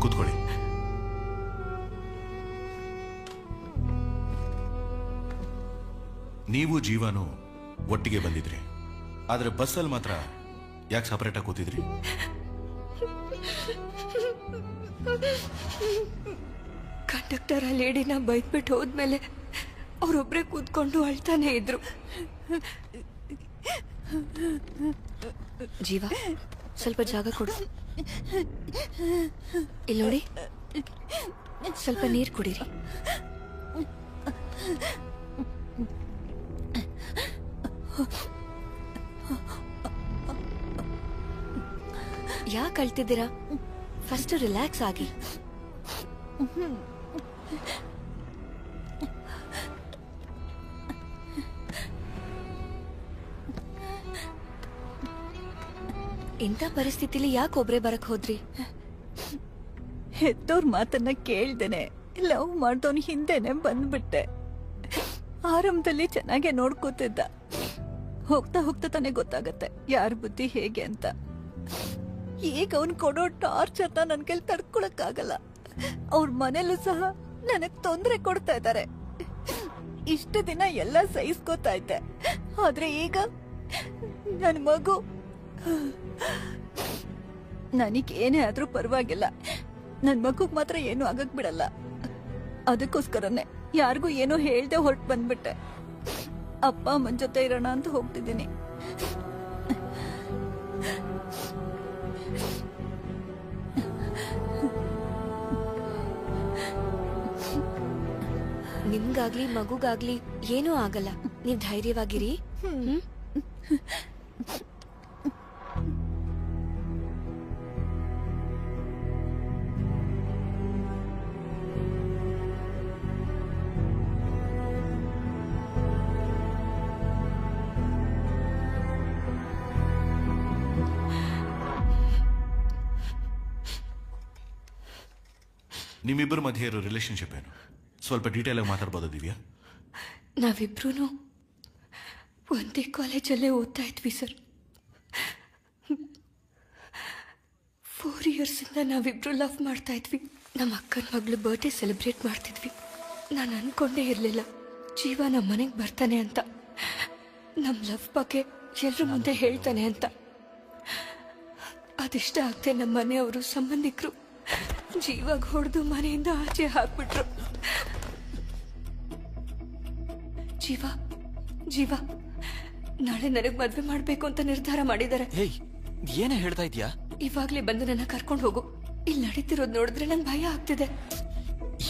ಕೂತ್ಕೊಳ್ಳಿ. ನೀವು ಜೀವನು ಒಟ್ಟಿಗೆ ಬಂದಿದ್ರಿ, ಆದ್ರೆ ಬಸ್ಸಲ್ಲಿ ಮಾತ್ರ ಯಾಕೆ ಸಪರೇಟ್ ಆಗಿ ಕೂತಿದ್ರಿ? ಕಂಡಕ್ಟರ್ ಆ ಲೇಡಿನ ಬೈದ್ಬಿಟ್ಟು ಹೋದ್ಮೇಲೆ ಅವರೊಬ್ರೆ ಕೂತ್ಕೊಂಡು ಅಳ್ತಾನೆ ಇದ್ರು. ಜೀವ, ಸ್ವಲ್ಪ ಜಾಗ ಕೊಡು. ಇಲ್ಲಿ ನೋಡಿ, ಸ್ವಲ್ಪ ನೀರು ಕುಡೀರಿ. ಯಾಕೆ ಅಳ್ತಿದ್ದೀರಾ? ಫಸ್ಟ್ ರಿಲ್ಯಾಕ್ಸ್ ಆಗಿ. ಇಂಥ ಪರಿಸ್ಥಿತಿಲಿ ಯಾಕೆ ಒಬ್ರೇ ಬರಕ್ ಹೋದ್ರಿ? ಹೆತ್ತೋರ್ ಮಾತನ್ನ ಕೇಳ್ದೇನೆ ಲವ್ ಮಾಡ್ದವನ್ ಹಿಂದೆನೆ ಬಂದ್ಬಿಟ್ಟೆ. ಆರಂಭದಲ್ಲಿ ಚೆನ್ನಾಗೆ ನೋಡ್ಕೋತಿದ್ದ. ಹೋಗ್ತಾ ಹೋಗ್ತಾ ತಾನೇ ಗೊತ್ತಾಗತ್ತೆ ಯಾರ ಬುದ್ಧಿ ಹೇಗೆ ಅಂತ. ಈಗ ಅವ್ನ್ ಕೊಡೋ ಟಾರ್ಚರ್ನ ನನ್ ಕೈಲಿ ತಡ್ಕೊಳಕ್ಕಾಗಲ್ಲ. ಅವ್ರ ಮನೇಲೂ ಸಹ ನನಗ್ ತೊಂದರೆ ಕೊಡ್ತಾ ಇದ್ದಾರೆ. ಇಷ್ಟು ದಿನ ಎಲ್ಲ ಸಹಿಸ್ಕೋತಾ ಇದ್ದೆ, ಆದ್ರೆ ಈಗ ನನ್ ಮಗು. ನನಗೇನೇ ಆದ್ರೂ ಪರವಾಗಿಲ್ಲ, ನನ್ ಮಗುಗ್ ಮಾತ್ರ ಏನು ಆಗಕ್ ಬಿಡಲ್ಲ. ಅದಕ್ಕೋಸ್ಕರನೇ ಯಾರಿಗೂ ಏನೋ ಹೇಳ್ದೆ ಹೊರಟು ಬಂದ್ಬಿಟ್ಟೆ. ಅಪ್ಪ ಅಮ್ಮನ ಜೊತೆ ಇರೋಣ ಅಂತ ಹೋಗ್ತಿದ್ದೀನಿ. ನಿಮ್ಗಾಗ್ಲಿ ಮಗುಗಾಗ್ಲಿ ಏನೂ ಆಗಲ್ಲ. ನೀವ್ ಧೈರ್ಯವಾಗಿರಿ. ನಿಮ್ಮಿಬ್ಬರ ಮಧ್ಯೆ ಇರೋ ರಿಲೇಶನ್ಶಿಪ್ ಏನು? ಸ್ವಲ್ಪ ಡೀಟೇಲ್ ಆಗಿ ಮಾತಾಡ್ಬೋದಾ ದಿವ್ಯಾ? ನಾವಿಬ್ರು ಒಂದೇ ಕಾಲೇಜಲ್ಲೇ ಓದ್ತಾ ಇದ್ವಿ ಸರ್. 4 ಇಯರ್ಸಿಂದ ನಾವಿಬ್ರು ಲವ್ ಮಾಡ್ತಾ ಇದ್ವಿ. ನಮ್ಮ ಅಕ್ಕನ ಮಗಳು ಬರ್ಡೇ ಸೆಲೆಬ್ರೇಟ್ ಮಾಡ್ತಿದ್ವಿ. ನಾನು ಅನ್ಕೊಂಡೇ ಇರಲಿಲ್ಲ ಜೀವ ನಮ್ಮ ಮನೆಗೆ ಬರ್ತಾನೆ ಅಂತ, ನಮ್ಮ ಲವ್ ಬಗ್ಗೆ ಎಲ್ಲರ ಮುಂದೆ ಹೇಳ್ತಾನೆ ಅಂತ. ಅದಿಷ್ಟ ಆಗ್ತೆ ನಮ್ಮ ಮನೆಯವರು ಸಂಬಂಧಿಕರು ಜೀವಾಗ ಹೊಡೆದು ಮನೆಯಿಂದ ಆಚೆ ಹಾಕ್ಬಿಟ್ರು. ಜೀವ ನಾಳೆ ನನಗೆ ಮದ್ವೆ ಮಾಡ್ಬೇಕು ಅಂತ ನಿರ್ಧಾರ ಮಾಡಿದ್ದಾರೆ. ಏನೇ ಹೇಳ್ತಾ ಇದ್ಯಾ? ಇವಾಗ್ಲೇ ಬಂದು ನನ್ನ ಕರ್ಕೊಂಡು ಹೋಗು. ಇಲ್ಲಿ ನಡೀತಿರೋದು ನೋಡಿದ್ರೆ ನಂಗೆ ಭಯ ಆಗ್ತಿದೆ.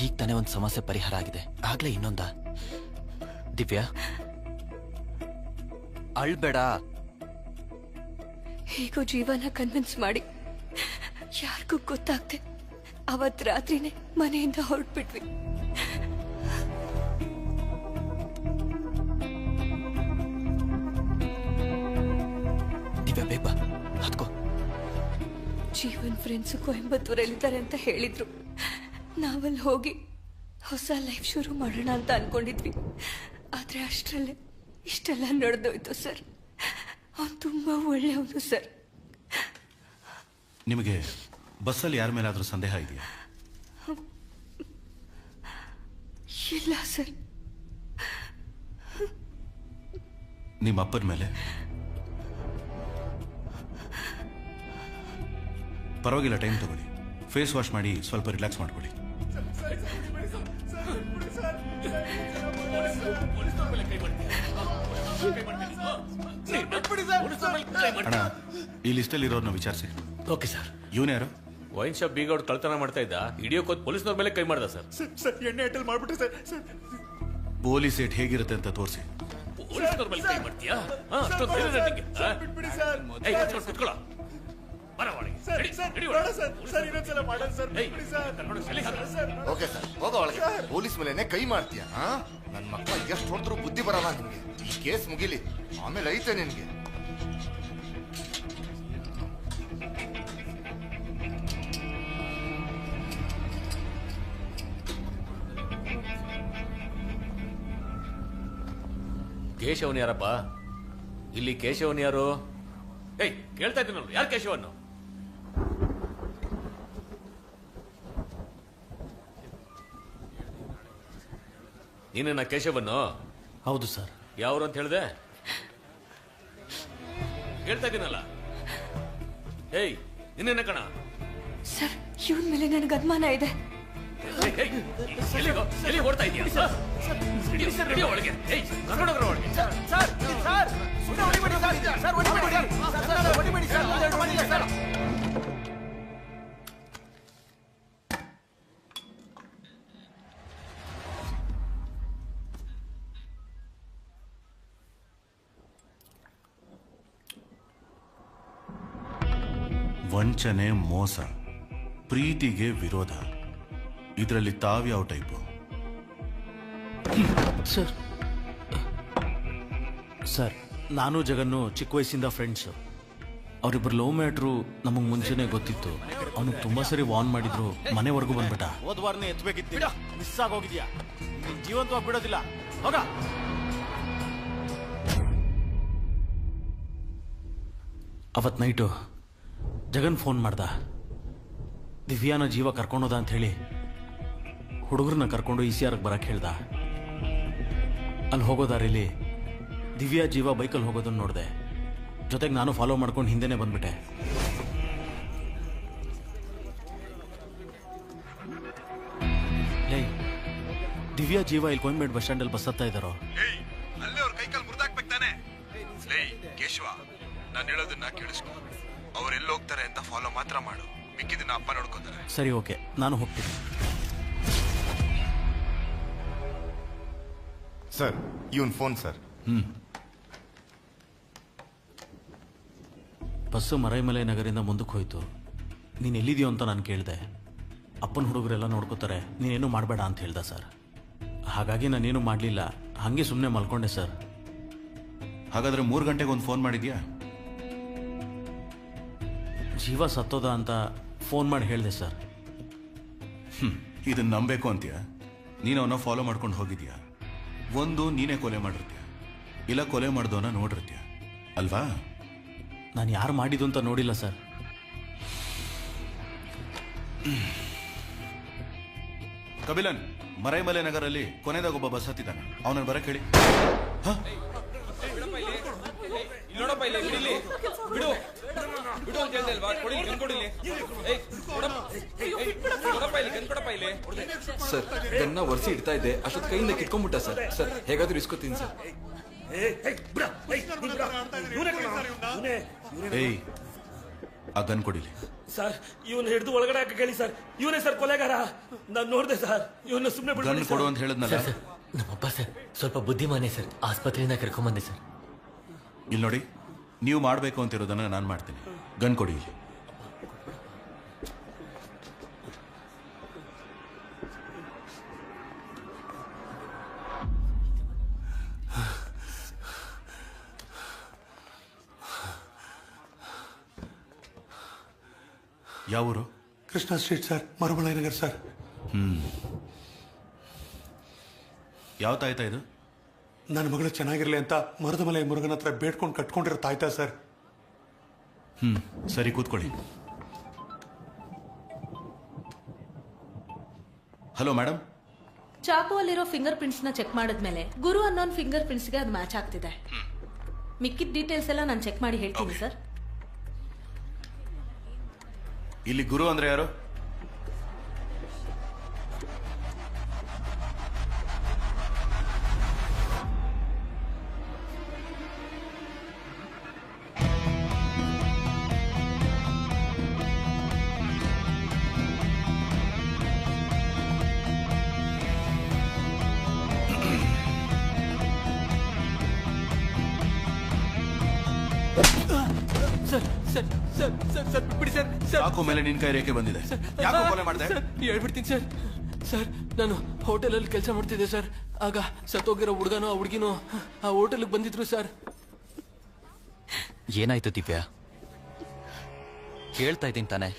ಈಗ ತಾನೇ ಒಂದು ಸಮಸ್ಯೆ ಪರಿಹಾರ ಆಗಿದೆ, ಆಗ್ಲೇ ಇನ್ನೊಂದ? ದಿವ್ಯಾ ಅಳ್ಬೇಡ. ಹೇಗೋ ಜೀವನ ಕನ್ವಿನ್ಸ್ ಮಾಡಿ ಯಾರಿಗೂ ಗೊತ್ತಾಗ್ತೆ ಅವತ್ ರಾತ್ರಿನೇ ಮನೆಯಿಂದ ಹೊರಟ್ಬಿಟ್ವಿ. ದಿವ್ಯಾ ಬೇಗ ಹತ್ಕೋ. ಜೀವನ್ ಫ್ರೆಂಡ್ಸ್ ಕೊಯಂಬತ್ತೂರಲ್ಲಿದ್ದಾರೆ ಅಂತ ಹೇಳಿದ್ರು. ನಾವಲ್ಲಿ ಹೋಗಿ ಹೊಸ ಲೈಫ್ ಶುರು ಮಾಡೋಣ ಅಂತ ಅನ್ಕೊಂಡಿದ್ವಿ. ಆದ್ರೆ ಅಷ್ಟರಲ್ಲೇ ಇಷ್ಟೆಲ್ಲ ನಡೆದೋಯ್ತು ಸರ್. ಅವ್ನು ತುಂಬಾ ಒಳ್ಳೆಯವನು ಸರ್. ನಿಮಗೆ ಬಸ್ಸಲ್ಲಿ ಯಾರ ಮೇಲಾದ್ರೂ ಸಂದೇಹ ಇದೆಯಾ? ಇಲ್ಲ ಸರ್. ನಿಮ್ಮ ಅಪ್ಪನ ಮೇಲೆ? ಪರವಾಗಿಲ್ಲ, ಟೈಮ್ ತಗೊಳ್ಳಿ. ಫೇಸ್ ವಾಶ್ ಮಾಡಿ ಸ್ವಲ್ಪ ರಿಲ್ಯಾಕ್ಸ್ ಮಾಡ್ಕೊಳ್ಳಿ. ಅಣ್ಣ, ಈ ಲಿಸ್ಟಲ್ಲಿ ಇರೋರ್ನ ವಿಚಾರಿಸಿ. Okay sir. ಇವನು ಯಾರು? ವೈನ್ ಶಾಪ್ ಬೀಗ ಅವ್ರು ಕಳ್ತನ ಮಾಡ್ತಾ ಇದ್ದ. ಹಿಡಿಯೋಕೋದ್ ಪೊಲೀಸ್ನವ್ರ ಮೇಲೆ ಕೈ ಮಾಡ್ದ ಸರ್. ಎಣ್ಣೆ ಅಟಲ್ ಮಾಡ್ಬಿಟ್ರೆ ಸರ್. ಪೊಲೀಸ್ ಏಟ್ ಹೇಗಿರುತ್ತೆ ಅಂತ ತೋರಿಸಿ. ಪೊಲೀಸ್ನವ್ರ ಮೇಲೆ ಕೈ ಮಾಡ್ತೀಯಾ? ಅಷ್ಟೊಂದು ಧೈರ್ಯ ನಿಂಗೆ? ಬಿಟ್ಬಿಡಿ ಸರ್. ಏಯ್, ಕುತ್ಕೊಳ್ಳೋ. ಬರ ಒಳಗೆ. ಓಕೆ ಸರ್, ಹೋಗೋ ಒಳಗೆ. ಪೊಲೀಸ್ ಮೇಲೆನೆ ಕೈ ಮಾಡ್ತೀಯ? ನನ್ನ ಮಕ್ಕಳ ಎಷ್ಟು ಹೊಡೆದ್ರು ಬುದ್ಧಿ ಬರಲ್ಲ ನಿನ್ಗೆ. ಈ ಕೇಸ್ ಮುಗಿಲಿ, ಆಮೇಲೆ ಐತೆ ನಿನ್ಗೆ. ಕೇಶವನ್ ಯಾರಪ್ಪ? ಇಲ್ಲಿ ಕೇಶವನ್ ಯಾರು? ಏಯ್, ಕೇಳ್ತಾ ಇದ್ದೀನಿ ನೋಡು, ಯಾರು ಕೇಶವನ್ನು? ನೀನೇನ ಕೇಶವನ್ನು? ಹೌದು ಸರ್. ಯಾವ್ರು ಅಂತ ಹೇಳಿದೆ? ಕೇಳ್ತಾ ಇದ್ದೀನಲ್ಲ. ಏಯ್, ನಿನ್ನೇನ ಕಣ? ಸರ್, ಇವನ್ ಮೇಲೆ ನನಗೆ ಅನುಮಾನ ಇದೆ. ಎಲ್ಲಿ ಓಡ್ತಾ ಇದೀಯಾ? ಒಳಗೆ ವಂಚನೆ, ಮೋಸ, ಪ್ರೀತಿಗೆ ವಿರೋಧ, ಇದರಲ್ಲಿ ತಾವ್ಯಾವ ಟೈಪು? ಸರ್, ನಾನು ಜಗನ್ನು ಚಿಕ್ಕ ವಯಸ್ಸಿಂದ ಫ್ರೆಂಡ್ಸು. ಅವರಿಬ್ಬರು ಲವ್ ಮ್ಯಾಟ್ರು ನಮಗೆ ಮುಂಚೆನೆ ಗೊತ್ತಿತ್ತು. ಅವನು ತುಂಬಾ ಸರಿ ವಾರ್ನ್ ಮಾಡಿದ್ರು, ಮನೆವರೆಗೂ ಬಂದ್ಬಿಟ್ಟ. ಹೋದ್ವಾರನೇ ಎತ್ತಬೇಕಿತ್ತು, ಮಿಸ್ ಆಗೋಗಿದ್ಯಾ? ಜೀವಂತವಾಗಿ ಬಿಡೋದಿಲ್ಲ, ಹೋಗ. ಅವತ್ ನೈಟು ಜಗನ್ ಫೋನ್ ಮಾಡ್ದ. ದಿವ್ಯಾನ ಜೀವ ಕರ್ಕೊಂಡೋದ ಅಂತ ಹೇಳಿ ಹುಡುಗರನ್ನ ಕರ್ಕೊಂಡು ECRಗೆ ಬರಕ್ಕೆ ಹೇಳ್ದ. ಅಲ್ಲಿ ಹೋಗೋ ದಾರಿಲಿ ದಿವ್ಯಾ ಜೀವ ಬೈಕಲ್ಲಿ ಹೋಗೋದನ್ನ ನೋಡಿದೆ. ಜೊತೆಗೆ ನಾನು ಫಾಲೋ ಮಾಡ್ಕೊಂಡು ಹಿಂದೆನೆ ಬಂದ್ಬಿಟ್ಟೆ. ಲೇ, ದಿವ್ಯಾ ಜೀವ ಇಲ್ಲಿ ಕೊಯಂಬೇಡ್ ಬಸ್ ಸ್ಟ್ಯಾಂಡಲ್ಲಿ ಬಸ್ ಹತ್ತಾ ಇದ್ದಾರೋ? ಅಲ್ಲೇ ಅವ್ರ ಕೈಕಾಲು ಮುರಿದಾಕ್ಬೇಕು ತಾನೆ? ಲೇ ಕೇಶವ, ನಾನು ಹೇಳೋದನ್ನ ಕೇಳಿಸ್ಕೊ. ಅವ್ರು ಎಲ್ಲಿ ಹೋಗ್ತಾರೆ ಅಂತ ಫಾಲೋ ಮಾತ್ರ ಮಾಡು, ಮಿಕ್ಕಿದನ್ನ ಅಪ್ಪ ನೋಡ್ಕೋತಾರೆ. ಸರಿ, ಓಕೆ, ನಾನು ಹೋಗ್ತೀನಿ. ಸರ್, ಇವನ್ ಫೋನ್ ಸರ್. ಬಸ್ಸು ಮರೈಮಲೆ ನಗರಿಂದ ಮುಂದಕ್ಕೆ ಹೋಯ್ತು. ನೀನು ಎಲ್ಲಿದೆಯೋ ಅಂತ ನಾನು ಕೇಳಿದೆ. ಅಪ್ಪನ ಹುಡುಗರೆಲ್ಲ ನೋಡ್ಕೋತಾರೆ, ನೀನೇನು ಮಾಡಬೇಡ ಅಂತ ಹೇಳ್ದ ಸರ್. ಹಾಗಾಗಿ ನಾನೇನು ಮಾಡಲಿಲ್ಲ, ಹಾಗೆ ಸುಮ್ಮನೆ ಮಲ್ಕೊಂಡೆ ಸರ್. ಹಾಗಾದ್ರೆ 3 ಗಂಟೆಗೆ ಒಂದು ಫೋನ್ ಮಾಡಿದ್ಯಾ? ಜೀವ ಸತ್ತೋದ ಅಂತ ಫೋನ್ ಮಾಡಿ ಹೇಳಿದೆ ಸರ್. ಇದನ್ನ ನಂಬೇಕು ಅಂತೀಯ? ನೀನು ಅವನ್ನ ಫಾಲೋ ಮಾಡ್ಕೊಂಡು ಹೋಗಿದ್ಯಾ? ಒಂದು ನೀನೇ ಕೊಲೆ ಮಾಡಿರ್ತೀಯ, ಇಲ್ಲ ಕೊಲೆ ಮಾಡ್ದವನ ನೋಡಿರ್ತೀಯ ಅಲ್ವಾ? ನಾನು ಯಾರು ಮಾಡಿದ್ದು ಅಂತ ನೋಡಿಲ್ಲ ಸರ್. ಕಬಿಲನ್, ಮರೈಮಲೆ ನಗರಲ್ಲಿ ಕೊನೆದಾಗ ಒಬ್ಬ ಬಸ್ ಹತ್ತಿದ್ದಾನೆ, ಅವನನ್ನು ಬರಕ್ ಹೇಳಿ. ನೋಡಪ್ಪ ಇಲ್ಲಿ ಬಿಡಿಲಿ, ಬಿಡು ಬಿಡು ಅಂತ ಹೇಳ್ದೆ ಅಲ್ವಾ? ಕೊಡಿ, ಗನ್ ಕೊಡಿಲಿ. ಕೊಡಪ್ಪ ಇಲ್ಲಿ, ಗನ್ ಕೊಡಪ್ಪ ಇಲ್ಲಿ. ಸರ್, ಗನ್ನ ಒರೆಸಿ ಇಡ್ತಾ ಇದ್ದೆ, ಅಷ್ಟೊತ್ತು ಕೈಯಿಂದ ಕಿತ್ಕೊಂಡ್ಬಿಟ್ಟ ಸರ್. ಸರ್, ಹೇಗಾದ್ರೂ ಇಸ್ಕೊತೀನಿ ಸರ್. ಏಯ್, ಆ ಗನ್ ಕೊಡಿಲಿ. ಸರ್, ಇವನು ಹಿಡಿದು ಒಳಗಡೆ ಹಾಕಿ ಕೇಳಿ ಸರ್. ಇವನೇ ಸರ್ ಕೊಲೆಗಾರ. ನಾನು ನೋಡಿದೆ ಸರ್, ಇವನ್ನ ಸುಮ್ಮನೆ ಗನ್ ಕೊಡು ಅಂತ ಹೇಳಿದ್ನಲ್ಲ. ನಮ್ಮಪ್ಪ ಸರ್ ಸ್ವಲ್ಪ ಬುದ್ಧಿಮಾನೆ ಸರ್, ಆಸ್ಪತ್ರೆಯಿಂದ ಕರ್ಕೊಂಬಂದೆ ಸರ್. ಇಲ್ಲಿ ನೋಡಿ, ನೀವು ಮಾಡಬೇಕು ಅಂತಿರೋದನ್ನ ನಾನು ಮಾಡ್ತೀನಿ. ಗನ್ ಕೊಡಿ. ಯಾವ ಊರು? Krishna street sir, Maraimalai Nagar sir. ಯಾವ ತಾಯ್ತಾ ಇದು? ನನ್ನ ಮಗಳು ಚೆನ್ನಾಗಿರ್ಲಿ ಅಂತ ಮರದ ಮಲೆ ಮುರುಗನ ಹತ್ರ ಬೇಡ್ಕೊಂಡು ಕಟ್ಕೊಂಡಿರೋ ತಾಯ್ತಾ ಸರ್. ಸರಿ, ಕೂತ್ಕೊಳ್ಳಿ. Hello madam. ಚಾಕು ಅಲ್ಲಿರೋ ಫಿಂಗರ್ ಪ್ರಿಂಟ್ಸ್ ನ ಚೆಕ್ ಮಾಡಿದ್ಮೇಲೆ ಗುರು ಅನ್ನೋನ್ ಫಿಂಗರ್ ಪ್ರಿಂಟ್ಸ್ ಗೆ ಅದು ಮ್ಯಾಚ್ ಆಗ್ತಿದೆ. ಮಿಕ್ಕಿದ ಡೀಟೇಲ್ಸ್ ಎಲ್ಲ ನಾನು ಚೆಕ್ ಮಾಡಿ ಹೇಳ್ತೀನಿ ಸರ್. ಇಲ್ಲಿ ಗುರು ಅಂದ್ರೆ ಯಾರು? ಯಾಕೋ ಮೇಲೆ ನಿನ್ ಕೈ ರೇಖೆ ಬಂದಿದೆ? ಯಾಕೋ ಕೊಲೆ ಮಾಡಿದೆ? ಹೇಳ್ಬಿಡ್ತೀನಿ ಸರ್. ಸರ್, ನಾನು ಹೋಟೆಲಲ್ಲಿ ಕೆಲಸ ಮಾಡ್ತಿದ್ದೆ ಸರ್. ಆಗ ಸತ್ತೋಗಿರೋ ಹುಡುಗನೋ ಆ ಹುಡುಗಿನೋ ಆ ಹೋಟೆಲ್ಗೆ ಬಂದಿದ್ರು ಸರ್. ಏನಾಯ್ತು ದಿವ್ಯಾ? ಕೇಳ್ತಾ ಇದ್ದೀನಿ ತಾನೆ.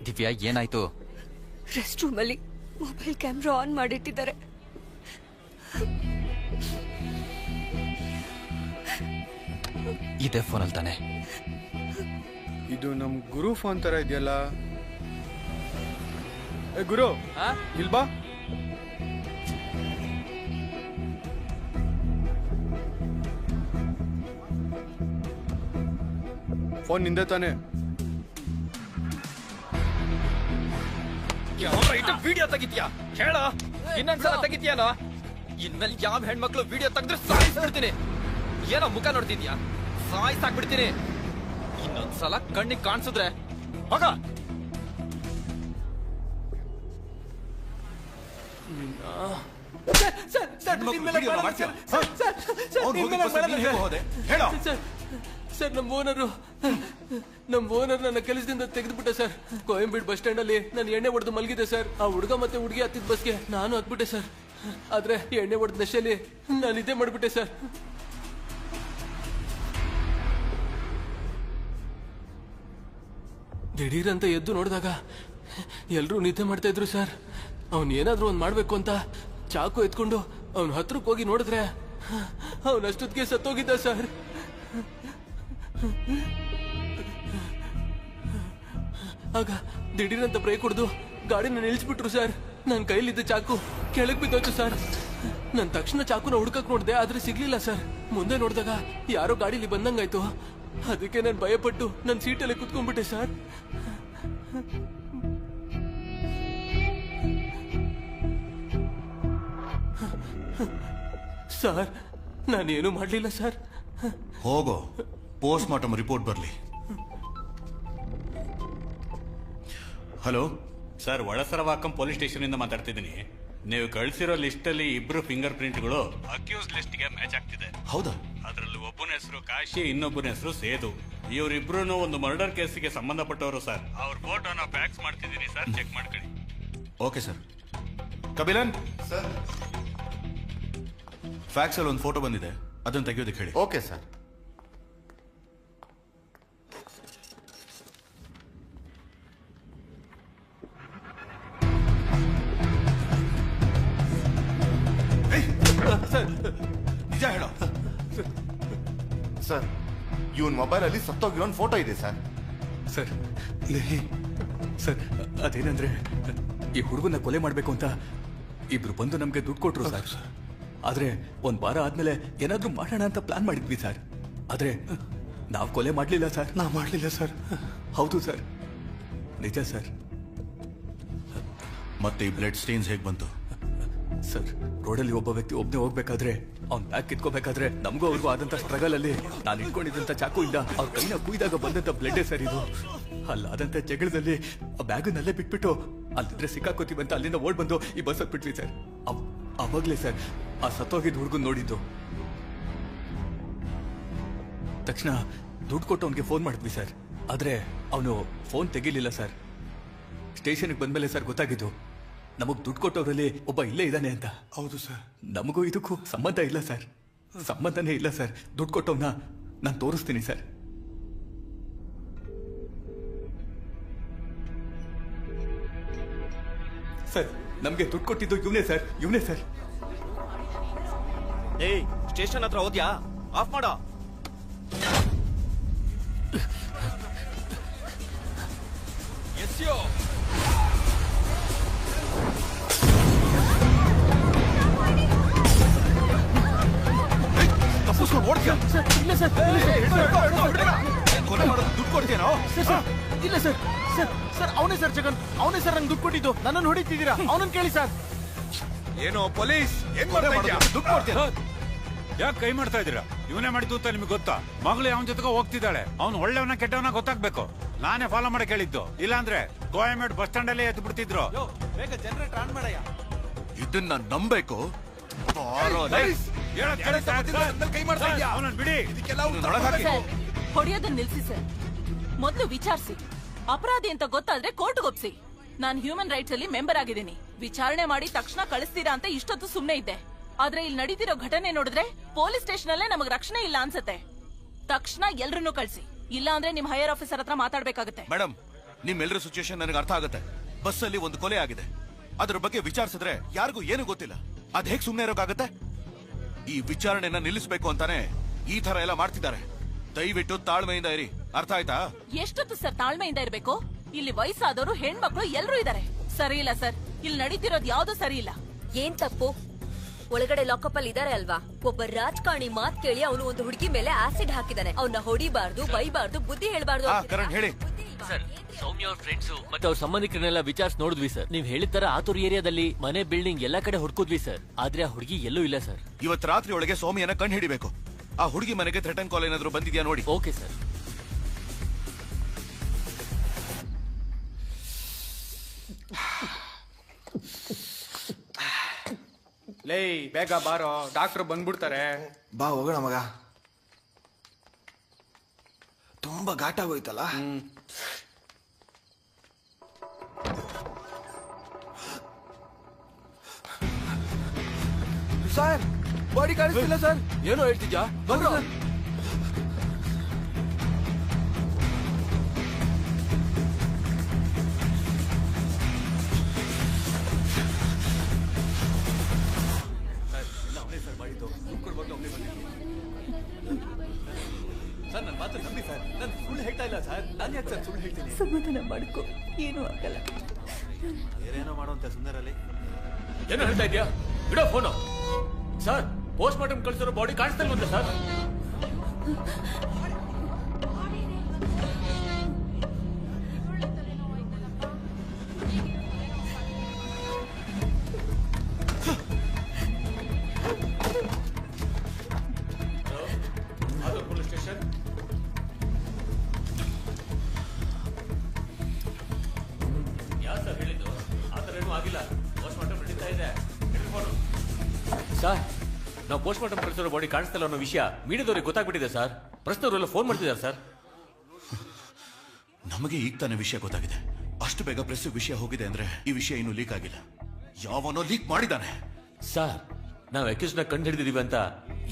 ದಿವ್ಯಾ, ಏನಾಯ್ತು? ರೆಸ್ಟ್ ರೂಮಲ್ಲಿ ಮೊಬೈಲ್ ಕ್ಯಾಮ್ರಾ ಆನ್ ಮಾಡಿಟ್ಟಿದ್ದಾರೆ. ಇದೇ ಫೋನಲ್ಲಿ ತಾನೆ? ಇದು ನಮ್ ಗುರು ಫೋನ್ ತರ ಇದೆಯಲ್ಲ. ಗುರು, ಇಲ್ಬಾ. ಫೋನ್ ನಿಂದೆ ತಾನೆ? ವಿಡಿಯೋ ತೆಗಿತ್ಯಾ? ಹೇಳ, ಇನ್ನೊಂದ್ಸಲ ತೆಗಿತ್ಯಾನೋ? ಇನ್ಮೇಲೆ ಯಾವ ಹೆಣ್ಮಕ್ಳು ವಿಡಿಯೋ ತೆಗೆದ್ರೆ ಸಾಯಿಸ್ಬಿಡ್ತೀನಿ. ಏನೋ ಮುಖ ನೋಡ್ತಿದ್ಯಾ? ಸಾಯಿಸಾಕ್ಬಿಡ್ತೀನಿ. ಇನ್ನೊಂದ್ಸಲ ಕಣ್ಣಿಗೆ ಕಾಣಿಸಿದ್ರೆ ಹೋಗ. ಸರ್, ನಮ್ಮ ಓನರ್ ನನ್ನ ಕೆಲಸದಿಂದ ತೆಗೆದುಬಿಟ್ಟ ಸರ್. ಕೊಯಂಬೀಡ್ ಬಸ್ ಸ್ಟ್ಯಾಂಡ್ ಅಲ್ಲಿ ನಾನು ಎಣ್ಣೆ ಹೊಡೆದು ಮಲಗಿದೆ ಸರ್. ಆ ಹುಡುಗ ಮತ್ತೆ ಹುಡುಗಿ ಹತ್ತಿದ ಬಸ್ಗೆ ನಾನು ಹತ್ಬಿಟ್ಟೆ ಸರ್. ಆದ್ರೆ ಎಣ್ಣೆ ಹೊಡೆದ ನಶೆಯಲ್ಲಿ ನಾನು ಇದೇ ಮಾಡ್ಬಿಟ್ಟೆ ಸರ್. ದಿಢೀರಂತ ಎದ್ದು ನೋಡಿದಾಗ ಎಲ್ರೂ ನಿದ್ದೆ ಮಾಡ್ತಾ ಇದ್ರು ಸರ್. ಅವನ್ ಏನಾದ್ರೂ ಒಂದ್ ಮಾಡ್ಬೇಕು ಅಂತ ಚಾಕು ಎತ್ಕೊಂಡು ಅವನ ಹತ್ರಕ್ಕೆ ಹೋಗಿ ನೋಡಿದ್ರೆ ಅವನಷ್ಟೊತ್ತಿಗೆ ಸತ್ತೋಗಿದ್ದ ಸರ್. ಆಗ ದಿಢೀರಂತ ಬ್ರೇಕ್ ಹೊಡೆದು ಗಾಡಿನ ನಿಲ್ಸ್ಬಿಟ್ರು ಸರ್. ನನ್ನ ಕೈಲಿದ್ದ ಚಾಕು ಕೆಳಗ್ ಬಿದ್ದೋಯ್ತು ಸರ್. ನಾನು ತಕ್ಷಣ ಚಾಕುನ ಹುಡ್ಕಕ್ ನೋಡಿದೆ, ಆದ್ರೆ ಸಿಗ್ಲಿಲ್ಲ ಸರ್. ಮುಂದೆ ನೋಡಿದಾಗ ಯಾರೋ ಗಾಡಿಲಿ ಬಂದಂಗಾಯ್ತು. ಅದಕ್ಕೆ ನಾನು ಭಯಪಟ್ಟು ನನ್ನ ಸೀಟಲ್ಲಿ ಕುತ್ಕೊಂಡ್ಬಿಟ್ಟೆ ಸರ್. ಸರ್, ನಾನೇನು ಮಾಡ್ಲಿಲ್ಲ ಸರ್. ಹೋಗೋ, ಪೋಸ್ಟ್ ಮಾರ್ಟಮ್ ರಿಪೋರ್ಟ್ ಬರ್ಲಿ. ಹಲೋ ಸರ್, ಒಳಸರವಾಕಂ ಪೊಲೀಸ್ ಸ್ಟೇಷನ್ ಇಂದ ಮಾತಾಡ್ತಿದ್ದೀನಿ. ನೀವು ಕಳಿಸಿರೋ ಲಿಸ್ಟ್ ಅಲ್ಲಿ ಇಬ್ರು ಫಿಂಗರ್ ಪ್ರಿಂಟ್ಗಳು ಅಕ್ಯೂಸ್ ಲಿಸ್ಟ್ ಗೆ ಮ್ಯಾಚ್ ಆಗ್ತಿದೆ. ಹೌದಾ? ಅದರಲ್ಲಿ ಒಬ್ಬನ ಹೆಸರು ಕಾಶಿ, ಇನ್ನೊಬ್ಬನ ಹೆಸರು ಸೇದು. ಇವರಿಬ್ರು ಒಂದು ಮರ್ಡರ್ ಕೇಸಿಗೆ ಸಂಬಂಧಪಟ್ಟವರು ಸರ್. ಅವ್ರ ಫೋಟೋನ ಫ್ಯಾಕ್ಸ್ ಮಾಡ್ತಿದ್ದೀನಿ ಸರ್, ಚೆಕ್ ಮಾಡ್ಕೊಳ್ಳಿ. Okay sir. Kabilan sir, fax ಅಲ್ಲಿ ಒಂದು ಫೋಟೋ ಬಂದಿದೆ, ಅದನ್ನ ತೆಗೆಯೋದಕ್ಕೆ ಹೇಳಿ. Okay sir. ನಿಜ ಹೇಳೋ. ಸರ್, ಇವನ್ ಮೊಬೈಲ್ ಅಲ್ಲಿ ಸತ್ತೋಗಿರೋನ್ ಫೋಟೋ ಇದೆ ಸರ್. ಸರ್ ಸರ್, ಅದೇನಂದ್ರೆ ಈ ಹುಡುಗನ ಕೊಲೆ ಮಾಡ್ಬೇಕು ಅಂತ ಇಬ್ರು ಬಂದು ನಮ್ಗೆ ದುಡ್ಡು ಕೊಟ್ರು ಸರ್. ಆದ್ರೆ ಒಂದ್ ವಾರ ಆದ್ಮೇಲೆ ಏನಾದ್ರೂ ಮಾಡೋಣ ಅಂತ ಪ್ಲಾನ್ ಮಾಡಿದ್ವಿ ಸರ್. ಆದ್ರೆ ನಾವು ಕೊಲೆ ಮಾಡ್ಲಿಲ್ಲ ಸರ್. ನಾ ಮಾಡ್ಲಿಲ್ಲ ಸರ್. ಹೌದು ಸರ್, ನಿಜ ಸರ್. ಮತ್ತೆ ಈ ಬ್ಲಡ್ ಸ್ಟೇನ್ಸ್ ಹೇಗ್ ಬಂತು? ಸರ್, ರೋಡಲ್ಲಿ ಒಬ್ಬ ವ್ಯಕ್ತಿ ಒಬ್ಬನೇ ಹೋಗ್ಬೇಕಾದ್ರೆ ಅವ್ನ್ ಬ್ಯಾಗ್ ಕಿತ್ಕೋಬೇಕಾದ್ರೆ ನಮಗೂ ಅವ್ರಿಗೂ ಆದಂತ ಸ್ಟ್ರಗಲ್ ಅಲ್ಲಿ ನಾನು ಇಟ್ಕೊಂಡಿದ್ದಂತ ಚಾಕು ಇಂದ ಅವ್ರ ಕೈನ ಕುಯ್ದಾಗ ಬಂದಂತ ಬ್ಲಡ್ಡೇ ಸರ್ ಇದು. ಅಲ್ಲಾದಂತ ಜಗಳದಲ್ಲಿ ಆ ಬ್ಯಾಗನ್ನಲ್ಲೇ ಬಿಟ್ಬಿಟ್ಟು ಅಲ್ಲಿದ್ರೆ ಸಿಕ್ಕಾಕೋತೀವಿ ಅಂತ ಅಲ್ಲಿಂದ ಓಡ್ ಬಂದು ಈ ಬಸ್ ಹತ್ಬಿಟ್ವಿ ಸರ್. ಅವಾಗ್ಲೇ ಸರ್ ಆ ಸತ್ತೋಗಿದ್ ಹುಡುಗನ್ ನೋಡಿದ್ದು. ತಕ್ಷಣ ದುಡ್ಡು ಕೊಟ್ಟು ಅವ್ನಿಗೆ ಫೋನ್ ಮಾಡಿದ್ವಿ ಸರ್. ಆದ್ರೆ ಅವನು ಫೋನ್ ತೆಗಿಲಿಲ್ಲ ಸರ್. ಸ್ಟೇಷನ್ಗೆ ಬಂದ್ಮೇಲೆ ಸರ್ ಗೊತ್ತಾಗಿದ್ದು ನಮಗ್ ದುಡ್ಡು ಕೊಟ್ಟವರಲ್ಲಿ ಒಬ್ಬ ಇಲ್ಲೇ ಇದ್ದಾನೆ ಅಂತ. ಹೌದು ಸರ್. ನಮಗೂ ಇದಕ್ಕೂ ಸಂಬಂಧ ಇಲ್ಲ ಸರ್, ಸಂಬಂಧನೇ ಇಲ್ಲ ಸರ್. ದುಡ್ಡು ಕೊಟ್ಟವನ್ನ ನಾನು ತೋರಿಸ್ತೀನಿ ಸರ್. ಸರ್, ನಮ್ಗೆ ದುಡ್ಡು ಕೊಟ್ಟಿದ್ದು ಇವನೇ ಸರ್, ಇವನೇ ಸರ್. ಏಯ್, ಸ್ಟೇಷನ್ ಹತ್ರ ಹೋದ್ಯಾ? ಆಫ್ ಮಾಡ. ದುಡ್ಡು ಕೊಡ್ತೀನೋ? ಇಲ್ಲ ಸರ್, ಸರ್ ಸರ್ ಅವನೇ ಸರ್ ಜಗನ್, ಅವನೇ ಸರ್ ನಂಗೆ ದುಡ್ಡು ಕೊಟ್ಟಿದ್ದು. ನನ್ನನ್ನು ಹೊಡಿತಿದ್ದೀರಾ? ಅವನನ್ನು ಕೇಳಿ ಸರ್. ಏನೋ ಪೊಲೀಸ್ ಏನ್ ಮಾಡ್ತಾ ಇದ್ಯಾ? ದುಡ್ಡು ಕೊಡ್ತೀರಾ? ಯಾಕೆ ಕೈ ಮಾಡ್ತಾ ಇದೀರಾ? ಇವನೇ ಮಾಡಿದ್ದು ಅಂತ ನಿಮ್ಗೆ ಗೊತ್ತಾ? ಮಗಳು ಅವನ ಜೊತೆಗೆ ಹೋಗ್ತಿದ್ದಾಳೆ. ಅವ್ನು ಒಳ್ಳೆಯವನ ಕೆಟ್ಟವನ ಗೊತ್ತಾಗ್ಬೇಕು. ನಾನೇ ಫಾಲೋ ಮಾಡಿ ಕೇಳಿದ್ದು. ಇಲ್ಲಾಂದ್ರೆ ಗೋಯಮೇಡ್ ಬಸ್ ಸ್ಟ್ಯಾಂಡ್ ಅಲ್ಲೇ ಎದ್ದು ಬಿಡ್ತಿದ್ರು. ಬೇಗ ಜನರೇಟರ್ ಆನ್ ಮಾಡಯ್ಯ. ಇದನ್ನ ನಂಬೇಕು. ಕೈ ಮಾಡ್ತಾ ಇದ್ಯಾ? ಅವನನ್ನ ಬಿಡಿ. ಹೊಡೆಯೋದನ್ನ ನಿಲ್ಸಿ ಸರ್. ಮೊದಲು ವಿಚಾರಿಸಿ. ಅಪರಾಧಿ ಅಂತ ಗೊತ್ತಾದ್ರೆ ಕೋರ್ಟ್ಗೆ ಒಪ್ಸಿ. ನಾನು ಹ್ಯೂಮನ್ ರೈಟ್ಸ್ ಅಲ್ಲಿ ಮೆಂಬರ್ ಆಗಿದ್ದೀನಿ. ವಿಚಾರಣೆ ಮಾಡಿ ತಕ್ಷಣ ಕಳಿಸ್ತೀರಾ ಅಂತ ಇಷ್ಟೊತ್ತು ಸುಮ್ನೆ ಇದ್ದೆ. ಆದ್ರೆ ಇಲ್ಲಿ ನಡೀತಿರೋ ಘಟನೆ ನೋಡಿದ್ರೆ ಪೊಲೀಸ್ ಸ್ಟೇಷನ್ ಅಲ್ಲೇ ನಮಗ್ ರಕ್ಷಣೆ ಇಲ್ಲ ಅನ್ಸತ್ತೆ. ತಕ್ಷಣ ಎಲ್ರನ್ನೂ ಕಳ್ಸಿ, ಇಲ್ಲ ಅಂದ್ರೆ ನಿಮ್ ಹೈಯರ್ ಆಫೀಸರ್ ಹತ್ರ ಮಾತಾಡ್ಬೇಕಾಗತ್ತೆ. ಮೇಡಮ್, ನಿಮ್ಮೆಲ್ಲರ ಸಿಚುಯೇಷನ್ ನನಗೆ ಅರ್ಥ ಆಗುತ್ತೆ. ಬಸ್ ಅಲ್ಲಿ ಒಂದು ಕೊಲೆ ಆಗಿದೆ, ಅದ್ರ ಬಗ್ಗೆ ವಿಚಾರಿಸಿದ್ರೆ ಯಾರಿಗೂ ಏನು ಗೊತ್ತಿಲ್ಲ. ಅದ್ ಹೇಗ್ ಸುಮ್ನೆ ಇರೋಕ್ಕಾಗತ್ತೆ? ಈ ವಿಚಾರಣೆನ ನಿಲ್ಲಿಸಬೇಕು ಅಂತಾನೆ ಈ ತರ ಎಲ್ಲ ಮಾಡ್ತಿದ್ದಾರೆ. ದಯವಿಟ್ಟು ತಾಳ್ಮೆಯಿಂದ ಇರಿ, ಅರ್ಥ ಆಯ್ತಾ? ಎಷ್ಟೊತ್ತು ಸರ್ ತಾಳ್ಮೆಯಿಂದ ಇರ್ಬೇಕು? ಇಲ್ಲಿ ವಯಸ್ಸಾದವರು, ಹೆಣ್ಮಕ್ಳು ಎಲ್ರೂ ಇದಾರೆ. ಸರಿ ಇಲ್ಲ ಸರ್, ಇಲ್ಲಿ ನಡೀತಿರೋದು ಯಾವ್ದು ಸರಿ ಇಲ್ಲ. ಏನ್ ತಪ್ಪು? ಒಳಗಡೆ ಲಾಕಪ್ ಅಲ್ಲಿ ಇದಾರೆ ಅಲ್ವಾ? ಒಬ್ಬ ರಾಜಕಾರಣಿ ಮಾತ್ ಕೇಳಿ ಅವನು ಒಂದು ಹುಡುಗಿ ಮೇಲೆ ಆಸಿಡ್ ಹಾಕಿದಾನೆ. ಅವನ್ನ ಹೊಡಿಬಾರ್ದು, ಬೈಬಾರ್ದು, ಬುದ್ಧಿ ಹೇಳ್ಬಾರ್ದು. ಹೇಳಿ ಸರ್. ಸೌಮ್ಯ ಅವ್ರ ಫ್ರೆಂಡ್ಸ್ ಮತ್ತೆ ಅವ್ರ ಸಂಬಂಧಿಕರನ್ನೆಲ್ಲ ವಿಚಾರಿಸಿ ನೋಡಿದ್ವಿ ಸರ್. ನೀವ್ ಹೇಳಿದ ತರ ಆತೂರ್ ಏರಿಯಾದಲ್ಲಿ ಮನೆ, ಬಿಲ್ಡಿಂಗ್ ಎಲ್ಲಾ ಕಡೆ ಹುಡ್ಕುದ್ವಿ ಸರ್. ಆದ್ರೆ ಆ ಹುಡುಗಿ ಎಲ್ಲೂ ಇಲ್ಲ ಸರ್. ಇವತ್ತು ರಾತ್ರಿ ಒಳಗೆ ಸೌಮ್ಯನ ಕಂಡು ಹಿಡಿಬೇಕು. ಆ ಹುಡುಗಿ ಮನೆಗೆ ಥ್ರೆಟನ್ ಕಾಲ್ ಏನಾದ್ರು ಬಂದಿದ್ಯಾ ನೋಡಿ. Okay sir. ಲೇ, ಬೇಗ ಬಾರೋ, ಡಾಕ್ಟರ್ ಬಂದ್ಬಿಡ್ತಾರೆ. ಬಾ ಹೋಗೋಣ ಮಗ. ತುಂಬಾ ಘಾಟಾಗೋಯ್ತಲ್ಲ. ಸರ್, ಬಾಡಿ ಕಾಣಿಸ್ತಿಲ್ಲ ಸರ್. ಏನೋ ಹೇಳ್ತಿದ್ಯಾ? ಬಂದ್ರು. ಸರ್, ನನ್ನ ಮಾತು ನಂಬಿ ಸರ್. ನಾನು ಸುಳ್ಳು ಹೇಳ್ತಾ ಇಲ್ಲ ಸರ್. ನಾನು ಯಾಕೆ ಸರ್ ಸುಳ್ಳು ಹೇಳ್ತೀನಿ? ಸಮಾಧಾನ ಮಾಡ್ಕೊ, ಏನೂ ಆಗಲ್ಲ. ಬೇರೇನೋ ಮಾಡುವಂತೆ ಸುಂದರಲ್ಲಿ. ಏನು ಹೇಳ್ತಾ ಇದ್ಯಾ? ಬಿಡೋ ಫೋನು. ಸರ್, ಪೋಸ್ಟ್ ಮಾರ್ಟಮ್ ಕಳಿಸಿರೋ ಬಾಡಿ ಕಾಣಿಸ್ತಾ ಇಲ್ವಂತೆ ಸರ್. Police station. ಯಾರು ಸರ್ ಹೇಳಿದ್ದು? ಆ ಥರ ಏನೂ ಆಗಿಲ್ಲ. ಪೋಸ್ಟ್ ಮಾರ್ಟಮ್ ನಡೀತಾ ಇದೆ. ಸರ್ ನಾವು ಪೋಸ್ಟ್ ಮಾರ್ಟಮ್ ಕಳಿಸಿರೋ ಬಾಡಿ ಕಾಣಿಸ್ತಿಲ್ಲ ಅನ್ನೋ ವಿಷಯ ಮೀಡಿಯಾದವ್ರಿಗೆ ಗೊತ್ತಾಗ್ಬಿಟ್ಟಿದೆ ಸರ್. ಪ್ರಶ್ನವರೆಲ್ಲ ಫೋನ್ ಮಾಡ್ತಿದ್ದಾರೆ ಸರ್. ನಮಗೆ ಈಗ ತಾನೇ ವಿಷಯ ಗೊತ್ತಾಗಿದೆ. ಅಷ್ಟು ಬೇಗ ಪ್ರೆಸ್ ವಿಷಯ ಹೋಗಿದೆ ಅಂದ್ರೆ ಈ ವಿಷಯ ಇನ್ನೂ ಲೀಕ್ ಆಗಿಲ್ಲ. ಯಾವನೋ ಲೀಕ್ ಮಾಡಿದಾನೆ ಸರ್. ನಾವು ಅಕ್ಯೂಸ್ನ ಕಂಡು ಹಿಡಿದಿದೀವಿ ಅಂತ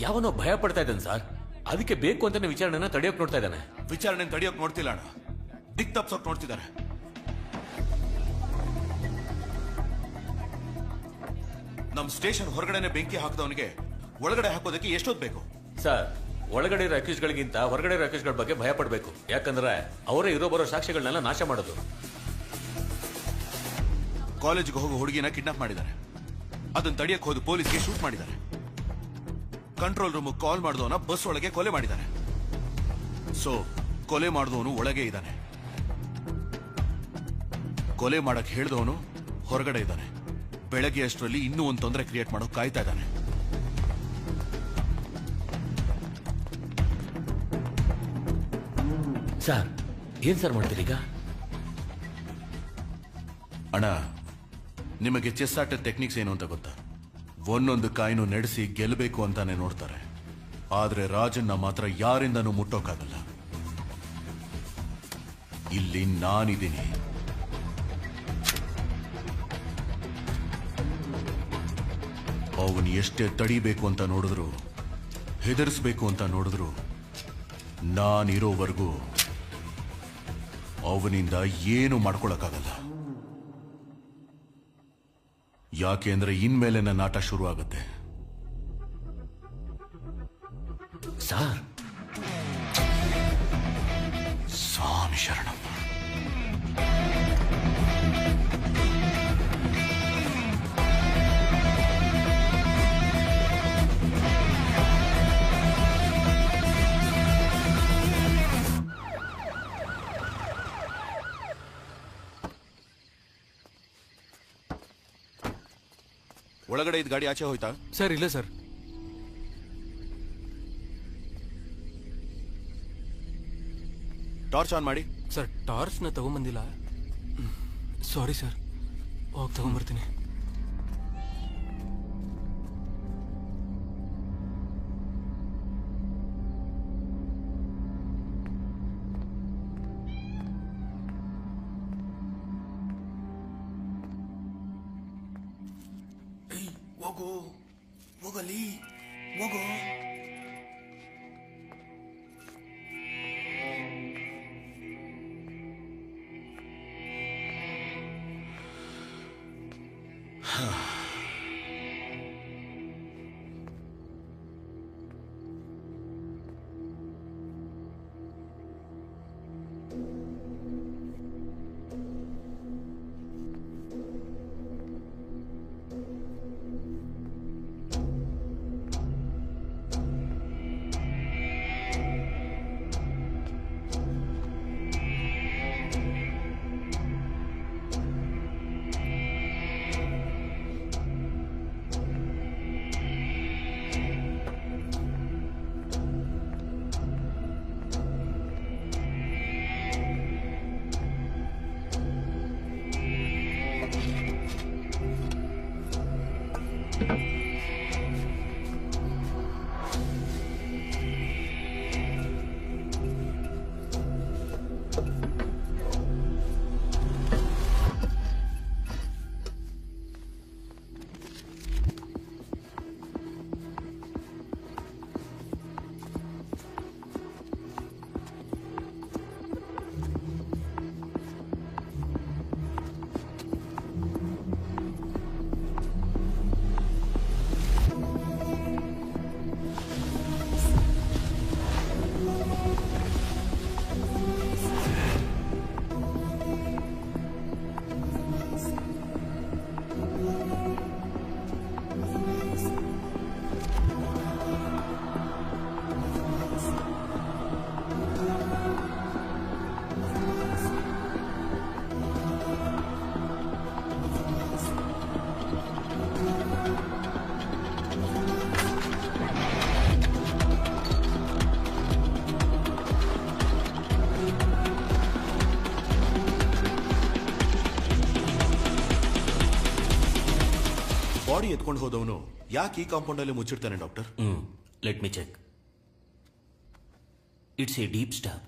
ಯಾವನೋ ಭಯ ಪಡ್ತಾ ಇದ್ದಾನೆ ಸರ್. ಅದಕ್ಕೆ ಬೇಕು ಅಂತಾನೆ ವಿಚಾರಣೆನ ತಡೆಯೋಕ್ ನೋಡ್ತಾ ಇದ್ದಾನೆ. ವಿಚಾರಣೆ ತಡೆಯೋಕ್ ನೋಡ್ತಿಲ್ಲ ಅಣ್ಣ, ದಿಕ್ ತಪ್ಸೋಕ್ ನೋಡ್ತಿದ್ದಾರೆ. ನಮ್ ಸ್ಟೇಷನ್ ಹೊರಗಡೆನೆ ಬೆಂಕಿ ಹಾಕಿದವನಿಗೆ ಒಳಗಡೆ ಹಾಕೋದಕ್ಕೆ ಎಷ್ಟೊತ್ತು ಬೇಕು ಸರ್? ಒಳಗಡೆ ಇರೋ ಅಕ್ಯೂಸ್ಗಳಿಗಿಂತ ಹೊರಗಡೆ ಇರೋ ಅಕ್ಯೂಸ್ಗಳ ಬಗ್ಗೆ ಭಯ ಪಡಬೇಕು. ಯಾಕಂದ್ರೆ ಅವರೇ ಇರೋ ಬರೋ ಸಾಕ್ಷ್ಯಗಳನ್ನೆಲ್ಲ ನಾಶ ಮಾಡೋದು. ಕಾಲೇಜ್ಗೆ ಹೋಗೋ ಹುಡುಗಿನ ಕಿಡ್ನಾಪ್ ಮಾಡಿದ್ದಾರೆ. ಅದನ್ನ ತಡೆಯಕ್ಕೆ ಹೋದ ಪೊಲೀಸ್ಗೆ ಶೂಟ್ ಮಾಡಿದ್ದಾರೆ. ಕಂಟ್ರೋಲ್ ರೂಮ್ ಕಾಲ್ ಮಾಡಿದವನ ಬಸ್ ಒಳಗೆ ಕೊಲೆ ಮಾಡಿದ್ದಾರೆ. ಸೊ ಕೊಲೆ ಮಾಡಿದವನು ಒಳಗೆ ಇದ್ದಾನೆ, ಕೊಲೆ ಮಾಡಕ್ ಹೇಳಿದವನು ಹೊರಗಡೆ ಇದ್ದಾನೆ. ಬೆಳಗ್ಗೆ ಅಷ್ಟರಲ್ಲಿ ಇನ್ನೂ ಒಂದು ತೊಂದರೆ ಕ್ರಿಯೇಟ್ ಮಾಡೋಕೆ ಕಾಯ್ತಾ ಇದ್ದಾನೆ. ಸರ್ ಏನ್ ಸರ್ ಮಾಡ್ತೀರೀಗ? ಅಣ್ಣ, ನಿಮಗೆ ಚೆಸ್ ಆಟದ ಟೆಕ್ನಿಕ್ಸ್ ಏನು ಅಂತ ಗೊತ್ತಾ? ಒಂದೊಂದು ಕಾಯಿನು ನಡೆಸಿ ಗೆಲ್ಲಬೇಕು ಅಂತಾನೆ ನೋಡ್ತಾರೆ. ಆದ್ರೆ ರಾಜನ್ನ ಮಾತ್ರ ಯಾರಿಂದನೂ ಮುಟ್ಟೋಕ್ಕಾಗಲ್ಲ. ಇಲ್ಲಿ ನಾನಿದ್ದೀನಿ. ಅವನು ಎಷ್ಟೇ ತಡಿಬೇಕು ಅಂತ ನೋಡಿದ್ರು, ಹೆದರಿಸ್ಬೇಕು ಅಂತ ನೋಡಿದ್ರು, ನಾನಿರೋವರೆಗೂ ಅವನಿಂದ ಏನು ಮಾಡ್ಕೊಳಕ್ಕಾಗಲ್ಲ. ಯಾಕೆಂದ್ರೆ ಇನ್ಮೇಲೆ ನನ್ನ ಆಟ ಶುರು ಆಗುತ್ತೆ. ಸರ್ ಸ್ವಾಮಿ ಶರಣಂ. ಒಳಗಡೆ ಇದ್ದ ಗಾಡಿ ಆಚೆ ಹೋಯ್ತಾ? ಸರ್ ಇಲ್ಲ ಸರ್. ಟಾರ್ಚ್ ಆನ್ ಮಾಡಿ. ಸರ್ ಟಾರ್ಚ್ನ ತಗೊಂಬಂದಿಲ್ಲ. ಸಾರಿ ಸರ್, ಹೋಗಿ ತಗೊಂಬರ್ತೀನಿ. ಹೋಗೋ ಹೋಗಲಿ ಹೋಗೋ. ಬಾಡಿ ಎತ್ಕೊಂಡು ಹೋದವನು ಯಾಕೆ ಈ ಕಾಂಪೌಂಡ್ ಅಲ್ಲಿ ಮುಚ್ಚಿಡ್ತಾನೆ doctor? Let me check. It's a deep stab.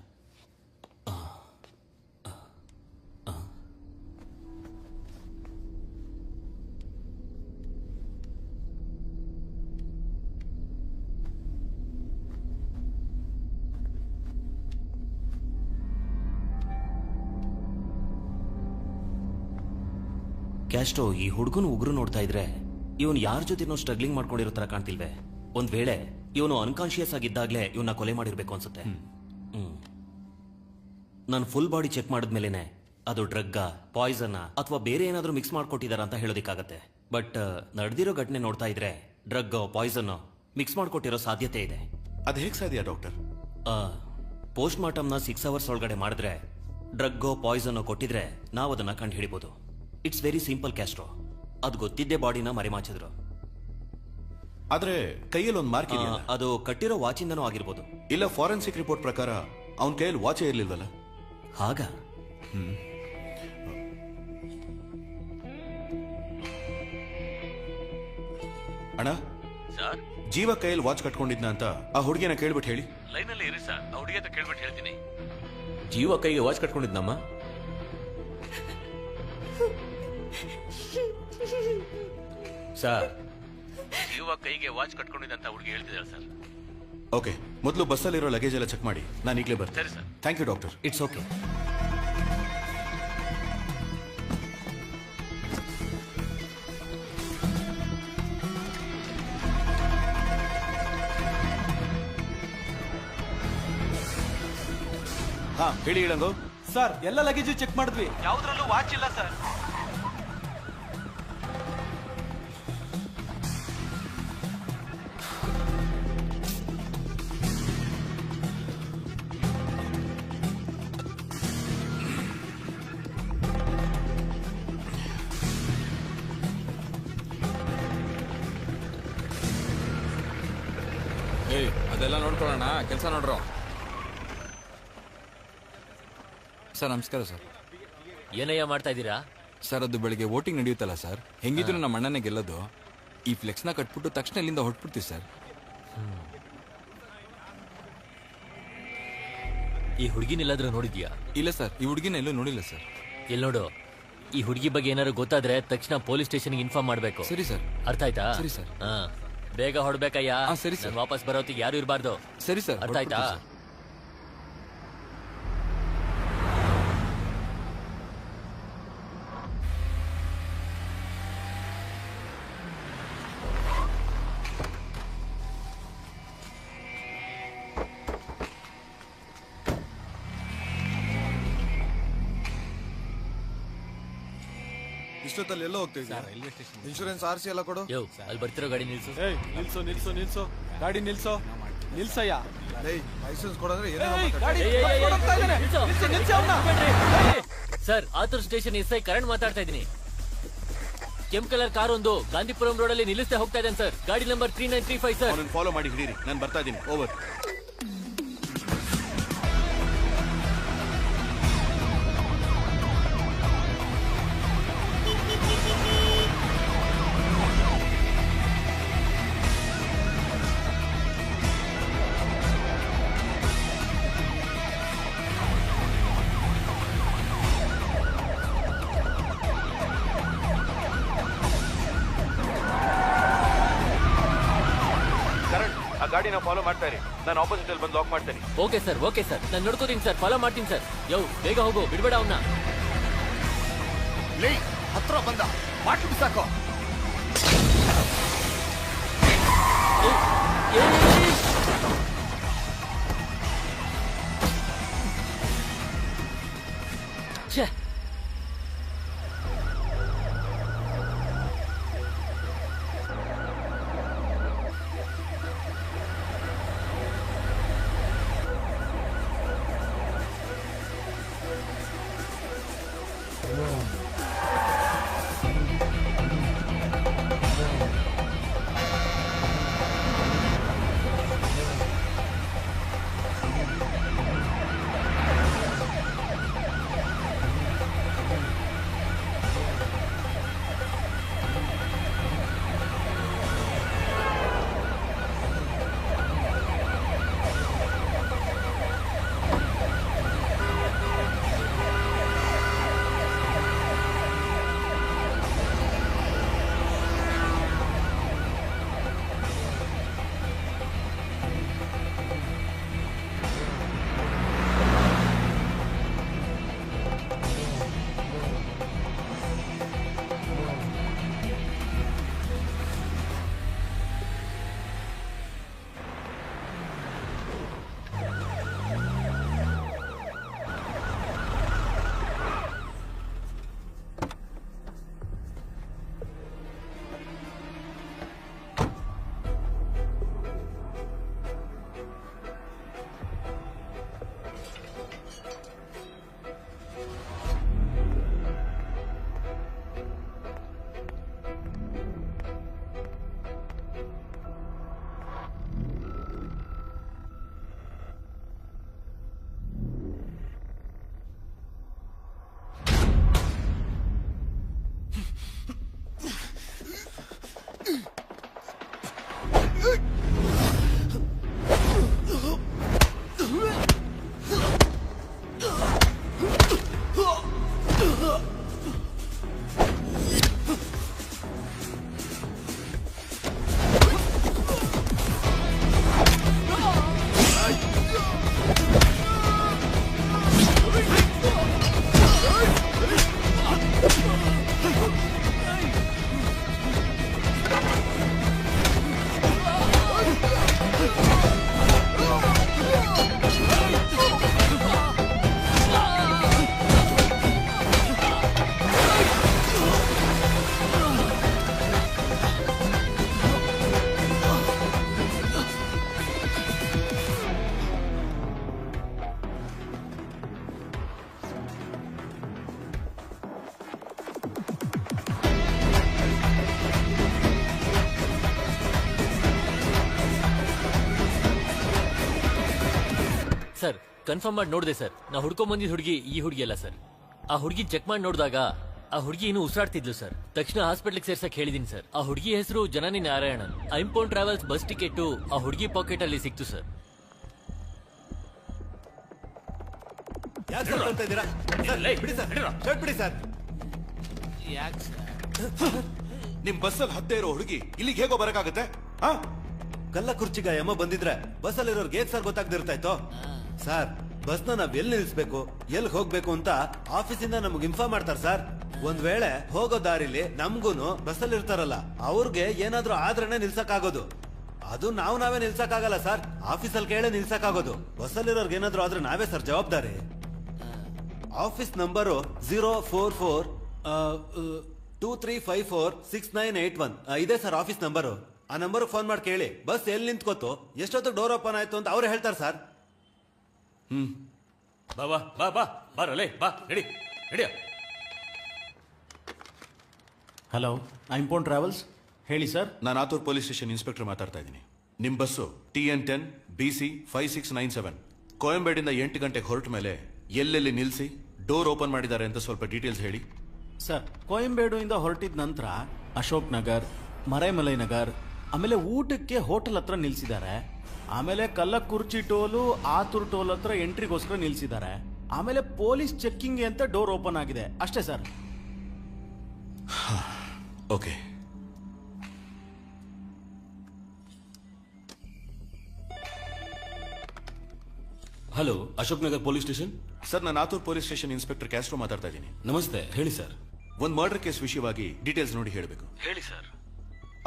Castro, ಈ ಹುಡುಗನ ಉಗುರು ನೋಡ್ತಾ ಇದ್ರೆ ಇವನು ಯಾರ ಜೊತೆನೋ ಸ್ಟ್ರಗ್ಲಿಂಗ್ ಮಾಡ್ಕೊಂಡಿರೋ ತರ ಕಾಣ್ತಿಲ್ವೇ? ಒಂದ್ ವೇಳೆ ಇವನು ಅನ್ಕಾನ್ಶಿಯಸ್ ಆಗಿದ್ದಾಗ್ಲೇ ಇವನ್ನ ಕೊಲೆ ಮಾಡಿರ್ಬೇಕು ಅನ್ಸುತ್ತೆ. ನಾನು ಫುಲ್ ಬಾಡಿ ಚೆಕ್ ಮಾಡಿದ್ಮೇಲೆನೆ ಅದು ಡ್ರಗ್ಗ, ಪಾಯ್ಸನ್ ಅಥವಾ ಬೇರೆ ಏನಾದ್ರೂ ಮಿಕ್ಸ್ ಮಾಡ್ಕೊಟ್ಟಿದಾರ ಅಂತ ಹೇಳೋದಿಕ್ಕಾಗತ್ತೆ. ಬಟ್ ನಡೆದಿರೋ ಘಟನೆ ನೋಡ್ತಾ ಇದ್ರೆ ಡ್ರಗ್, ಪಾಯ್ಸನ್ ಮಿಕ್ಸ್ ಮಾಡ್ಕೊಟ್ಟಿರೋ ಸಾಧ್ಯತೆ ಇದೆ. ಅದು ಹೇಗೆ ಸಾಧ್ಯ ಡಾಕ್ಟರ್? ಪೋಸ್ಟ್ ಮಾರ್ಟಮ್ನ 6 hours ಒಳಗಡೆ ಮಾಡಿದ್ರೆ ಡ್ರಗ್ಗೋ ಪಾಯ್ಸನ್ ಕೊಟ್ಟಿದ್ರೆ ನಾವು ಅದನ್ನ ಕಂಡು ಹಿಡಿಬಹುದು. It's very simple Castro. ಅದು ಗೊತ್ತಿದ್ದೇ ಬಾಡಿನ ಮರೆಮಾಚಿದ್ರು. ಆದ್ರೆ ಕೈಯಲ್ಲಿ ಒಂದು ಮಾರ್ಕ್ ಇದೆಯಲ್ಲ, ಅದು ಕಟ್ಟಿರೋ ವಾಚಿಂದನೂ ಆಗಿರ್ಬೋದು. ಇಲ್ಲ, ಫಾರೆನ್ಸಿಕ್ ರಿಪೋರ್ಟ್ ಪ್ರಕಾರ ಅವನ ಕೈಯಲ್ಲಿ ವಾಚೇ ಇರ್ಲಿಲ್ವಲ್ಲ? ಹಾಗ ಅಣ್ಣ, ಜೀವ ಕೈಯಲ್ಲಿ ವಾಚ್ ಕಟ್ಕೊಂಡಿದ್ನ ಅಂತ ಆ ಹುಡುಗಿನ ಕೇಳ್ಬಿಟ್ಟು ಹೇಳಿ. ಲೈನಲ್ಲಿ ಇರಿ ಸರ್, ಆ ಹುಡುಗಿ ಅಂತ ಕೇಳ್ಬಿಟ್ಟು ಹೇಳ್ತೀನಿ. ಜೀವ ಕೈಗೆ ವಾಚ್ ಕಟ್ಕೊಂಡಿದ್ನಮ್ಮ? ಸರ್, ಜೀವ ಕೈಗೆ ವಾಚ್ ಕಟ್ಕೊಂಡಿದ್ದಂತ ಹುಡುಗಿ ಹೇಳ್ತಿದ್ದಾರೆ ಸರ್. ಓಕೆ, ಮೊದಲು ಬಸ್ಸಲ್ಲಿರೋ ಲಗೇಜ್ ಎಲ್ಲ ಚೆಕ್ ಮಾಡಿ, ನಾನು ಈಗಲೇ ಬರ್ತೀನಿ. ಸರಿ sir. Thank you doctor. It's okay. ಹಾ, ಹೇಳಿ ಇಳಂಗು. ಸರ್, ಎಲ್ಲ ಲಗೇಜು ಚೆಕ್ ಮಾಡಿದ್ವಿ, ಯಾವ್ದ್ರಲ್ಲೂ ವಾಚ್ ಇಲ್ಲ ಸರ್. ಅದೆಲ್ಲ ನೋಡ್ಕೊಳ್ಳೋಣ, ಕೆಲಸ ನೋಡ್ರು. ಸರ್ ನಮಸ್ಕಾರ ಸರ್. ಏನಯ್ಯ ಮಾಡ್ತಾ ಇದ್ದೀರಾ? ಸರ್, ಅದು ಬೆಳಿಗ್ಗೆ ವೋಟಿಂಗ್ ನಡೆಯುತ್ತಲ್ಲ ಸರ್, ಹೆಂಗಿದ್ರು ನಮ್ಮ ಅಣ್ಣನೇ ಗೆಲ್ಲೋದು. ಈ ಫ್ಲೆಕ್ಸ್ನ ಕಟ್ಬಿಟ್ಟು ತಕ್ಷಣ ಇಲ್ಲಿಂದ ಹೊಟ್ಬಿಡ್ತೀವಿ ಸರ್. ಈ ಹುಡುಗಿನೆಲ್ಲಾದ್ರೂ ನೋಡಿದ್ಯಾ? ಇಲ್ಲ ಸರ್, ಈ ಹುಡುಗಿನ ಎಲ್ಲೂ ನೋಡಿಲ್ಲ ಸರ್. ಎಲ್ಲಿ ನೋಡು, ಈ ಹುಡುಗಿ ಬಗ್ಗೆ ಏನಾದ್ರು ಗೊತ್ತಾದ್ರೆ ತಕ್ಷಣ ಪೊಲೀಸ್ ಸ್ಟೇಷನ್ಗೆ ಇನ್ಫಾರ್ಮ್ ಮಾಡ್ಬೇಕು. ಸರಿ ಸರ್. ಅರ್ಥ ಆಯ್ತಾ? ಸರಿ ಸರ್. ಬೇಗ ಹೊಡ್ಬೇಕಯ್ಯ. ಸರಿ ಸರ್. ವಾಪಸ್ ಬರೋತ್ತಿಗೆ ಯಾರು ಇರಬಾರ್ದು. ಸರಿ ಸರ್. ಅರ್ಥ ಆಯ್ತಾ? ಇಷ್ಟೊತ್ತಲ್ಲಿ ಎಲ್ಲ ಹೋಗ್ತಿದ್ಯಾ? Railway station. ಇನ್ಶೂರೆನ್ಸ್, RC ಎಲ್ಲ ಕೊಡು. ಅಲ್ಲಿ ಬರ್ತಿರೋ ಗಾಡಿ ನಿಲ್ಸು. ನಿಲ್ಸು ನಿಲ್ಸು ನಿಲ್ಸು, ಗಾಡಿ ನಿಲ್ಸು, ನಿಲ್ಸಯ್ಯ. ಲೈಸೆನ್ಸ್ ಕೊಡಂದ್ರೆ sir, Athur station SI Karan ಮಾತಾಡ್ತಾ ಇದ್ದೀನಿ. ಕೆಂಪ್ ಕಲರ್ ಕಾರ್ ಒಂದು ಗಾಂಧಿಪುರಂ ರೋಡ್ ಅಲ್ಲಿ ನಿಲ್ಲಿಸ್ತಾ ಹೋಗ್ತಾ ಇದ್ದಾನೆ ಸರ್. ಗಾಡಿ ನಂಬರ್ 3935 ಸರ್. ಅವನನ್ನು ಫಾಲೋ ಮಾಡಿ ಹಿಡೀರಿ, ನಾನು ಬರ್ತಾ ಇದ್ದೀನಿ. ಓವರ್. ಗಾಡಿನ ಫಾಲೋ ಮಾಡ್ತಾ ಇರಿ, ನಾನು ಆಪೋಸಿಟ್ ಅಲ್ಲಿ ಬಂದು ಲಾಕ್ ಮಾಡ್ತೇನೆ. ಓಕೆ ಸರ್, ಓಕೆ ಸರ್, ನಾನು ನೋಡ್ಕೋತೀನಿ ಸರ್, ಫಾಲೋ ಮಾಡ್ತೀನಿ ಸರ್. ಬೇಗ ಹೋಗು, ಬಿಡ್ಬೇಡ ಅವನ್ನ. ಹತ್ರ ಬಂದ ಬಾಟ್ಲು ಬಿಸಾಕೋ. ಛೇ, ಕನ್ಫರ್ಮ್ ಮಾಡಿ ನೋಡಿದೆ ಸರ್. ನಾ ಹುಡ್ಕೊಂಡ್ ಬಂದಿದ್ದ ಹುಡುಗಿ ಈ ಹುಡುಗಿ ಅಲ್ಲ ಸರ್. ಆ ಹುಡುಗಿ ಚೆಕ್ ಮಾಡಿ ನೋಡಿದಾಗ ಆ ಹುಡುಗಿ ಇನ್ನೂ ಉಸಿರಾಡ್ತಿದ್ಲು ಸರ್. ತಕ್ಷಣ ಹಾಸ್ಪಿಟ್ಲಿಗೆ ಸೇರ್ಸಕ್ ಹೇಳಿದೀನಿ ಸರ್. ಆ ಹುಡುಗಿ ಹೆಸರು ಜನನಿ ನಾರಾಯಣನ್. ಐಂಪೋನ್ ಟ್ರಾವೆಲ್ಸ್ ಬಸ್ ಟಿಕೆಟ್ ಆ ಹುಡುಗಿ ಪಾಕೆಟ್ ಅಲ್ಲಿ ಸಿಕ್ತು ಸರ್. ನಿಮ್ ಬಸ್ಸಲ್ಲಿ ಹತ್ತೇ ಇರೋ ಹುಡುಗಿ ಇಲ್ಲಿಗೆ ಹೇಗೋ ಬರಕಾಗತ್ತೆ? ಕಲ್ಲ ಕುರ್ಚಿಗ ಯಮ ಬಂದಿದ್ರೆ ಬಸ್ಸಲ್ಲಿರೋರ್ಗೆ ಹೇಗ್ ಸರ್ ಗೊತ್ತಾಗ್ದಿರ್ತಾ ಇತ್ತು? ಸರ್ ಬಸ್ನ ನಾವ್ ಎಲ್ಲಿ ನಿಲ್ಸ್ಬೇಕು ಎಲ್ಲಿ ಹೋಗ್ಬೇಕು ಅಂತ ಆಫೀಸಿಂದ ನಮ್ಗೆ ಇನ್ಫಾರ್ಮ್ ಮಾಡ್ತಾರೆ ಸರ್. ಒಂದ್ ವೇಳೆ ಹೋಗೋ ದಾರಿಲಿ ನಮ್ಗೂನು ಬಸ್ಸಲ್ಲಿ ಇರ್ತಾರಲ್ಲ ಅವ್ರಿಗೆ ಏನಾದ್ರೂ ಆದ್ರೇನೆ ನಿಲ್ಸಕ್ಕಾಗೋದು. ಅದು ನಾವೇ ನಿಲ್ಸಕ್ಕಾಗಲ್ಲ ಸರ್, ಆಫೀಸಲ್ಲಿ ಕೇಳೇ ನಿಲ್ಸಕ್ಕಾಗೋದು. ಬಸ್ಸಲ್ಲಿರೋರ್ಗೆ ಏನಾದ್ರೂ ಆದ್ರೆ ನಾವೇ ಸರ್ ಜವಾಬ್ದಾರಿ. ಆಫೀಸ್ ನಂಬರು 04423546981 ಇದೆ ಸರ್ ಆಫೀಸ್ ನಂಬರು. ಆ ನಂಬರ್ ಫೋನ್ ಮಾಡಿ ಕೇಳಿ ಬಸ್ ಎಲ್ಲಿ ನಿಂತ್ಕೋತು ಎಷ್ಟೊತ್ತು ಡೋರ್ ಓಪನ್ ಆಯ್ತು ಅಂತ ಅವ್ರು ಹೇಳ್ತಾರೆ ಸರ್. ಬಾ ಬಾ ಬಾ ಬಾ ಬಾರಲೇ ಬಾ ನಡಿ ನಡಿಯ. ಹಲೋ ಐಂಪೋನ್ ಟ್ರಾವೆಲ್ಸ್, ಹೇಳಿ ಸರ್. ನಾನು ಆತೂರ್ ಪೊಲೀಸ್ ಸ್ಟೇಷನ್ ಇನ್ಸ್ಪೆಕ್ಟರ್ ಮಾತಾಡ್ತಾ ಇದ್ದೀನಿ. ನಿಮ್ ಬಸ್ಸು TN10 BC 5697 ಕೋಯಂಬೇಡಿಂದ 8 ಗಂಟೆಗೆ ಹೊರಟ ಮೇಲೆ ಎಲ್ಲೆಲ್ಲಿ ನಿಲ್ಸಿ ಡೋರ್ ಓಪನ್ ಮಾಡಿದ್ದಾರೆ ಅಂತ ಸ್ವಲ್ಪ ಡೀಟೇಲ್ಸ್ ಹೇಳಿ. ಸರ್, ಕೊಯಂಬೇಡುವಿಂದ ಹೊರಟಿದ ನಂತರ ಅಶೋಕ್ ನಗರ್, ಮರೈಮಲೈ ನಗರ್, ಆಮೇಲೆ ಊಟಕ್ಕೆ ಹೋಟೆಲ್ ಹತ್ರ ನಿಲ್ಸಿದ್ದಾರೆ. ಆಮೇಲೆ ಕಲ್ಲಕುರ್ಚಿ ಟೋಲು, ಆತೂರ್ ಟೋಲ್ ಹತ್ರ ಎಂಟ್ರಿಗೋಸ್ಕರ ನಿಲ್ಸಿದ್ದಾರೆ. ಆಮೇಲೆ ಪೊಲೀಸ್ ಚೆಕ್ಕಿಂಗ್ ಅಂತ ಡೋರ್ ಓಪನ್ ಆಗಿದೆ ಅಷ್ಟೇ sir. Okay. Hello, Ashok Nagar police station. Sir, ನಾನು Athur police station inspector Castro ಮಾತಾಡ್ತಾ ಇದ್ದೀನಿ. ನಮಸ್ತೆ, ಹೇಳಿ ಸರ್. ಒಂದು ಮರ್ಡರ್ ಕೇಸ್ ವಿಷಯವಾಗಿ ಡೀಟೇಲ್ಸ್ ನೋಡಿ ಹೇಳಬೇಕು. ಹೇಳಿ sir.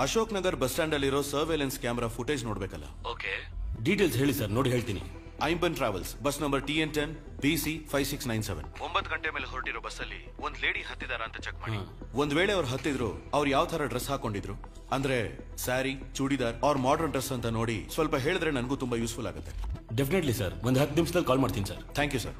Ashok Nagar bus stand ಅಲ್ಲಿರೋ ಸರ್ವೇಲೆನ್ಸ್ ಕ್ಯಾಮೆರಾ ಫುಟೇಜ್ ನೋಡ್ಬೇಕಲ್ಲ? ಓಕೆ, ಡೀಟೇಲ್ಸ್ ಹೇಳಿ ಸರ್, ನೋಡಿ ಹೇಳ್ತೀನಿ. ಐಂಪನ್ travels bus number TN10 BC 5697 9 ಗಂಟೆ ಮೇಲೆ ಹೊರಟಿರೋ ಬಸ್ಸಲ್ಲಿ ಒಂದ್ ಲೇಡಿ ಹತ್ತಿದಾರ ಅಂತ ಚೆಕ್ ಮಾಡಿ. ಒಂದ್ ವೇಳೆ ಅವ್ರು ಹತ್ತಿದ್ರು ಅವ್ರು ಯಾವ ತರ ಡ್ರೆಸ್ ಹಾಕೊಂಡಿದ್ರು ಅಂದ್ರೆ ಸ್ಯಾರಿ, ಚೂಡಿದಾರ್ ಅವ್ರ ಮಾಡರ್ನ್ ಡ್ರೆಸ್ ಅಂತ ನೋಡಿ ಸ್ವಲ್ಪ ಹೇಳಿದ್ರೆ ನನಗೂ ತುಂಬಾ ಯೂಸ್ಫುಲ್ ಆಗುತ್ತೆ. ಡೆಫಿನೆಟ್ಲಿ ಸರ್, ಒಂದು 10 ನಿಮಿಷದಲ್ಲಿ ಕಾಲ್ ಮಾಡ್ತೀನಿ ಸರ್. Thank you sir.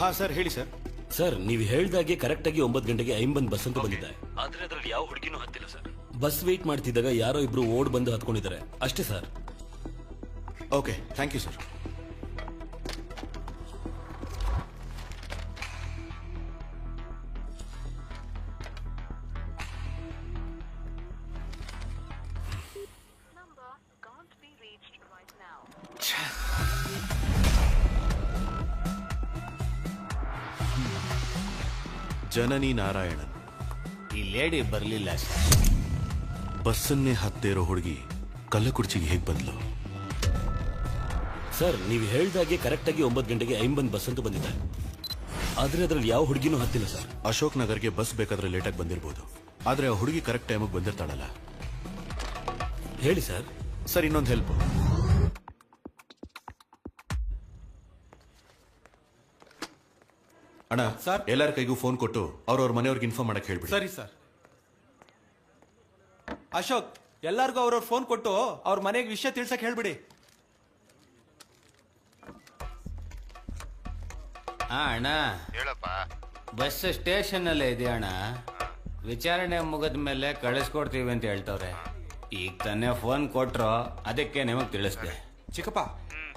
ಹಾ ಸರ್, ಹೇಳಿ ಸರ್. ಸರ್, ನೀವು ಹೇಳ್ದಾಗೆ ಕರೆಕ್ಟ್ ಆಗಿ 9 ಗಂಟೆಗೆ ಐಂಬನ್ ಬಸ್ ಅಂತ ಬಂದಿದೆ. ಆದ್ರೆ ಅದ್ರಲ್ಲಿ ಯಾವ ಹುಡುಗಿನೂ ಹತ್ತಿಲ್ಲ ಸರ್. ಬಸ್ ವೇಟ್ ಮಾಡ್ತಿದ್ದಾಗ ಯಾರೋ ಇಬ್ರು ಓಡ್ ಬಂದು ಹತ್ಕೊಂಡಿದ್ದಾರೆ ಅಷ್ಟೇ sir. Okay, thank you sir. Janani Narayanan. ಈ ಲೇಡಿ ಬರ್ಲಿಲ್ಲ. ಬಸ್ಸನ್ನೇ ಹತ್ತೇರೋ ಹುಡುಗಿ ಕಲ್ಲಕುರ್ಚಿಗೆ ಹೇಗ್ ಬಂದ್ಲು? ಸರ್, ನೀವು ಹೇಳ್ದಾಗೆ ಕರೆಕ್ಟ್ ಆಗಿ 9 ಗಂಟೆಗೆ ಐಂಬನ್ ಬಸ್ ಅಂತ ಬಂದಿದೆ. ಆದ್ರೆ ಅದ್ರಲ್ಲಿ ಯಾವ ಹುಡುಗಿನೂ ಹತ್ತಿಲ್ಲ ಸರ್. ಅಶೋಕ್ ನಗರ್ಗೆ ಬಸ್ ಬೇಕಾದ್ರೆ ಲೇಟಾಗಿ ಬಂದಿರಬಹುದು, ಆದ್ರೆ ಆ ಹುಡುಗಿ ಕರೆಕ್ಟ್ ಟೈಮಿಗೆ ಬಂದಿರ್ತಾಳಲ್ಲ? ಹೇಳಿ ಸರ್. ಸರ್, ಇನ್ನೊಂದು ಹೆಲ್ಪ್. ಅಣ್ಣ ಸರ್, ಎಲ್ಲರ ಕೈಗೂ ಫೋನ್ ಕೊಟ್ಟು ಅವ್ರವ್ರ ಮನೆಯವ್ರಿಗೆ ಇನ್ಫಾರ್ಮ್ ಮಾಡಕ್ ಹೇಳ್ಬಿಡಿ. ಸರಿ ಸರ್. ಅಶೋಕ್, ಎಲ್ಲಾರ್ಗೂ ಅವ್ರವ್ರ ಫೋನ್ ಕೊಟ್ಟು ಅವ್ರ ಮನೆಗೆ ವಿಷಯ ತಿಳ್ಸಕ್ ಹೇಳ್ಬಿಡಿ. ಅಣ್ಣ ಹೇಳಪ್ಪ. ಬಸ್ ಸ್ಟೇಷನ್ ಅಲ್ಲೇ ಇದೆ ಅಣ್ಣ. ವಿಚಾರಣೆ ಮುಗಿದ ಮೇಲೆ ಕಳಿಸ್ಕೊಡ್ತೀವಿ ಅಂತ ಹೇಳ್ತವ್ರೆ. ಈಗ ತಾನೇ ಫೋನ್ ಕೊಟ್ರು, ಅದಕ್ಕೆ ನಿಮಗ್ ತಿಳಿಸ್ದೆ. ಚಿಕ್ಕಪ್ಪ,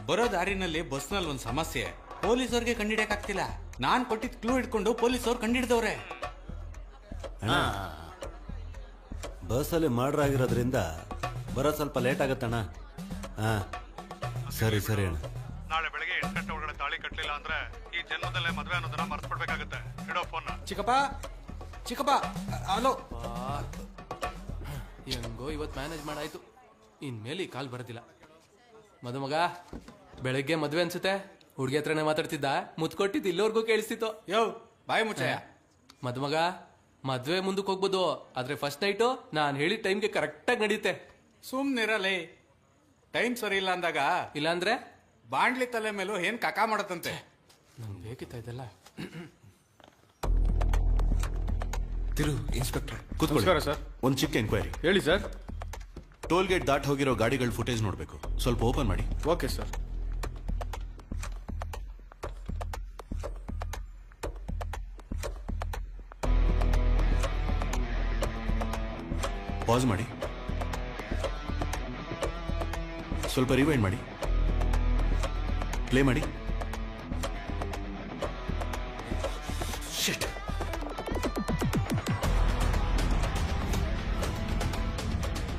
ಬರೋ ದಾರಿನಲ್ಲಿ ಬಸ್ನಲ್ಲಿ ಒಂದು ಸಮಸ್ಯೆ. ಪೊಲೀಸವ್ರಿಗೆ ಕಂಡಿಡಿಯಕ್ಕಾಗ್ತಿಲ್ಲ. ನಾನ್ ಕೊಟ್ಟಿದ್ ಕ್ಲೂ ಇಟ್ಕೊಂಡು ಪೊಲೀಸವ್ರು ಕಂಡಿಡ್ದವ್ರೆ. ಬಸ್ಸಲ್ಲಿ ಮರ್ಡರ್ ಆಗಿರೋದ್ರಿಂದ ಬರೋದು ಸ್ವಲ್ಪ ಲೇಟ್ ಆಗತ್ತಣ್ಣ. ಹಾ ಸರಿ ಸರಿ ಅಣ್ಣ. ನಾಳೆ ಬೆಳಗ್ಗೆ 8 ಗಂಟೆ ಒಳಗಡೆ ತಾಳಿ ಕಟ್ಟಲಿಲ್ಲ ಅಂದ್ರೆ ಈ ಜನ್ಮದಲ್ಲೇ ಮದ್ವೆ ಅನ್ನೋದನ್ನ ಮರ್ತ್ಬಿಡ್ಬೇಕಾಗತ್ತೆ. ಇಡೋ ಫೋನ್. ಚಿಕ್ಕಪ್ಪ, ಚಿಕ್ಕಪ್ಪ, ಹಲೋ. ಹೆಂಗೋ ಇವತ್ತು ಮ್ಯಾನೇಜ್ ಮಾಡಾಯ್ತು. ಇನ್ಮೇಲೆ ಈ ಕಾಲ್ ಬರೋದಿಲ್ಲ. ಮದುಮಗ, ಬೆಳಗ್ಗೆ ಮದ್ವೆ ಅನ್ಸುತ್ತೆ. ಹುಡುಗಿ ಹತ್ರನೇ ಮಾತಾಡ್ತಿದ್ದ, ಮುತ್ ಕೊಟ್ಟಿದ್ದು ಇಲ್ಲೋರ್ಗೂ ಕೇಳಿಸ್ತಿತ್ತು. ಯೋ, ಬಾಯ್ ಮುಚ್ಚಯ್ಯ. ಮದುಮಗ, ಮದ್ವೆ ಮುಂದಕ್ಕೆ ಹೋಗ್ಬೋದು, ಆದ್ರೆ ಫಸ್ಟ್ ನೈಟು ನಾನು ಹೇಳಿದ ಟೈಮ್ಗೆ ಕರೆಕ್ಟಾಗಿ ನಡೆಯುತ್ತೆ. ಸುಮ್ನಿರಲೇ. ಟೈಮ್ ಸರಿ ಇಲ್ಲ ಅಂದಾಗ ಇಲ್ಲಾಂದ್ರೆ ಬಾಂಡ್ಲಿ ತಲೆ ಮೇಲೂ ಏನ್ ಕಕ ಮಾಡತ್ತಂತೆ. ನಂಗೆ ಬೇಕಿತ್ತ ಇದೆಲ್ಲ. ತಿರು ಇನ್ಸ್ಪೆಕ್ಟರ್, ನಮಸ್ಕಾರ ಸರ್. ಒಂದು ಚಿಕ್ಕ ಎಂಕ್ವೈರಿ. ಹೇಳಿ ಸರ್. ಟೋಲ್ ಗೇಟ್ ದಾಟ್ ಹೋಗಿರೋ ಗಾಡಿಗಳ ಫುಟೇಜ್ ನೋಡ್ಬೇಕು, ಸ್ವಲ್ಪ ಓಪನ್ ಮಾಡಿ. Okay sir. ಪಾಸ್ ಮಾಡಿ, ಸ್ವಲ್ಪ ರಿವೈಂಡ್ ಮಾಡಿ, ಪ್ಲೇ ಮಾಡಿ. ಶಿಟ್.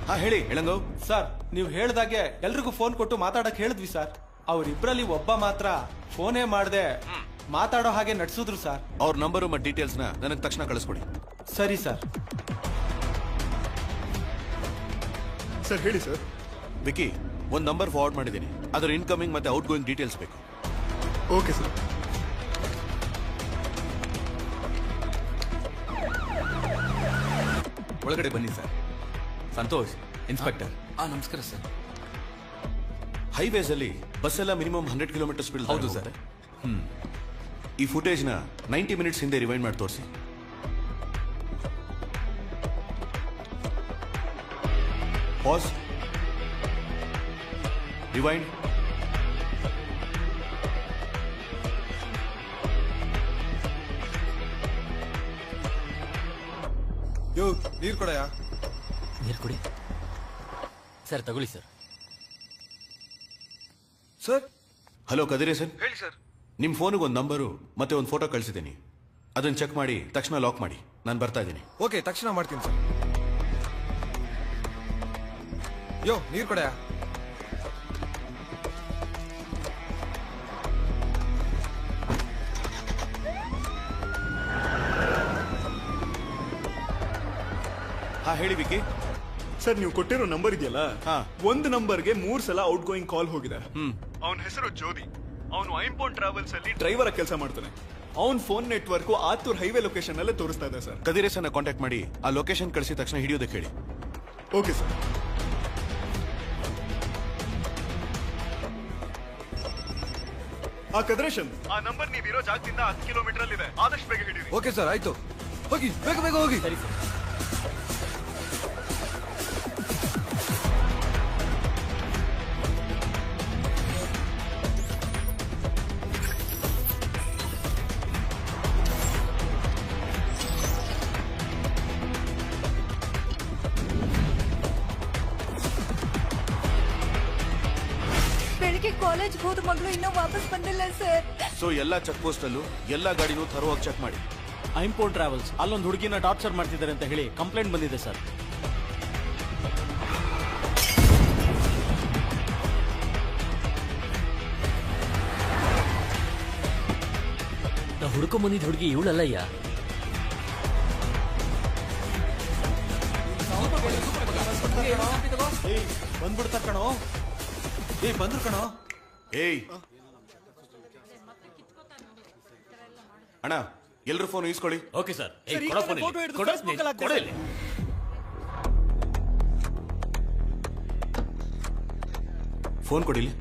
ಹಾ ಹೇಳಿ ಎಳಂಗೋ. ಸರ್ ನೀವು ಹೇಳ್ದಾಗೆ ಎಲ್ರಿಗೂ ಫೋನ್ ಕೊಟ್ಟು ಮಾತಾಡಕ್ ಹೇಳಿದ್ವಿ ಸರ್. ಅವರಿಬ್ರಲ್ಲಿ ಒಬ್ಬ ಮಾತ್ರ ಫೋನೇ ಮಾಡದೆ ಮಾತಾಡೋ ಹಾಗೆ ನಡ್ಸಿದ್ರು ಸರ್. ಅವ್ರ ನಂಬರು ಮತ್ತು ಡೀಟೇಲ್ಸ್ ನ ನನಗೆ ತಕ್ಷಣ ಕಳಿಸ್ಕೊಡಿ. ಸರಿ ಸರ್. ಸರ್ ಹೇಳಿ ಸರ್. ವಿಕಿ, ಒಂದು ನಂಬರ್ ಫಾರ್ವರ್ಡ್ ಮಾಡಿದ್ದೀನಿ, ಅದರ ಇನ್ಕಮಿಂಗ್ ಮತ್ತೆ ಔಟ್ ಗೋಯಿಂಗ್ ಡೀಟೇಲ್ಸ್ ಬೇಕು. Okay sir. ಒಳಗಡೆ ಬನ್ನಿ ಸರ್. ಸಂತೋಷ್, ಇನ್ಸ್ಪೆಕ್ಟರ್. ನಮಸ್ಕಾರ ಸರ್. ಹೈವೇಸ್ ಅಲ್ಲಿ ಬಸ್ ಎಲ್ಲ ಮಿನಿಮಮ್ 100 ಕಿಲೋಮೀಟರ್ ಸ್ಪೀಡ್. ಹೌದು ಸರ್. ಈ ಫುಟೇಜ್ ನ 90 ಮಿನಿಟ್ಸ್ ಹಿಂದೆ ರಿವೈಂಡ್ ಮಾಡಿ ತೋರಿಸಿ. Pass, rewind. ಯೋ ನೀರ್ ಕೊಡಯ್ಯ. ನೀರು ಕೊಡಿ ಸರ್. ತಗೊಳ್ಳಿ ಸರ್. ಸರ್. ಹಲೋ ಕದಿರೇ ಸರ್. ಹೇಳಿ ಸರ್. ನಿಮ್ಮ ಫೋನಿಗೆ ಒಂದು ನಂಬರು ಮತ್ತೆ ಒಂದು ಫೋಟೋ ಕಳಿಸಿದ್ದೀನಿ, ಅದನ್ನು ಚೆಕ್ ಮಾಡಿ ತಕ್ಷಣ ಲಾಕ್ ಮಾಡಿ. ನಾನು ಬರ್ತಾ ಇದ್ದೀನಿ. ಓಕೆ, ತಕ್ಷಣ ಮಾಡ್ತೀನಿ ಸರ್. ಯೋ ನೀರ್ ಕೊಡಯ್ಯ. ಹಾ ಹೇಳಿ ವಿಕಿ. ಸರ್ ನೀವು ಕೊಟ್ಟಿರೋ ನಂಬರ್ ಇದೆಯಲ್ಲ, ಒಂದು ನಂಬರ್ಗೆ 3 ಸಲ ಔಟ್ ಗೋಯಿಂಗ್ ಕಾಲ್ ಹೋಗಿದೆ. ಅವನ ಹೆಸರು ಜ್ಯೋತಿ. ಅವನು ಐಂಪೋನ್ ಟ್ರಾವೆಲ್ಸ್ ಅಲ್ಲಿ ಡ್ರೈವರ್ ಆಗಿ ಕೆಲಸ ಮಾಡ್ತಾನೆ. ಅವನ್ phone network Athur highway location ಅಲ್ಲೇ ತೋರಿಸ್ತಾ ಇದೆ ಸರ್. ಕದಿರೇಸನ್ನ ಕಾಂಟ್ಯಾಕ್ಟ್ ಮಾಡಿ ಆ ಲೊಕೇಶನ್ ಕಳಿಸಿದ ತಕ್ಷಣ ಹಿಡಿಯೋದಕ್ಕೆ ಹೇಳಿ. Okay sir. ಆ ಕದ್ರೇಶನ್, ಆ ನಂಬರ್ ನೀವಿರೋ ಜಾಗದಿಂದ 10 ಕಿಲೋಮೀಟರ್ ಅಲ್ಲಿ ಇದೆ. ಆದಷ್ಟು ಬೇಗ ಹಿಡಿಯಿರಿ. ಓಕೆ ಸರ್, ಆಯ್ತು. ಹೋಗಿ, ಬೇಗ ಬೇಗ ಹೋಗಿ. ಸರಿ ಸರ್. ಬೆಳಿಗ್ಗೆ ಕಾಲೇಜ್ ಹೋದ ಮಗಳು ಇನ್ನೂ ವಾಪಸ್ ಬಂದಿಲ್ಲ ಸರ್. ಸೊ ಎಲ್ಲಾ ಚೆಕ್ ಪೋಸ್ಟ್ ಅಲ್ಲೂ ಎಲ್ಲಾ ಗಾಡಿನೂ ಥರೋವಾಗಿ ಚೆಕ್ ಮಾಡಿ. ಐಂಪೋನ್ ಟ್ರಾವೆಲ್ಸ್ ಅಲ್ಲೊಂದು ಹುಡುಗಿನ ಟಾರ್ಚರ್ ಮಾಡ್ತಿದ್ದಾರೆ ಅಂತ ಹೇಳಿ ಕಂಪ್ಲೇಂಟ್ ಬಂದಿದೆ ಸರ್. ನಾ ಹುಡ್ಕೊಂಡ್ ಬಂದಿದ್ದ ಹುಡುಗಿ ಇವಳಲ್ಲಯ್ಯ. ಬಂದ್ಬಿಡ್ತ ಕಣೋ. ಬಂದ್ರು ಕಣೋ. ಏಯ್ ಅಣ್ಣ, ಎಲ್ರು ಫೋನ್ ಇಸ್ಕೊಳ್ಳಿ. Okay sir. ಕೊಡಿ. ಫೋನ್ ಕೊಡಿಲಿ.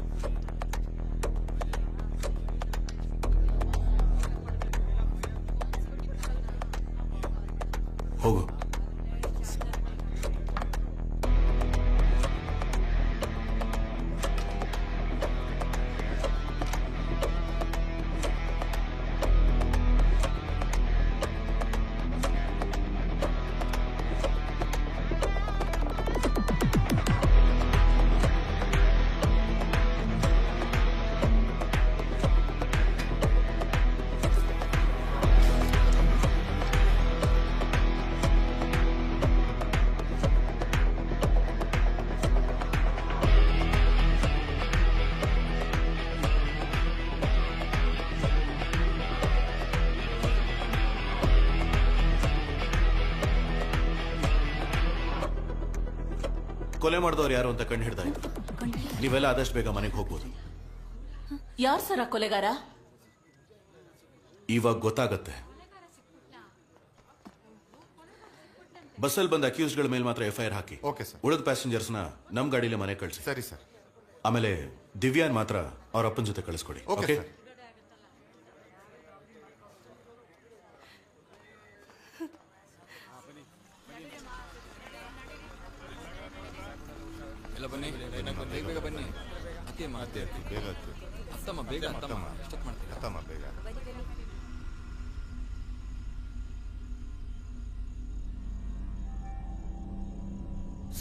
ಹೋಗು. ಕೊಲೆ ಮಾಡಿದವ್ರು ಯಾರು ಅಂತ ಕಂಡು ಹಿಡ್ದಾಯ್ತು. ನೀವೆಲ್ಲ ಆದಷ್ಟು ಬೇಗ ಮನೆಗೆ ಹೋಗ್ಬೋದು. ಯಾರು ಸರ ಕೊಲೆಗಾರ? ಇವಾಗ ಗೊತ್ತಾಗತ್ತೆ. ಬಸ್ಸಲ್ಲಿ ಬಂದ ಅಕ್ಯೂಸ್ಗಳ ಮೇಲೆ ಮಾತ್ರ FIR ಹಾಕಿ. Okay sir. ಉಳಿದ ಪ್ಯಾಸೆಂಜರ್ಸ್ನ ನಮ್ ಗಾಡಿಲೇ ಮನೆ ಕಳಿಸಿ. ಸರಿ ಸರ್. ಆಮೇಲೆ ದಿವ್ಯಾನ್ ಮಾತ್ರ ಅವ್ರ ಅಪ್ಪನ ಜೊತೆ ಕಳಿಸ್ಕೊಡಿ. Okay sir. ಎಲ್ಲ ಬನ್ನಿ, ಬೇಗ ಬೇಗ ಬನ್ನಿ. ಅತ್ತಮ್ಮ ಬೇಗ ಅತ್ತಮ್ಮ ಬೇಗ ಅತ್ತಮ್ಮ ಎಷ್ಟೊತ್ತು ಮಾಡ್ತೀರಾ? ಅತ್ತಮ್ಮ ಬೇಗ.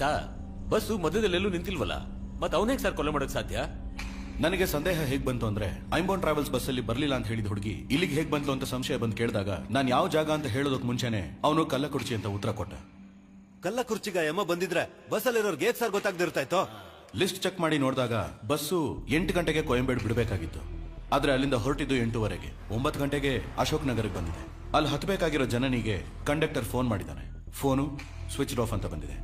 ಸರ್ ಬಸ್ಸು ಮಧ್ಯದಲ್ಲೆಲ್ಲೂ ನಿಂತಿಲ್ವಲ್ಲ ಮತ್ತೆ ಅವನೇಗ್ ಸರ್ ಕೊಲೆ ಮಾಡೋಕ್ ಸಾಧ್ಯ? ನನಗೆ ಸಂದೇಹ ಹೇಗ್ ಬಂತು ಅಂದ್ರೆ ಐಂಬೋನ್ ಟ್ರಾವೆಲ್ಸ್ ಬಸ್ ಅಲ್ಲಿ ಬರ್ಲಿಲ್ಲ ಅಂತ ಹೇಳಿದ ಹುಡುಗಿ ಇಲ್ಲಿಗೆ ಹೇಗ್ ಬಂತು ಅಂತ ಸಂಶಯ ಬಂದು ಕೇಳಿದಾಗ ನಾನು ಯಾವ ಜಾಗ ಅಂತ ಹೇಳೋದಕ್ ಮುಂಚೆನೆ ಅವನು ಕಲ್ಲಕುರ್ಚಿ ಅಂತ ಉತ್ತರ ಕೊಟ್ಟ. ಕಲ್ಲಕುರ್ಚಿಗ ಯಮ್ಮ ಬಂದಿದ್ರೆ ಬಸ್ಸಲ್ಲಿರೋರ್ಗೆ ಹೇಗ್ ಸರ್ ಗೊತ್ತಾಗ್ದಿರ್ತಾಯ್ತೋ? ಲಿಸ್ಟ್ ಚೆಕ್ ಮಾಡಿ ನೋಡಿದಾಗ ಬಸ್ಸು 8 ಗಂಟೆಗೆ ಕೊಯಂಬೇಡ್ ಬಿಡಬೇಕಾಗಿತ್ತು. ಆದ್ರೆ ಅಲ್ಲಿಂದ ಹೊರಟಿದ್ದು 8:30. 9 ಗಂಟೆಗೆ ಅಶೋಕ್ ನಗರಕ್ಕೆ ಬಂದಿದೆ. ಅಲ್ಲಿ ಹತ್ತಬೇಕಾಗಿರೋ ಜನನಿಗೆ ಕಂಡಕ್ಟರ್ ಫೋನ್ ಮಾಡಿದ್ದಾನೆ. ಫೋನು ಸ್ವಿಚ್ ಆಫ್ ಅಂತ ಬಂದಿದೆ.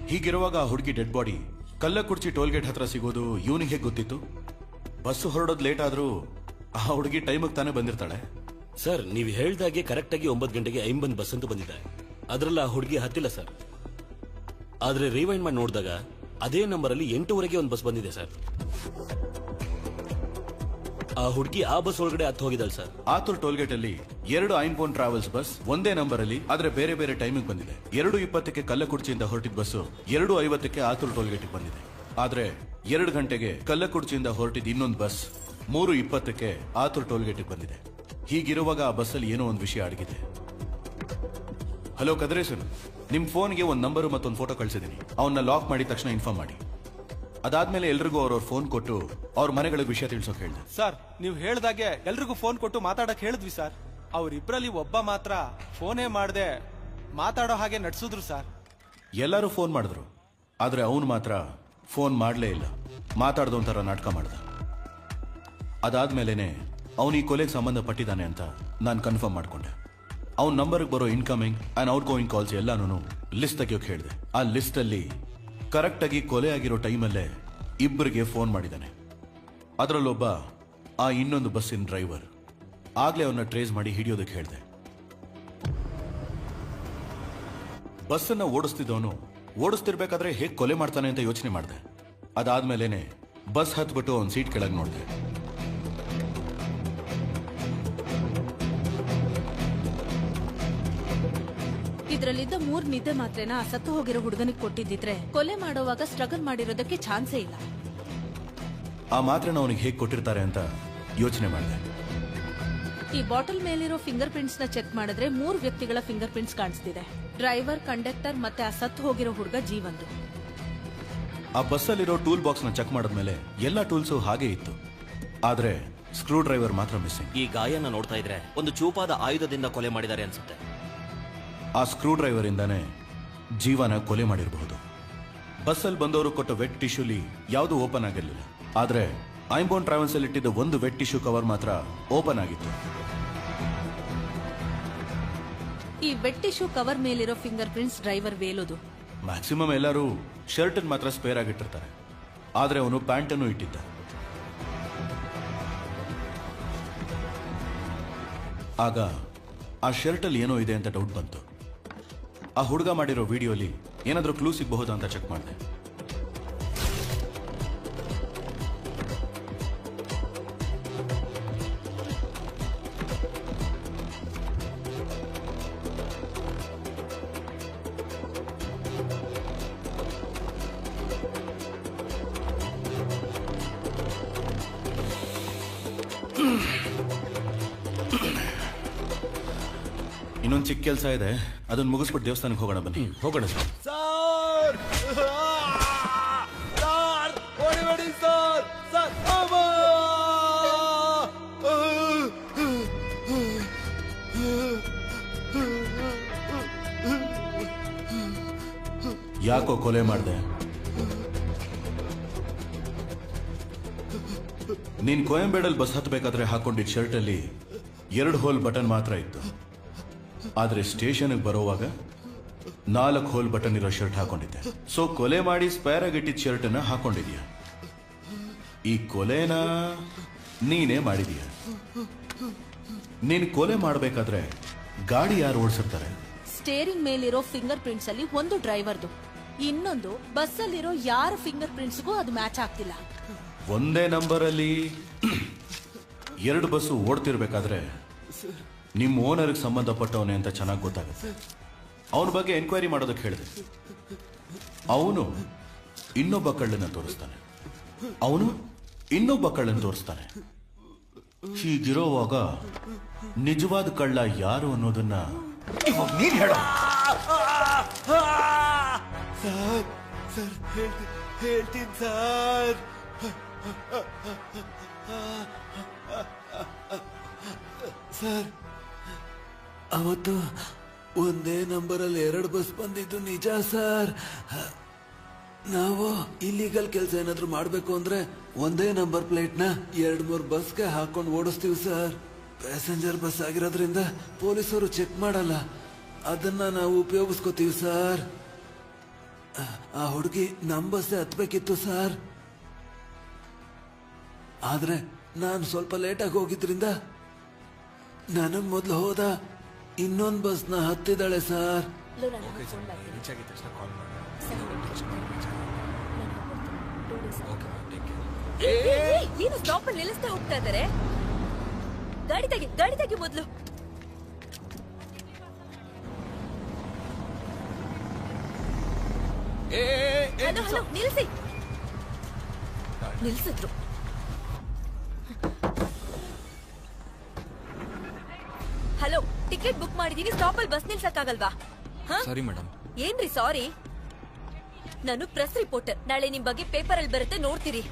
ಹೀಗಿರುವಾಗ ಆ ಹುಡುಗಿ ಡೆಡ್ ಬಾಡಿ ಕಲ್ಲಕುರ್ಚಿ ಟೋಲ್ಗೇಟ್ ಹತ್ರ ಸಿಗೋದು ಇವನಿಗೆ ಹೇಗೆ ಗೊತ್ತಿತ್ತು? ಬಸ್ಸು ಹೊರಡೋದು ಲೇಟ್ ಆದ್ರೂ ಆ ಹುಡುಗಿ ಟೈಮಿಗೆ ತಾನೇ ಬಂದಿರ್ತಾಳೆ. ಸರ್ ನೀವು ಹೇಳ್ದಾಗೆ ಕರೆಕ್ಟ್ ಆಗಿ 9 ಗಂಟೆಗೆ 50 ಬಸ್ ಅಂತ ಬಂದಿದೆ. ಅದ್ರಲ್ಲಿ ಆ ಹುಡುಗಿ ಹತ್ತಿಲ್ಲ ಸರ್. ಆದ್ರೆ ರಿವೈಂಡ್ ಮಾಡಿ ನೋಡಿದಾಗ ಅದೇ ನಂಬರ್ ಅಲ್ಲಿ 8:00 ಒಂದು ಬಸ್ ಬಂದಿದೆ ಸರ್. ಆ ಹುಡುಗಿ ಆ ಬಸ್ ಒಳಗಡೆ ಹತ್ತು ಹೋಗಿದ್ದಾಳೆ ಸರ್. ಆತುರ್ ಟೋಲ್ಗೇಟ್ ಅಲ್ಲಿ 2 ಐಂಬೋನ್ ಟ್ರಾವೆಲ್ಸ್ ಬಸ್ ಒಂದೇ ನಂಬರ್ ಅಲ್ಲಿ ಆದ್ರೆ ಬೇರೆ ಬೇರೆ ಟೈಮಿಂಗ್ ಬಂದಿದೆ. 2:20ಕ್ಕೆ ಕಲ್ಲಕುರ್ಚಿಯಿಂದ ಹೊರಟಿದ ಬಸ್ಸು 2:50ಕ್ಕೆ ಆತುರ್ ಟೋಲ್ಗೇಟ್ ಬಂದಿದೆ. ಆದ್ರೆ 2 ಗಂಟೆಗೆ ಕಲ್ಲಕುರ್ಚಿಯಿಂದ ಹೊರಟಿದ ಇನ್ನೊಂದು ಬಸ್ 3:20ಕ್ಕೆ ಆತುರ್ ಟೋಲ್ಗೇಟ್ ಬಂದಿದೆ. ಹೀಗಿರುವಾಗ ಆ ಬಸ್ಸಲ್ಲಿ ಏನೋ ಒಂದು ವಿಷಯ ಅಡಗಿದೆ. ಹಲೋ ಕದ್ರೇಸನ್, ನಿಮ್ ಫೋನ್ಗೆ ಒಂದು ನಂಬರ್ ಮತ್ತೊಂದು ಫೋಟೋ ಕಳ್ಸಿದೀನಿ. ಅವನ್ನ ಲಾಕ್ ಮಾಡಿದ ತಕ್ಷಣ ಇನ್ಫಾರ್ಮ್ ಮಾಡಿ. ಅದಾದ್ಮೇಲೆ ಎಲ್ರಿಗೂ ಅವ್ರವ್ರ ಫೋನ್ ಕೊಟ್ಟು ಅವ್ರ ಮನೆಗಳಿಗೆ ವಿಷಯ ತಿಳಿಸೋಕೆ ಹೇಳಿದೆ. ಸರ್ ನೀವು ಹೇಳ್ದಾಗೆ ಎಲ್ರಿಗೂ ಫೋನ್ ಕೊಟ್ಟು ಮಾತಾಡಕ್ ಹೇಳಿದ್ವಿ ಸರ್. ಅವ್ರಿಬ್ರಲ್ಲಿ ಒಬ್ಬ ಮಾತ್ರ ಫೋನೇ ಮಾಡದೆ ಮಾತಾಡೋ ಹಾಗೆ ನಡ್ಸಿದ್ರು ಸರ್. ಎಲ್ಲರೂ ಫೋನ್ ಮಾಡಿದ್ರು, ಆದ್ರೆ ಅವನು ಮಾತ್ರ ಫೋನ್ ಮಾಡಲೇ ಇಲ್ಲ. ಮಾತಾಡ್ದೊಂಥರ ನಾಟಕ ಮಾಡ್ದ. ಅದಾದ್ಮೇಲೆನೆ ಅವನು ಈ ಕೊಲೆಗೆ ಸಂಬಂಧಪಟ್ಟಿದ್ದಾನೆ ಅಂತ ನಾನು ಕನ್ಫರ್ಮ್ ಮಾಡ್ಕೊಂಡೆ. ಅವನ ನಂಬರ್ಗೆ ಬರೋ incoming and out going calls ಎಲ್ಲಾನು ಲಿಸ್ಟ್ ತೆಗಿಯೋಕೆ ಹೇಳಿದೆ. ಆ ಲಿಸ್ಟ್ ಅಲ್ಲಿ ಕರೆಕ್ಟ್ ಆಗಿ ಕೊಲೆ ಆಗಿರೋ ಟೈಮಲ್ಲೇ ಇಬ್ಬರಿಗೆ ಫೋನ್ ಮಾಡಿದ್ದಾನೆ. ಅದರಲ್ಲೊಬ್ಬ ಆ ಇನ್ನೊಂದು ಬಸ್ಸಿನ ಡ್ರೈವರ್. ಆಗ್ಲೇ ಅವನ್ನ ಟ್ರೇಸ್ ಮಾಡಿ ಹಿಡಿಯೋದಕ್ಕೆ ಹೇಳಿದೆ. ಬಸ್ಸನ್ನ ಓಡಿಸ್ತಿದ್ದವನು ಓಡಿಸ್ತಿರ್ಬೇಕಾದ್ರೆ ಹೇಗೆ ಕೊಲೆ ಮಾಡ್ತಾನೆ ಅಂತ ಯೋಚನೆ ಮಾಡಿದೆ. ಅದಾದ್ಮೇಲೆನೆ ಬಸ್ ಹತ್ಬಿಟ್ಟು ಅವನ ಸೀಟ್ ಕೆಳಗೆ ನೋಡಿದೆ. ಇದ್ರಲ್ಲಿದ್ದ 3 ನಿದ್ದೆ ಮಾತ್ರೆನ ಆ ಸತ್ತು ಹೋಗಿರೋ ಹುಡುಗನಿಗೆ ಕೊಟ್ಟಿದ್ದಿದ್ರೆ ಕೊಲೆ ಮಾಡೋವಾಗ ಸ್ಟ್ರಗಲ್ ಮಾಡಿರೋದಕ್ಕೆ ಚಾನ್ಸೇ ಇಲ್ಲ. ಆ ಮಾತ್ರೆನ ಅವನಿಗೆ ಹೇಗೆ ಕೊಟ್ಟಿರ್ತಾರೆ ಅಂತ ಯೋಚನೆ ಮಾಡಿದೆ. ಈ ಬಾಟಲ್ ಮೇಲಿರೋ ಫಿಂಗರ್ ಪ್ರಿಂಟ್ಸ್ ನ ಚೆಕ್ ಮಾಡಿದ್ರೆ 3 ವ್ಯಕ್ತಿಗಳ ಫಿಂಗರ್ ಪ್ರಿಂಟ್ಸ್ ಕಾಣಿಸ್ತಿದೆ. ಡ್ರೈವರ್, ಕಂಡಕ್ಟರ್ ಮತ್ತೆ ಆ ಸತ್ತು ಹೋಗಿರೋ ಹುಡುಗ ಜೀವಂದು. ಆ ಬಸ್ಸಲ್ಲಿರೋ ಟೂಲ್ ಬಾಕ್ಸ್ ನ ಚೆಕ್ ಮಾಡಿದ್ಮೇಲೆ ಎಲ್ಲಾ ಟೂಲ್ಸು ಹಾಗೆ ಇತ್ತು. ಆದ್ರೆ ಸ್ಕ್ರೂ ಡ್ರೈವರ್ ಮಾತ್ರ ಮಿಸ್ಸಿಂಗ್. ಈ ಗಾಯನ ನೋಡ್ತಾ ಇದ್ರೆ ಒಂದು ಚೂಪಾದ ಆಯುಧದಿಂದ ಕೊಲೆ ಮಾಡಿದ್ದಾರೆ ಅನ್ಸುತ್ತೆ. ಆ ಸ್ಕ್ರೂ ಡ್ರೈವರ್ ಇಂದಾನೆ ಜೀವನ ಕೊಲೆ ಮಾಡಿರಬಹುದು. ಬಸ್ಸಲ್ಲಿ ಬಂದವರು ಕೊಟ್ಟ ವೆಟ್ ಟಿಶ್ಯೂಲಿ ಯಾವುದು ಓಪನ್ ಆಗಿರಲಿಲ್ಲ. ಆದ್ರೆ ಐಂಬೋನ್ ಟ್ರಾವೆಲ್ಸ್ ಅಲ್ಲಿ ಇಟ್ಟಿದ್ದ ಒಂದು ವೆಟ್ ಟಿಶ್ಯೂ ಕವರ್ ಮಾತ್ರ ಓಪನ್ ಆಗಿತ್ತು. ಈ ವೆಟ್ ಟಿಶ್ಯೂ ಕವರ್ ಮೇಲಿರೋ ಫಿಂಗರ್ ಪ್ರಿಂಟ್ಸ್ ಡ್ರೈವರ್ ವೇಲೋದು. ಮ್ಯಾಕ್ಸಿಮಮ್ ಎಲ್ಲರೂ ಶರ್ಟ್ ಮಾತ್ರ ಸ್ಪೇರ್ ಆಗಿಟ್ಟಿರ್ತಾರೆ, ಆದ್ರೆ ಅವನು ಪ್ಯಾಂಟ್ ಅನ್ನು ಇಟ್ಟಿದ್ದ. ಆಗ ಆ ಶರ್ಟ್ ಅಲ್ಲಿ ಏನೋ ಇದೆ ಅಂತ ಡೌಟ್ ಬಂತು. ಆ ಹುಡುಗ ಮಾಡಿರೋ ವಿಡಿಯೋಲಿ ಏನಾದ್ರೂ ಕ್ಲೂ ಸಿಗಬಹುದು ಅಂತ ಚೆಕ್ ಮಾಡಿದೆ. ಇನ್ನೊಂದು ಚಿಕ್ಕ ಕೆಲಸ ಇದೆ, ಅದನ್ನ ಮುಗಿಸ್ಬಿಟ್ಟು ದೇವಸ್ಥಾನಕ್ಕೆ ಹೋಗೋಣ. ಬನ್ನಿ ಹೋಗೋಣ ಸರ್. ಸರ್ ಹೊಡಿಬೇಡಿ ಸರ್. ಸರ್ ಯಾಕೋ ಕೊಲೆ ಮಾಡಿದೆ? ನೀನ್ ಕೊಯಂಬೇಡಲ್ಲಿ ಬಸ್ ಹತ್ತಬೇಕಾದ್ರೆ ಹಾಕೊಂಡಿದ್ದ ಶರ್ಟ್ ಅಲ್ಲಿ 2 ಹೋಲ್ ಬಟನ್ ಮಾತ್ರ ಇತ್ತು. ಆದ್ರೆ ಸ್ಟೇಷನ್ಗೆ ಬರೋವಾಗ 4 ಹೋಲ್ ಬಟನ್ ಇರೋ ಶರ್ಟ್ ಹಾಕೊಂಡಿದ್ದೆ. ಸೊ ಕೊಲೆ ಮಾಡಿ ಸ್ಪೇರ್ ಆಗಿಟ್ಟಿದ್ದ ಶರ್ಟ್ ಅನ್ನ ಹಾಕೊಂಡಿದ್ಯಾ. ಈ ಕೊಲೆನ ನೀನೇ ಮಾಡಿದೀಯ. ನೀನ್ ಕೊಲೆ ಮಾಡ್ಬೇಕಾದ್ರೆ ಗಾಡಿ ಯಾರು ಓಡಿಸಿರ್ತಾರೆ? ಸ್ಟೇರಿಂಗ್ ಮೇಲಿರೋ ಫಿಂಗರ್ ಪ್ರಿಂಟ್ಸ್ ಅಲ್ಲಿ ಒಂದು ಡ್ರೈವರ್ದು, ಇನ್ನೊಂದು ಬಸ್ ಅಲ್ಲಿರೋ ಯಾರ ಫಿಂಗರ್ ಪ್ರಿಂಟ್ಸ್ಗೂ ಅದು ಮ್ಯಾಚ್ ಆಗ್ತಿಲ್ಲ. ಒಂದೇ ನಂಬರ್ ಅಲ್ಲಿ 2 ಬಸ್ಸು ಓಡ್ತಿರ್ಬೇಕಾದ್ರೆ ನಿಮ್ಮ ಓನರ್ಗೆ ಸಂಬಂಧಪಟ್ಟವನೇ ಅಂತ ಚೆನ್ನಾಗಿ ಗೊತ್ತಾಗುತ್ತೆ. ಅವನ ಬಗ್ಗೆ ಎನ್ಕ್ವೈರಿ ಮಾಡೋದಕ್ಕೆ ಹೇಳಿದೆ. ಅವನು ಇನ್ನೊಬ್ಬ ಕಳ್ಳನ್ನ ತೋರಿಸ್ತಾನೆ, ಅವನು ಇನ್ನೊಬ್ಬ ಕಳ್ಳನ್ನ ತೋರಿಸ್ತಾನೆ. ಹೀಗಿರೋವಾಗ ನಿಜವಾದ ಕಳ್ಳ ಯಾರು ಅನ್ನೋದನ್ನ ಇವಾಗ ನೀನ್ ಹೇಳು. ಸರ್ ಸರ್ ಹೇಳ್ತೀನಿ ಸರ್. ಸರ್ ಅವತ್ತು ಒಂದೇ ನಂಬರಲ್ಲಿ 2 ಬಸ್ ಬಂದಿದ್ದು ನಿಜ ಸರ್. ನಾವು ಇಲ್ಲಿಗಲ್ ಕೆಲಸ ಏನಾದ್ರು ಮಾಡ್ಬೇಕು ಅಂದ್ರೆ ಒಂದೇ ನಂಬರ್ ಪ್ಲೇಟ್ನ 2-3 ಬಸ್ಗೆ ಹಾಕೊಂಡು ಓಡಿಸ್ತೀವಿ ಸರ್. ಪ್ಯಾಸೆಂಜರ್ ಬಸ್ ಆಗಿರೋದ್ರಿಂದ ಪೊಲೀಸರು ಚೆಕ್ ಮಾಡಲ್ಲ, ಅದನ್ನ ನಾವು ಉಪಯೋಗಿಸ್ಕೋತೀವಿ ಸರ್. ಆ ಹುಡುಗಿ ನಮ್ ಬಸ್ಸೇ ಹತ್ಬೇಕಿತ್ತು ಸರ್. ಆದ್ರೆ ನಾನು ಸ್ವಲ್ಪ ಲೇಟಾಗಿ ಹೋಗಿದ್ರಿಂದ ನನಗ್ ಮೊದ್ಲು ಹೋದ ಇನ್ನೊಂದು ಬಸ್ನ ಹತ್ತಿದ್ದಾಳೆ ಸರ್. ಏನು ಸ್ಟಾಪ್ ಅಲ್ಲಿ ನಿಲ್ಲಿಸ್ತಾ ಹೋಗ್ತಾ ಇದಾರೆ? ಗಾಡಿ ತೆಗಿ ಮೊದ್ಲು. ಹಲೋ ನಿಲ್ಸಿದ್ರು. ಹಲೋ, ಟಿಕೆಟ್ ಬುಕ್ ಮಾಡಿದೀನಿ, ಸ್ಟಾಪ್ ಅಲ್ಲಿ ಬಸ್ ನಿಲ್ಸಕ್ಕಾಗಲ್ವಾ? Sorry madam. ಏನ್ರಿ ಸಾರಿ? ನಾನು ಪ್ರೆಸ್ ರಿಪೋರ್ಟರ್, ನಾಳೆ ನಿಮ್ ಬಗ್ಗೆ ಪೇಪರ್ ಅಲ್ಲಿ ಬರುತ್ತೆ, ನೋಡ್ತೀರಿ.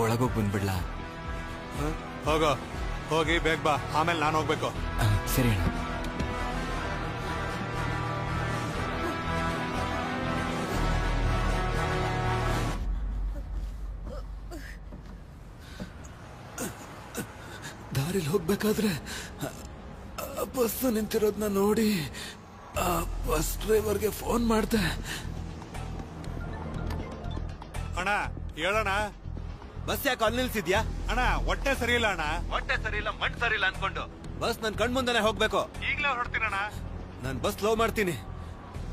ಒಳಗೋಗಿ ಬಂದ್ಬಿಡ್ಲಾ? ಹೋಗಿ ಬೇಗ ಬಾ, ಆಮೇಲೆ ನಾನು ಹೋಗ್ಬೇಕು. ಸರಿ ಅಣ್ಣ. ದಾರಿಲಿ ಹೋಗ್ಬೇಕಾದ್ರೆ ಬಸ್ ನಿಂತಿರೋದನ್ನ ನೋಡಿ ಆ ಬಸ್ ಡ್ರೈವರ್ಗೆ ಫೋನ್ ಮಾಡ್ದೆ. ಅಣ್ಣ ಹೇಳೋಣ. ಬಸ್ ಯಾಕೆ ಅಲ್ಲಿ ನಿಲ್ಸಿದ್ಯಾ? ಅಣ್ಣ ಹೊಟ್ಟೆ ಸರಿ ಇಲ್ಲ ಅಣ್ಣ. ಹೊಟ್ಟೆ ಸರಿ ಇಲ್ಲ, ಮಣ್ಣು ಸರಿ ಇಲ್ಲ ಅನ್ಕೊಂಡು ಬಸ್ ನನ್ ಕಣ್ ಮುಂದೆನೆ ಹೋಗ್ಬೇಕು. ಈಗಲೇ ಹೊರಡ್ತೀನಣ್ಣ. ನಾನ್ ಬಸ್ ಸ್ಲೋ ಮಾಡ್ತೀನಿ,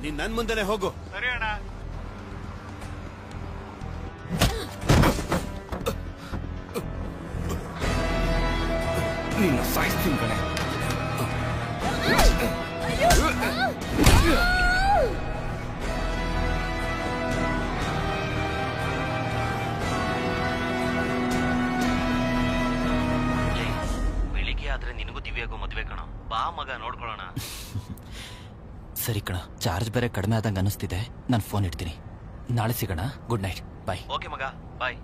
ನೀನ್ ನನ್ ಮುಂದೆನೆ ಹೋಗು. ಸರಿ ಅಣ್ಣ. ನೀನು ಸಾಯಿಸ್ತೀನಿ ಕಣೆ. ಬೆಳಿಗ್ಗೆ ಆದ್ರೆ ನಿನಗೂ ದಿವ್ಯಾಗೂ ಮದ್ವೆ ಕಣ. ಬಾ ಮಗ ನೋಡ್ಕೊಳ್ಳೋಣ. ಸರಿ ಕಣ, ಚಾರ್ಜ್ ಬೇರೆ ಕಡಿಮೆ ಆದಂಗೆ ಅನಿಸ್ತಿದೆ. ನಾನು ಫೋನ್ ಇಡ್ತೀನಿ, ನಾಳೆ ಸಿಗೋಣ. ಗುಡ್ ನೈಟ್, ಬಾಯ್. ಓಕೆ ಮಗ, ಬಾಯ್.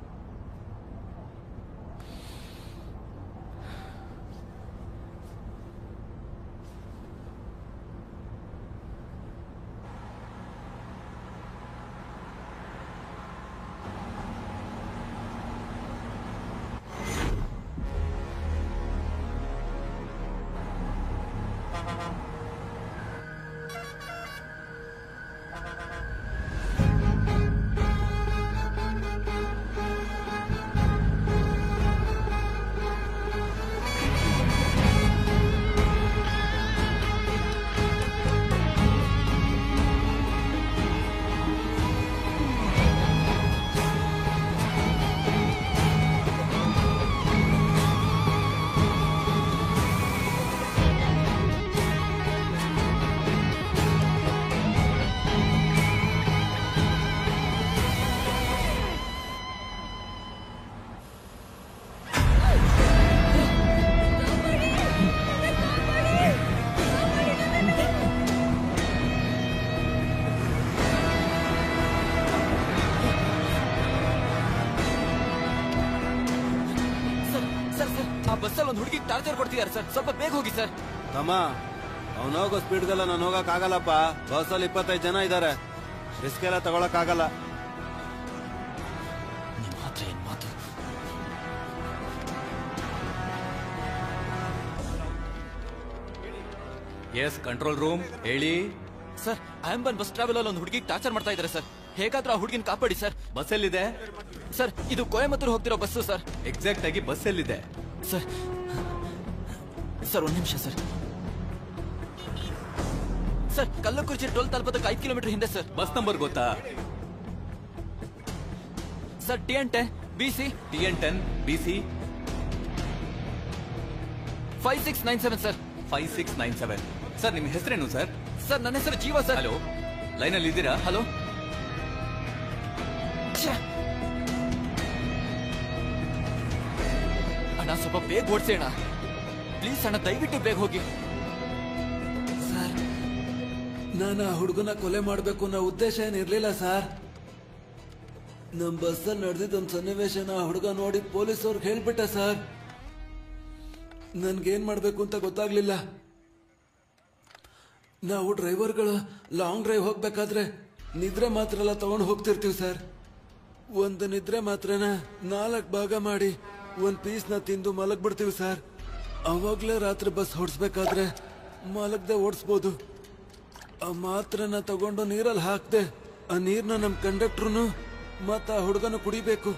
ಬಸ್ಸಲ್ಲಿ ಒಂದು ಹುಡುಗಿ ಟಾರ್ಚರ್ ಕೊಡ್ತಿದ್ದಾರೆ ಸರ್, ಸ್ವಲ್ಪ ಬೇಗ ಹೋಗಿ ಸರ್. ತಮ್ಮ, ಅವ್ನು ಹೋಗೋ ಸ್ಪೀಡ್ಗೆಲ್ಲ ನಾನು ಹೋಗಕ್ ಆಗಲ್ಲಪ್ಪ. ಬಸ್ಸಲ್ಲಿ 25 ಜನ ಇದ್ದಾರೆ, ರಿಸ್ಕ್ ಎಲ್ಲ ತಗೊಳಕ್ ಆಗಲ್ಲ. ನಿಮ್ಮ ಹತ್ರ ಏನ್ ಮಾತು? ಎಸ್ ಕಂಟ್ರೋಲ್ ರೂಮ್, ಹೇಳಿ ಸರ್. ಆಂಬನ್ ಬಸ್ ಟ್ರಾವೆಲ್ ಅಲ್ಲಿ ಒಂದು ಹುಡುಗಿ ಟಾರ್ಚರ್ ಮಾಡ್ತಾ ಇದ್ದಾರೆ ಸರ್. ಹೇಗಾದ್ರೂ ಆ ಹುಡುಗಿನ ಕಾಪಾಡಿ ಸರ್. ಬಸ್ ಎಲ್ಲಿದೆ ಸರ್? ಇದು ಕೊಯಮತ್ತೂರು ಹೋಗ್ತಿರೋ ಬಸ್ಸು ಸರ್. ಎಕ್ಸಾಕ್ಟ್ ಆಗಿ ಬಸ್ ಎಲ್ಲಿದೆ ಸರ್? ಸರ್ 1 ನಿಮಿಷ ಸರ್. ಸರ್ ಕಲ್ಲುಕುರ್ಚಿ ಟೋಲ್ ತಲುಪೋದಕ್ಕೆ 5 ಕಿಲೋಮೀಟರ್ ಹಿಂದೆ ಸರ್. ಬಸ್ ನಂಬರ್ ಗೊತ್ತಾ? Sir TN10 BC TN10 BC 5697 sir. 5697. Sir ನಿಮ್ಮ ಹೆಸರೇನು ಸರ್? ಸರ್ ನನ್ನ ಹೆಸರು ಜೀವ ಸರ್. ಹಲೋ, ಲೈನಲ್ಲಿ ಇದ್ದೀರಾ? ಹಲೋ. ಅಣ್ಣ ಸ್ವಲ್ಪ ಬೇಗ ಓಡಿಸಿ ಅಣ್ಣ ಪ್ಲೀಸ್ ಅಣ್ಣ, ದಯವಿಟ್ಟು ಬೇಗ ಹೋಗಿ. ಸರ್ ನಾನು ಆ ಹುಡುಗನ ಕೊಲೆ ಮಾಡಬೇಕು ಅನ್ನೋ ಉದ್ದೇಶ ಏನಿರ್ಲಿಲ್ಲ ಸರ್. ನಮ್ ಬಸ್ಸಲ್ಲಿ ನಡೆದಿದ್ದೊಂದು ಸನ್ನಿವೇಶನ ಆ ಹುಡುಗ ನೋಡಿ ಪೊಲೀಸ್ ಅವ್ರಿಗೆ ಹೇಳ್ಬಿಟ್ಟ ಸರ್. ನನ್ಗೇನ್ ಮಾಡ್ಬೇಕು ಅಂತ ಗೊತ್ತಾಗ್ಲಿಲ್ಲ. ನಾವು ಡ್ರೈವರ್ಗಳು ಲಾಂಗ್ ಡ್ರೈವ್ ಹೋಗ್ಬೇಕಾದ್ರೆ ನಿದ್ರೆ ಮಾತ್ರ ಎಲ್ಲ ತಗೊಂಡು ಹೋಗ್ತಿರ್ತೀವಿ ಸರ್. ಒಂದು ನಿದ್ರೆ ಮಾತ್ರನ 4 ಭಾಗ ಮಾಡಿ 1 ಪೀಸ್ನ ತಿಂದು ಮಲಗ್ಬಿಡ್ತೀವಿ ಸರ್. ಅವಾಗ್ಲೇ ರಾತ್ರಿ ಬಸ್ ಹೊಡ್ಸ್ಬೇಕಾದ್ರೆ ಮಲಗದೆ ಓಡಿಸ್ಬೋದು. ಆ ಮಾತ್ರನ ತಗೊಂಡು ನೀರಲ್ಲಿ ಹಾಕ್ದೆ ಆ ನೀರ್ನ ನಮ್ ಕಂಡಕ್ಟ್ರು ಮತ್ತ ಆ ಹುಡುಗನ ಕುಡಿಬೇಕು.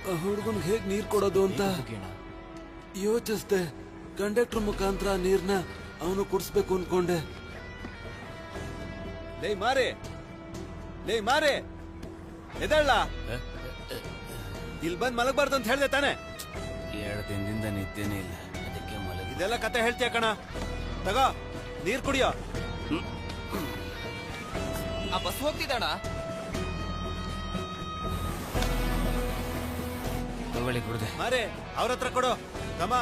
ಆ ಹುಡುಗನ್ಗೆ ಹೇಗ್ ನೀರ್ ಕೊಡೋದು ಅಂತ ಯೋಚಿಸ್ದೆ. ಕಂಡಕ್ಟರ್ ಮುಖಾಂತರ ನೀರ್ನ ಅವನು ಕುಡಿಸ್ಬೇಕು ಅನ್ಕೊಂಡೆ. ಲೇ ಮಾರೆ ಎದಳ್ಳ ಇಲ್ಲಿ ಬಂದ್ ಮಲಗಬಾರ್ದು ಅಂತ ಹೇಳ್ದೆ ತಾನೆ? 2 ದಿನದಿಂದ ನಿದ್ದೆನೇ ಇಲ್ಲ, ಅದಕ್ಕೆ ಇದೆಲ್ಲ ಕತೆ ಹೇಳ್ತೀಯ ಕಣ. ತಗೋ ನೀರ್ ಕುಡಿಯೋ. ಆ ಬಸ್ ಹೋಗ್ತಿದ್ದಣ್ಣ. ತಗೊಳ್ಳಿ ಕುಡ್ದೆ. ಮಾರೆ ಅವ್ರ ಹತ್ರ ಕೊಡು. ತಮ್ಮ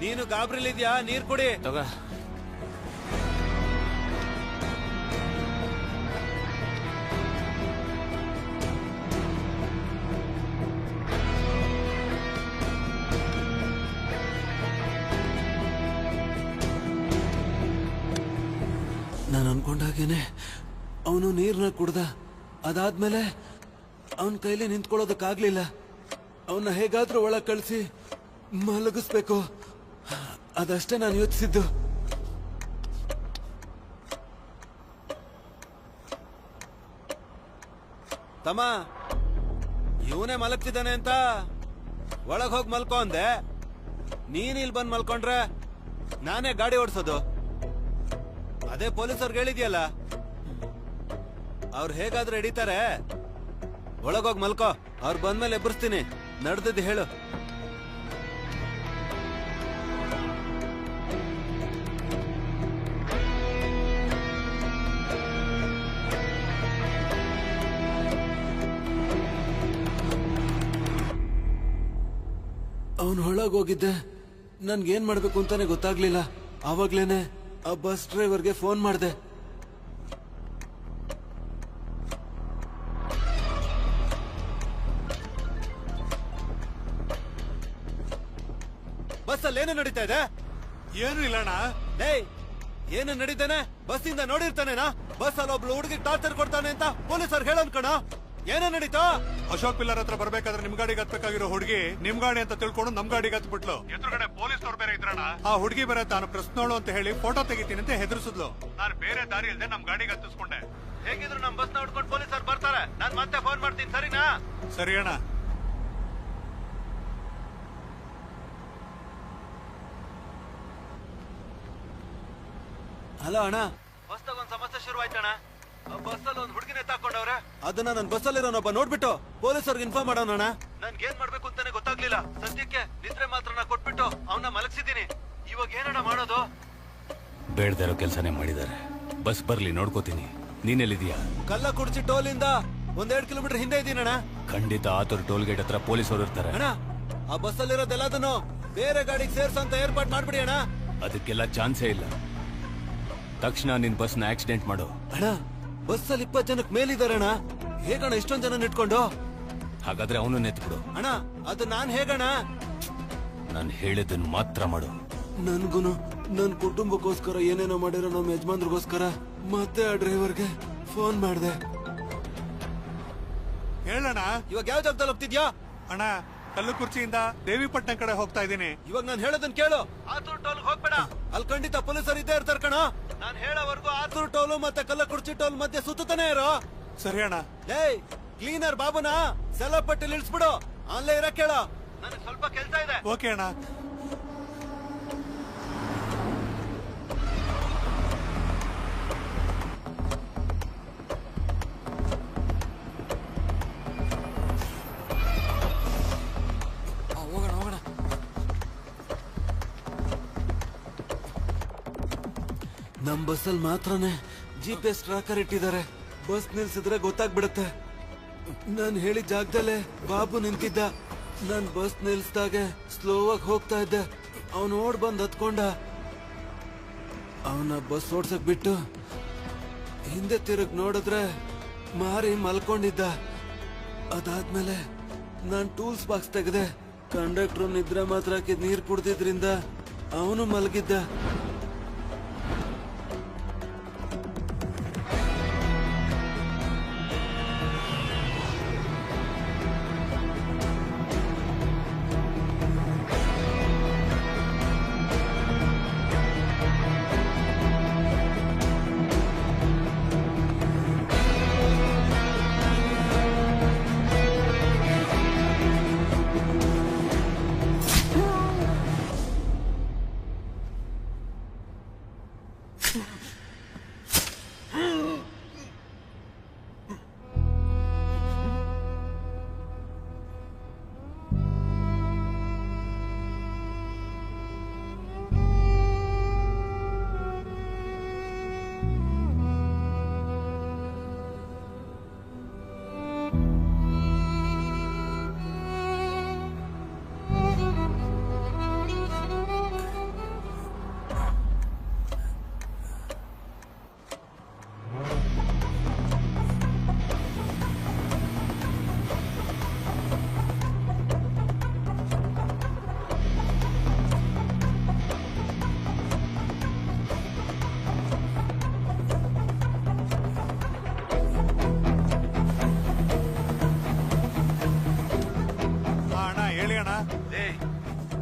ನೀನು ಗಾಬ್ರಿಲಿದ್ಯಾ? ನೀರ್ ಕುಡಿ. ತಗೋ. ನಾನು ಅನ್ಕೊಂಡಾಗೇನೆ ಅವನು ನೀರ್ನ ಕುಡ್ದ. ಅದಾದ್ಮೇಲೆ ಅವನ ಕೈಲಿ ನಿಂತ್ಕೊಳ್ಳೋದಕ್ಕಾಗ್ಲಿಲ್ಲ. ಅವನ್ನ ಹೇಗಾದ್ರೂ ಒಳಗ್ ಕಳಿಸಿ ಮಲಗಿಸ್ಬೇಕು, ಅದಷ್ಟೇ ನಾನು ಯೋಚಿಸಿದ್ದು. ತಮ್ಮ ಇವನೇ ಮಲಗ್ತಿದ್ದಾನೆ ಅಂತ ಒಳಗ್ ಹೋಗಿ ಮಲ್ಕೋ ಅಂದೆ. ನೀನ್ ಇಲ್ಲಿ ಬಂದ್ ಮಲ್ಕೊಂಡ್ರೆ ನಾನೇ ಗಾಡಿ ಓಡಿಸೋದು. ಅದೇ ಪೊಲೀಸವ್ರಿಗೆ ಹೇಳಿದ್ಯಲ್ಲ, ಅವ್ರು ಹೇಗಾದ್ರೂ ಹಿಡಿತಾರೆ. ಒಳಗೋಗಿ ಮಲ್ಕೋ, ಅವ್ರು ಬಂದ್ಮೇಲೆ ಎಬ್ಬರಿಸ್ತೀನಿ. ನಡೆದಿದ್ದು ಹೇಳು. ಅವನು ಹೊಳಗೋಗಿದ್ದೆ. ನನ್ಗೇನ್ ಮಾಡ್ಬೇಕು ಅಂತಾನೆ ಗೊತ್ತಾಗ್ಲಿಲ್ಲ. ಆವಾಗ್ಲೇನೆ ಆ ಬಸ್ ಡ್ರೈವರ್ಗೆ ಫೋನ್ ಮಾಡಿದೆ. ಬಸ್ಸಲ್ಲಿ ಏನು ನಡೀತಾ ಇದೆ? ಏನು ಇಲ್ಲಣ್ಣ. ಏನು ನಡೀತಾನೆ? ಬಸ್ಸಿಂದ ನೋಡಿರ್ತಾನೇನಾ? ಬಸ್ ಅಲ್ಲಿ ಒಬ್ಳು ಹುಡುಗಿ ಟಾರ್ಚರ್ ಕೊಡ್ತಾನೆ ಅಂತ ಪೊಲೀಸರು ಹೇಳೋನ್ಕಣ. ಏನೇ ನಡೀತಾ? ಅಶೋಕ್ ಪಿಲ್ಲರ್ ಹತ್ರ ಬರ್ಬೇಕಾದ್ರೆ ನಿಮ್ ಗಾಡಿಗೆ ಹತ್ಬೇಕಾಗಿರೋ ಹುಡುಗಿ ನಿಮ್ ಗಾಡಿ ಅಂತ ತಿಳ್ಕೊಂಡು ನಮ್ ಗಾಡಿಗೆ ಹತ್ಬಿಟ್ಲು. ಎದುರುಗಡೆ ಪೊಲೀಸ್ನವ್ರು ಬೇರೆ ಇದ್ರಣ್ಣ. ಆ ಹುಡುಗಿ ಬೇರೆ ತಾನು ಪ್ರಶ್ನೋಳು ಅಂತ ಹೇಳಿ ಫೋಟೋ ತೆಗಿತೀನಿ ಅಂತ ಹೆದರ್ಸಿದ್ಲು. ನಾನು ಬೇರೆ ದಾರಿ ಇಲ್ಲದೆ ನಮ್ ಗಾಡಿಗೆ ಹತ್ತಿಸ್ಕೊಂಡೆ. ಹೇಗಿದ್ರು ನಮ್ ಬಸ್ ನ ಹುಡ್ಕೊಂಡು ಪೊಲೀಸರು ಬರ್ತಾರೆ. ನಾನ್ ಮತ್ತೆ ಫೋನ್ ಮಾಡ್ತೀನಿ, ಸರಿನಾ? ಸರಿ ಅಣ್ಣ. ಹಲೋ ಅಣ್ಣ, ಬಸ್ದಾಗ ಒಂದ್ ಸಮಸ್ಯೆ ಶುರು ಆಯ್ತಣ್ಣ. ಬಸ್ಸಲ್ಲಿ ಒಂದ್ ಹುಡುಗಿನ ಎತ್ತಾಕೊಂಡವ್ರೆ. ಅದನ್ನ ನನ್ ಬಸ್ಸಲ್ಲಿರೋನೊಬ್ಬ ನೋಡ್ಬಿಟ್ಟು ಪೊಲೀಸರ್ಗೆ ಇನ್ಫಾರ್ಮ್ ಮಾಡೋಣ. ನನ್ಗೆ ಏನ್ ಮಾಡ್ಬೇಕು ಅಂತಾನೆ ಗೊತ್ತಾಗ್ಲಿಲ್ಲ. ಸದ್ಯಕ್ಕೆ ನಿದ್ರೆ ಮಾತ್ರ ಕೊಟ್ಬಿಟ್ಟು ಅವನ್ನ ಮಲಗಿಸಿದೀನಿ. ಇವಾಗ ಏನಣ್ಣ ಮಾಡೋದು? ಬೇಡದೇ ಇರೋ ಕೆಲಸನೇ ಮಾಡಿದ್ದಾರೆ. ಬಸ್ ಬರ್ಲಿ, ನೋಡ್ಕೋತೀನಿ. ನೀನೆಲ್ಲಿದೀಯಾ? ಕಲ್ಲಕುರ್ಚಿ ಟೋಲ್ ಇಂದ 1-2 ಕಿಲೋಮೀಟರ್ ಹಿಂದೆ ಇದೀನಣ್ಣ. ಖಂಡಿತ ಆತುರ್ ಟೋಲ್ ಗೇಟ್ ಹತ್ರ ಪೊಲೀಸರು ಇರ್ತಾರೆ. ಅಣ್ಣ, ಆ ಬಸ್ಸಲ್ಲಿರೋದೆಲ್ಲದನ್ನು ಬೇರೆ ಗಾಡಿಗೆ ಸೇರ್ಸಂತ ಏರ್ಪಾಟ್ ಮಾಡ್ಬಿಡಿ ಅಣ್ಣ. ಅದಕ್ಕೆಲ್ಲ ಚಾನ್ಸೇ ಇಲ್ಲ. ತಕ್ಷಣ ನಿನ್ ಬಸ್ನ ಆಕ್ಸಿಡೆಂಟ್ ಮಾಡು. ಅಣ್ಣ, ಬಸ್ಸಲ್ಲಿ 20 ಜನಕ್ಕೆ ಮೇಲಿದ್ದಾರೆ ಅಣ್ಣ. ಹೇಗಣ್ಣ ಇಷ್ಟೊಂದ್ ಜನ ಇಟ್ಕೊಂಡು? ಹಾಗಾದ್ರೆ ಅವನು ನೆತ್ಬಿಡು. ಅಣ್ಣ, ಅದು ನಾನ್ ಹೇಗಣ್ಣ? ನಾನು ಹೇಳಿದ್ದನ್ನು ಮಾತ್ರ ಮಾಡು. ನನ್ಗುನು ನನ್ ಕುಟುಂಬಕ್ಕೋಸ್ಕರ ಏನೇನೋ ಮಾಡಿರೋ ನಮ್ಮ ಯಜಮಾನ್ರಿಗೋಸ್ಕರ ಮತ್ತೆ ಆ ಡ್ರೈವರ್ಗೆ ಫೋನ್ ಮಾಡಿದೆ. ಹೇಳಣ್ಣ, ಇವಾಗ ಯಾವ ಜಾಗದಲ್ಲಿ ಹೋಗ್ತಿದ್ಯಾ? ಅಣ್ಣ, ಕಲ್ಲುಕುರ್ಚಿಯಿಂದ ದೇವಿಪಟ್ಟಣ ಕಡೆ ಹೋಗ್ತಾ ಇದ್ದೀನಿ. ಇವಾಗ ನಾನು ಹೇಳೋದನ್ನ ಕೇಳು. ಆತೂರ್ ಟೋಲ್ ಹೋಗ್ಬೇಡ. ಅಲ್ಲಿ ಖಂಡಿತ ಪೊಲೀಸರು ಇದ್ದೇ ಇರ್ತಾರ ಕಣ. ನಾನು ಹೇಳೋವರೆಗೂ ಆತೂರ್ ಟೋಲು ಮತ್ತೆ ಕಲ್ಲಕುರ್ಚಿ ಟೋಲ್ ಮಧ್ಯೆ ಸುತ್ತಾನೆ ಇರೋ. ಸರಿ ಅಣ್ಣ. ಕ್ಲೀನರ್ ಬಾಬುನ ಸೆಲಪಟ್ಟಿಲ್ ಇಳಿಸ್ಬಿಡು. ಅಲ್ಲೇ ಇರಕ್ ಹೇಳ. ನನಗೆ ಸ್ವಲ್ಪ ಕೆಲಸ ಇದೆ. ಓಕೆ ಅಣ್ಣ. ನಮ್ ಬಸ್ಸಲ್ಲಿ ಮಾತ್ರನೇ GPS ಟ್ರ್ಯಾಕರ್ ಇಟ್ಟಿದ್ದಾರೆ. ಬಸ್ ನಿಲ್ಸಿದ್ರೆ ಗೊತ್ತಾಗ್ಬಿಡುತ್ತೆ. ನಾನು ಹೇಳಿದ ಜಾಗದಲ್ಲೇ ಬಾಬು ನಿಂತಿದ್ದ. ನಾನ್ ಬಸ್ ನಿಲ್ಸ್ದಾಗೆ ಸ್ಲೋ ಆಗಿ ಹೋಗ್ತಾ ಇದ್ದೆ. ಅವನು ಓಡ್ ಬಂದ್ ಹತ್ಕೊಂಡ. ಅವನ ಬಸ್ ಓಡ್ಸಕ್ ಬಿಟ್ಟು ಹಿಂದೆ ತಿರುಗ್ ನೋಡಿದ್ರೆ ಮಾರಿ ಮಲ್ಕೊಂಡಿದ್ದ. ಅದಾದ್ಮೇಲೆ ನಾನ್ ಟೂಲ್ಸ್ ಬಾಕ್ಸ್ ತೆಗೆದೆ. ಕಂಡಕ್ಟರ್ ನಿದ್ರೆ ಮಾತ್ರ ಹಾಕಿದ್ ನೀರ್ ಕುಡ್ದಿದ್ರಿಂದ ಅವನು ಮಲಗಿದ್ದ.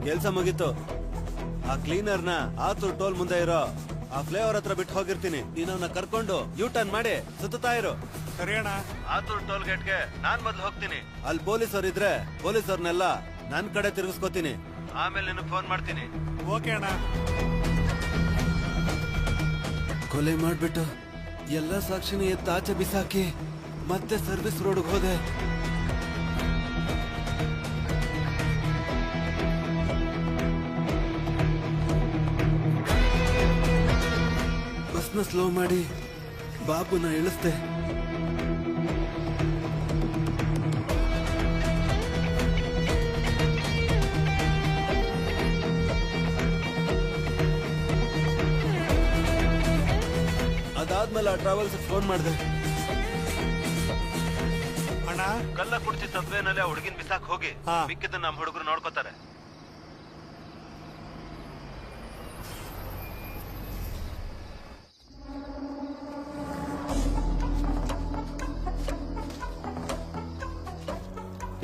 ಕೆಲ್ಸ ಮುಗೀತು. ಆ ಕ್ಲೀನರ್ನ ಆತೂರ್ ಟೋಲ್ ಮುಂದೆ ಇರೋ ಆ ಫ್ಲೇವರ್ ಹತ್ರ ಬಿಟ್ಟು ಹೋಗಿರ್ತೀನಿ. ನೀನ್ ಅವನ್ನ ಕರ್ಕೊಂಡು ಯೂ ಟರ್ನ್ ಮಾಡಿ ಸುತ್ತಾ ಇರು. ಸರಿ ಅಣ್ಣ. ಆತೂರ್ ಟೋಲ್ ಗೇಟ್ಗೆ ನಾನ್ ಮೊದ್ಲು ಹೋಗ್ತೀನಿ. ಅಲ್ಲಿ ಪೊಲೀಸರು ಇದ್ರೆ ಪೊಲೀಸರ್ನೆಲ್ಲ ನನ್ ಕಡೆ ತಿರುಗಿಸ್ಕೋತೀನಿ. ಆಮೇಲೆ ನಿನಗೆ ಫೋನ್ ಮಾಡ್ತೀನಿ. ಓಕೆ ಅಣ್ಣ. ಕೊಲೆ ಮಾಡ್ಬಿಟ್ಟು ಎಲ್ಲ ಸಾಕ್ಷಿನ ಎತ್ತ ಆಚೆ ಬಿಸಾಕಿ ಮತ್ತೆ ಸರ್ವಿಸ್ ರೋಡ್ಗೆ ಹೋದೆ. ಬಸ್ನ ಸ್ಲೋ ಮಾಡಿ ಬಾಬುನ ಇಳಿಸ್ದೆ. ಅದಾದ್ಮೇಲೆ ಆ ಟ್ರಾವೆಲ್ಸ್ ಫೋನ್ ಮಾಡಿದೆ. ಅಣ್ಣ ಕಲ್ಲ ಕುಡ್ತಿ ಸಬ್ವೇನಲ್ಲಿ ಆ ಹುಡುಗಿನ ಬಿಸಾಕ್ ಹೋಗಿ ಮಿಕ್ಕಿದ ನಮ್ಮ ಹುಡುಗರು ನೋಡ್ಕೋತಾರೆ.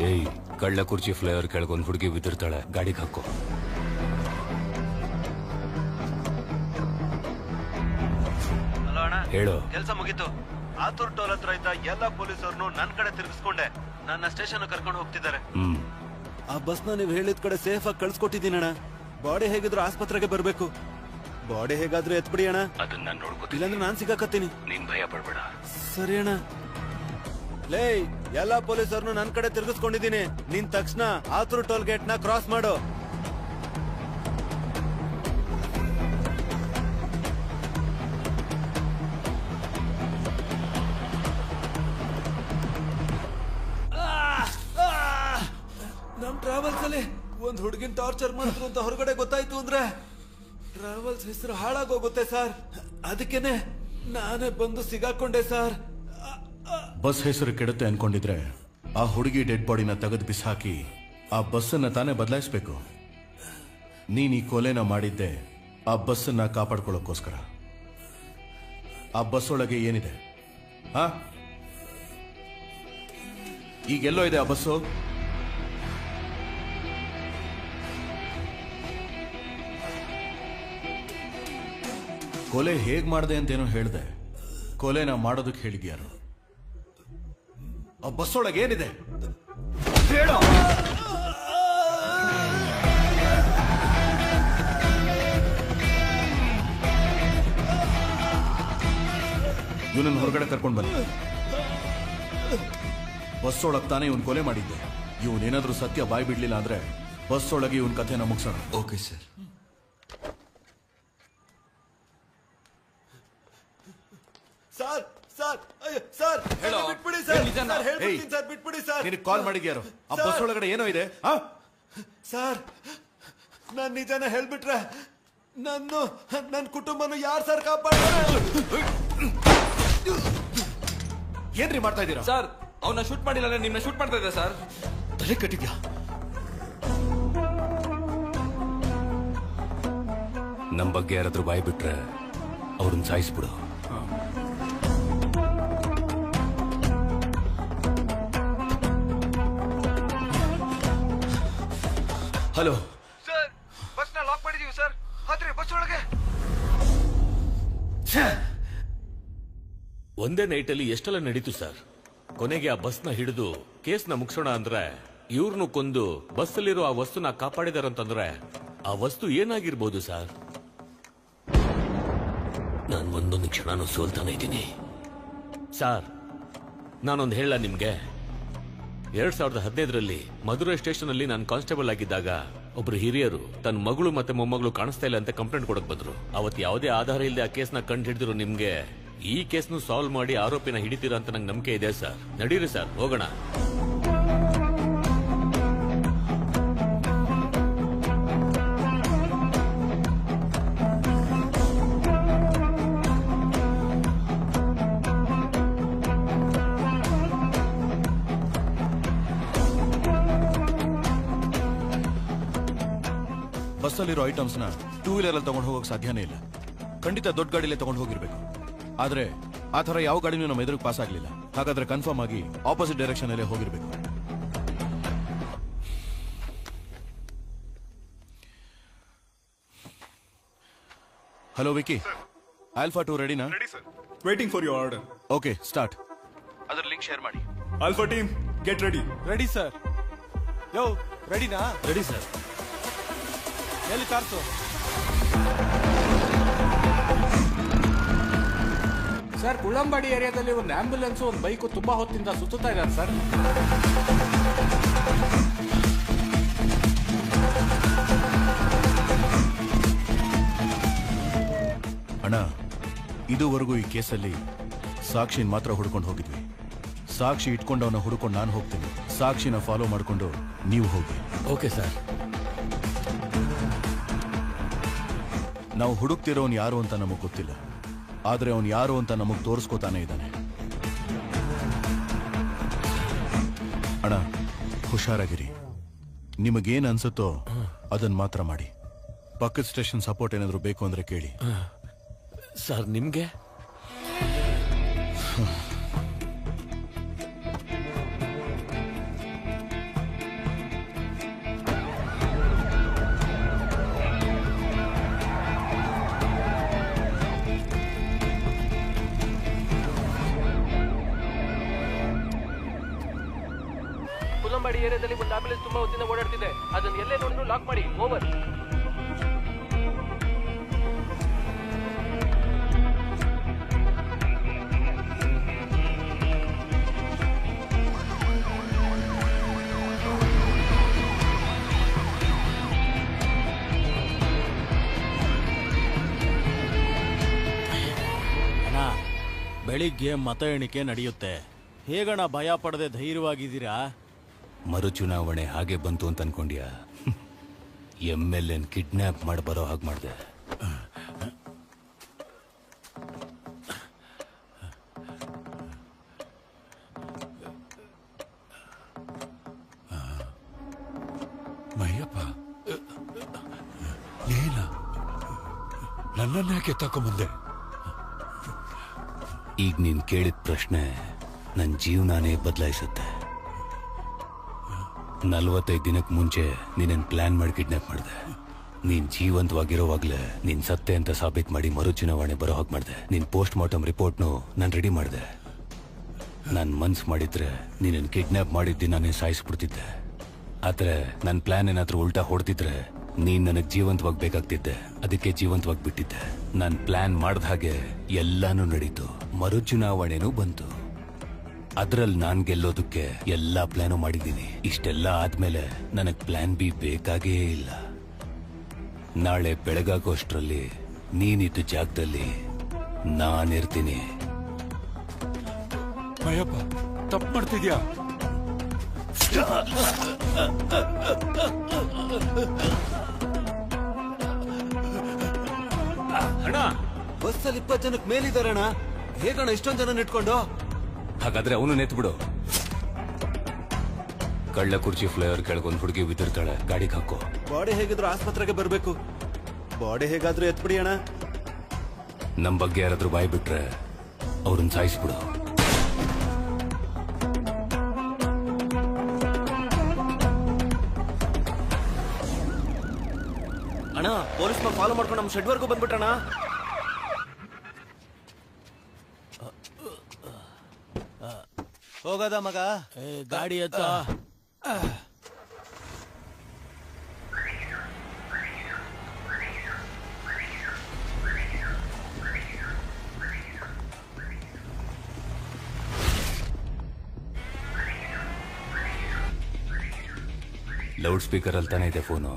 ಏಯ್, ಕಳ್ಳ ಕುರ್ಚಿ ಫ್ಲೇವರ್ ಕೆಳಗೊಂದು ಹುಡುಗಿ ಬಿದ್ದಿರ್ತಾಳೆ, ಗಾಡಿಗೆ ಹಾಕೋ. ಹಲೋ ಅಣ್ಣ, ಹೇಳು. ಕೆಲ್ಸ ಮುಗೀತು. ಆತೂರ್ ಟೋಲ್ ಹತ್ರ ಇದ್ದ ಎಲ್ಲ ಪೊಲೀಸರನ್ನು ನನ್ ಕಡೆ ತಿರುಗಿಸ್ಕೊಂಡೆ. ನನ್ನ ಸ್ಟೇಷನ್ ಕರ್ಕೊಂಡು ಹೋಗ್ತಿದ್ದಾರೆ. ಆ ಬಸ್ನ ನೀವು ಹೇಳಿದ ಕಡೆ ಸೇಫ್ ಆಗಿ ಕಳ್ಸ್ಕೊಟ್ಟಿದ್ದೀನಿ ಅಣ್ಣ. ಬಾಡಿ ಹೇಗಿದ್ರು ಆಸ್ಪತ್ರೆಗೆ ಬರ್ಬೇಕು. ಬಾಡಿ ಹೇಗಾದ್ರೂ ಎತ್ಬಿಡಿ ಅಣ್ಣ. ಅದನ್ನ ನೋಡ್ಕೋ. ಇಲ್ಲಾಂದ್ರೆ ನಾನ್ ಸಿಗಾಕತ್ತೀನಿ. ನೀನ್ ಭಯ ಪಡ್ಬೇಡ. ಸರಿ ಅಣ್ಣ. ಲೇ, ಎಲ್ಲಾ ಪೊಲೀಸರನ್ನು ನನ್ ಕಡೆ ತಿರುಗಿಸ್ಕೊಂಡಿದ್ದೀನಿ. ನೀನ್ ತಕ್ಷಣ ಆತೂರ್ ಟೋಲ್ ಗೇಟ್ ನ ಕ್ರಾಸ್ ಮಾಡು. ನಮ್ ಟ್ರಾವೆಲ್ಸ್ ಅಲ್ಲಿ ಒಂದ್ ಹುಡುಗಿನ ಟಾರ್ಚರ್ ಮಾಡಿದ್ರು ಅಂತ ಹೊರಗಡೆ ಗೊತ್ತಾಯ್ತು ಅಂದ್ರೆ ಟ್ರಾವೆಲ್ಸ್ ಹೆಸರು ಹಾಳಾಗೋಗುತ್ತೆ ಸರ್. ಅದಕ್ಕೇನೆ ನಾನೇ ಬಂದು ಸಿಗಾಕೊಂಡೆ ಸರ್. ಬಸ್ ಹೆಸರು ಕೆಡುತ್ತೆ ಅನ್ಕೊಂಡಿದ್ರೆ ಆ ಹುಡುಗಿ ಡೆಡ್ ಬಾಡಿನ ತೆಗೆದು ಬಿಸಾಕಿ ಆ ಬಸ್ಸನ್ನ ತಾನೇ ಬದಲಾಯಿಸ್ಬೇಕು. ನೀನ್ ಈ ಕೊಲೆನ ಮಾಡಿದ್ದೆ ಆ ಬಸ್ಸನ್ನ ಕಾಪಾಡ್ಕೊಳ್ಳೋಕ್ಕೋಸ್ಕರ. ಆ ಬಸ್ ಒಳಗೆ ಏನಿದೆ? ಈಗೆಲ್ಲೋ ಇದೆ ಆ ಬಸ್ಸು? ಕೊಲೆ ಹೇಗ್ ಮಾಡಿದೆ ಅಂತೇನೋ ಹೇಳ್ದೆ. ಕೊಲೆನ ಮಾಡೋದಕ್ಕೆ ಹೇಳಿದ್ಯಾರು? ಆ ಬಸ್ ಒಳಗೆ ಏನಿದೆ ಹೇಳು. ಇವನನ್ನು ಹೊರಗಡೆ ಕರ್ಕೊಂಡು ಬನ್ನಿ. ಬಸ್ ಒಳಗೆ ತಾನೇ ಇವನ್ ಕೊಲೆ ಮಾಡಿದ್ದೆ. ಇವನೇನಾದ್ರೂ ಸತ್ಯ ಬಾಯ್ ಬಿಡ್ಲಿಲ್ಲ ಅಂದ್ರೆ ಬಸ್ ಒಳಗೆ ಇವನ್ ಕಥೆನ ಮುಗಿಸೋಣ. Okay sir. ಸರ್ ಸರ್ ಅಯ್ಯೋ ಸರ್ ಬಿಟ್ಬಿಡಿ ಸರ್ ಸರ್ ಹೇಳ್ಬಿಡ್ತೀನಿ ಸರ್ ಬಿಟ್ಬಿಡಿ ಸರ್ ನಿನಗೆ ಕಾಲ್ ಮಾಡಿದ್ಯಾರು ಆ ಬಸ್ ಒಳಗಡೆ ಏನೋ ಇದೆ ಸರ್ ನಾನ್ ನಿಜಾನ ಹೇಳ್ಬಿಟ್ರೆ ನನ್ನ ಕುಟುಂಬನು ಯಾರು ಸರ್ ಕಾಪಾಡ್ತಾರೆ? ಏನ್ರಿ ಮಾಡ್ತಾ ಇದ್ದೀರಾ ಸರ್? ಅವನ್ನ ಶೂಟ್ ಮಾಡಿಲ್ಲ, ನಿಮ್ನ ಶೂಟ್ ಮಾಡ್ತಾ ಇದ್ದ ಸರ್. ತಲೆ ಕಟ್ಟಿದ್ಯಾ? ನಮ್ ಬಗ್ಗೆ ಯಾರಾದ್ರೂ ಬಾಯ್ ಬಿಟ್ರೆ ಅವ್ರನ್ನ ಸಾಯಿಸ್ಬಿಡು. ಹಲೋ ಸರ್, ಬಸ್ ನ ಲಾಕ್ ಮಾಡಿದೀವಿ ಸರ್. ಆದ್ರೆ ಬಸ್ ಒಳಗೆ ಒಂದೇ ನೈಟಲ್ಲಿ ಎಷ್ಟೆಲ್ಲ ನಡೀತು ಸರ್. ಕೊನೆಗೆ ಆ ಬಸ್ನ ಹಿಡಿದು ಕೇಸ್ನ ಮುಗಿಸೋಣ ಅಂದ್ರೆ ಇವ್ರನ್ನು ಕೊಂದು ಬಸ್ಸಲ್ಲಿರೋ ಆ ವಸ್ತುನ ಕಾಪಾಡಿದಾರಂತಂದ್ರೆ ಆ ವಸ್ತು ಏನಾಗಿರ್ಬೋದು ಸರ್? ನಾನು ಒಂದೊಂದು ಕ್ಷಣನೂ ಸೋಲ್ತಾನೆ ಇದ್ದೀನಿ ಸರ್. ನಾನೊಂದು ಹೇಳ ನಿಮ್ಗೆ, 2015ರಲ್ಲಿ ಮಧುರೈ ಸ್ಟೇಷನ್ ಅಲ್ಲಿ ನಾನು ಕಾನ್ಸ್ಟೇಬಲ್ ಆಗಿದ್ದಾಗ ಒಬ್ರು ಹಿರಿಯರು ತನ್ನ ಮಗಳು ಮತ್ತೆ ಮೊಮ್ಮಗಳು ಕಾಣಿಸ್ತಾ ಇಲ್ಲ ಅಂತ ಕಂಪ್ಲೇಂಟ್ ಕೊಡಕ್ ಬಂದ್ರು. ಅವತ್ತು ಯಾವುದೇ ಆಧಾರ ಇಲ್ಲದೆ ಆ ಕೇಸ್ನ ಕಂಡು ಹಿಡಿದಿರೋ ನಿಮ್ಗೆ ಈ ಕೇಸ್ನು ಸಾಲ್ವ್ ಮಾಡಿ ಆರೋಪಿನ ಹಿಡಿತೀರಾ ಅಂತ ನಂಗೆ ನಂಬಿಕೆ ಇದೆ ಸರ್. ನಡೀರಿ ಸರ್, ಹೋಗೋಣ. ಬಸ್ಸಲ್ಲಿರೋ ಐಟಮ್ಸ್ ನ 2 ವೀಲರ್ ಅಲ್ಲಿ ತಗೊಂಡು ಹೋಗೋಕೆ ಸಾಧ್ಯನೇ ಇಲ್ಲ. ಖಂಡಿತ ದೊಡ್ಡ ಗಾಡಿಲೇ ತಗೊಂಡು ಹೋಗಿರ್ಬೇಕು. ಆದ್ರೆ ಆ ತರ ಯಾವ ಗಾಡಿನೂ ನಮ್ಮ ಎದುರಿಗೆ ಪಾಸ್ ಆಗ್ಲಿಲ್ಲ. ಹಾಗಾದ್ರೆ ಕನ್ಫರ್ಮ್ ಆಗಿ ಆಪೋಸಿಟ್ ಡೈರೆಕ್ಷನ್ ಅಲ್ಲೇ ಹೋಗಿರ್ಬೇಕು. ಹಲೋ ವಿಕಿ, ಆಲ್ಫಾ 2 ರೆಡಿನಾ? Waiting for your order. Okay, start. ಅದರ ಲಿಂಕ್ ಶೇರ್ ಮಾಡಿ. Alpha team get ready. Ready sir. ಯೋ ರೆಡಿನಾ? Ready sir. ಎಲ್ಲಿ ಕಾರ್ಸು? ಸರ್, ಕುಳ್ಳಂಬಾಡಿ ಏರಿಯಾದಲ್ಲಿ ಒಂದು ಆಂಬ್ಯುಲೆನ್ಸ್ ಒಂದು ಬೈಕು ತುಂಬಾ ಹೊತ್ತಿಂದ ಸುತ್ತುತ್ತಾ ಇದ್ದಾರೆ ಸರ್. ಅಣ್ಣ, ಇದುವರೆಗೂ ಈ ಕೇಸಲ್ಲಿ ಸಾಕ್ಷಿನ್ ಮಾತ್ರ ಹುಡ್ಕೊಂಡು ಹೋಗಿದ್ವಿ. ಸಾಕ್ಷಿ ಇಟ್ಕೊಂಡವನ್ನ ಹುಡ್ಕೊಂಡು ನಾನು ಹೋಗ್ತೀನಿ. ಸಾಕ್ಷಿನ ಫಾಲೋ ಮಾಡ್ಕೊಂಡು ನೀವು ಹೋಗಿ. Okay sir. ನಾವು ಹುಡುಕ್ತಿರೋನ್ ಯಾರು ಅಂತ ನಮಗ್ ಗೊತ್ತಿಲ್ಲ, ಆದ್ರೆ ಅವನ್ ಯಾರು ಅಂತ ನಮಗ್ ತೋರಿಸ್ಕೋತಾನೆ ಇದ್ದಾನೆ. ಅಣ್ಣ, ಹುಷಾರಾಗಿರಿ. ನಿಮಗೇನ್ ಅನ್ಸುತ್ತೋ ಅದನ್ನ ಮಾತ್ರ ಮಾಡಿ. ಪಕ್ಕದ ಸ್ಟೇಷನ್ ಸಪೋರ್ಟ್ ಏನಾದ್ರು ಬೇಕು ಅಂದ್ರೆ ಕೇಳಿ. ಸರ್, ನಿಮ್ಗೆ ಕುಲ್ಲಂಬಾಡಿ ಏರಿಯಾದಲ್ಲಿ ಒಂದು ಆಂಬ್ಯುಲೆನ್ಸ್ ತುಂಬಾ ಹೊತ್ತಿಂದ ಓಡಾಡ್ತಿದೆ. ಅದನ್ನ ಎಲ್ಲೇ ನೋಡಿದ್ರು ಲಾಕ್ ಮಾಡಿ. ಓವರ್. ಬೆಳಿಗ್ಗೆ ಮತ ಎಣಿಕೆ ನಡೆಯುತ್ತೆ. ಹೇಗಣ ಭಯ ಪಡದೆ ಧೈರ್ಯವಾಗಿದ್ದೀರಾ? ಮರುಚುನಾವಣೆ ಹಾಗೆ ಬಂತು ಅಂತ ಅನ್ಕೊಂಡ್ಯಾ? MLA ಕಿಡ್ನಾಪ್ ಮಾಡಿ ಬರೋ ಹಾಗೆ ಮಾಡಿದೆ. ಮಯ್ಯಪ್ಪ, ಏನ ನನ್ನನ್ನೇ ತಕೊಂಬಂದೆ? ಈಗ ನೀನ್ ಕೇಳಿದ ಪ್ರಶ್ನೆ ನನ್ನ ಜೀವನಾನೇ ಬದಲಾಯಿಸುತ್ತೆ. 45 ದಿನಕ್ಕೆ ಮುಂಚೆ ನೀನನ್ ಪ್ಲಾನ್ ಮಾಡಿ ಕಿಡ್ನಾಪ್ ಮಾಡಿದೆ. ನೀನ್ ಜೀವಂತವಾಗಿರೋವಾಗ್ಲೇ ನೀನ್ ಸತ್ತೆ ಅಂತ ಸಾಬೀತ್ ಮಾಡಿ ಮರುಚುನಾವಣೆ ಬರೋ ಹಾಗೆ ಮಾಡಿದೆ. ನಿನ್ ಪೋಸ್ಟ್ ಮಾರ್ಟಮ್ ರಿಪೋರ್ಟ್ನು ನಾನು ರೆಡಿ ಮಾಡಿದೆ. ನಾನು ಮನ್ಸು ಮಾಡಿದ್ರೆ ನೀನನ್ ಕಿಡ್ನಾಪ್ ಮಾಡಿದ್ದಿ ನಾನೇ ಸಾಯಿಸ್ಬಿಡ್ತಿದ್ದೆ. ಆದ್ರೆ ನನ್ನ ಪ್ಲಾನ್ ಏನಾದ್ರೂ ಉಲ್ಟಾ ಹೊಡೆದಿದ್ರೆ ನೀನ್ ನನಗ್ ಜೀವಂತವಾಗಿ ಬೇಕಾಗ್ತಿದ್ದೆ. ಅದಕ್ಕೆ ಜೀವಂತವಾಗಿ ಬಿಟ್ಟಿದ್ದೆ. ನಾನ್ ಪ್ಲಾನ್ ಮಾಡ್ದ ಹಾಗೆ ಎಲ್ಲಾನು ನಡೀತು. ಮರುಚುನಾವಣೆನೂ ಬಂತು. ಅದ್ರಲ್ಲಿ ನಾನ್ ಗೆಲ್ಲೋದಕ್ಕೆ ಎಲ್ಲಾ ಪ್ಲಾನು ಮಾಡಿದ್ದೀನಿ. ಇಷ್ಟೆಲ್ಲ ಆದ್ಮೇಲೆ ನನಗ್ ಪ್ಲಾನ್ ಬಿ ಬೇಕಾಗೇ ಇಲ್ಲ. ನಾಳೆ ಬೆಳಗಾಗೋಷ್ಟ್ರಲ್ಲಿ ನೀನಿದ್ದ ಜಾಗದಲ್ಲಿ ನಾನಿರ್ತೀನಿ. ಭಯಪ್ಪ ತಪ್ಪು ಮಾಡ್ತಿದ್ಯಾ? ಅಣ್ಣ ಬಸ್ಸಲ್ಲಿ 20 ಜನಕ್ಕೆ ಮೇಲಿದಾರಣ್ಣ. ಹೇಗಣ್ಣ ಇಷ್ಟೊಂದು ಜನ ಇಟ್ಕೊಂಡು? ಹಾಗಾದ್ರೆ ಅವನು ನೆತ್ಬಿಡು. ಕಳ್ಳ ಕುರ್ಚಿ ಫ್ಲೈವರ್ ಕೆಳಗೊಂದು ಹುಡುಗಿ ಬಿದ್ದಿರ್ತಾಳೆ, ಗಾಡಿಗೆ ಹಾಕೋ. ಬಾಡಿ ಹೇಗಿದ್ರು ಆಸ್ಪತ್ರೆಗೆ ಬರ್ಬೇಕು. ಬಾಡಿ ಹೇಗಾದ್ರೂ ಎತ್ಬಿಡಿ ಅಣ್ಣ. ನಮ್ ಬಗ್ಗೆ ಯಾರಾದ್ರೂ ಬಾಯ್ ಬಿಟ್ರೆ ಅವ್ರನ್ನ ಸಾಯಿಸ್ಬಿಡು. ಅಣ್ಣ ಪೊಲೀಸ್ ಫಾಲೋ ಮಾಡ್ಕೊಂಡು ನಮ್ಮ ಶೆಡ್ ವರ್ಗೂ ಬಂದ್ಬಿಟ್ರಣ. ಹೋಗದ ಮಗ, ಗಾಡಿ ಎತ್ತ. ಲೌಡ್ ಸ್ಪೀಕರ್ ಅಲ್ಲಿ ತಾನೇ ಇದೆ ಫೋನು.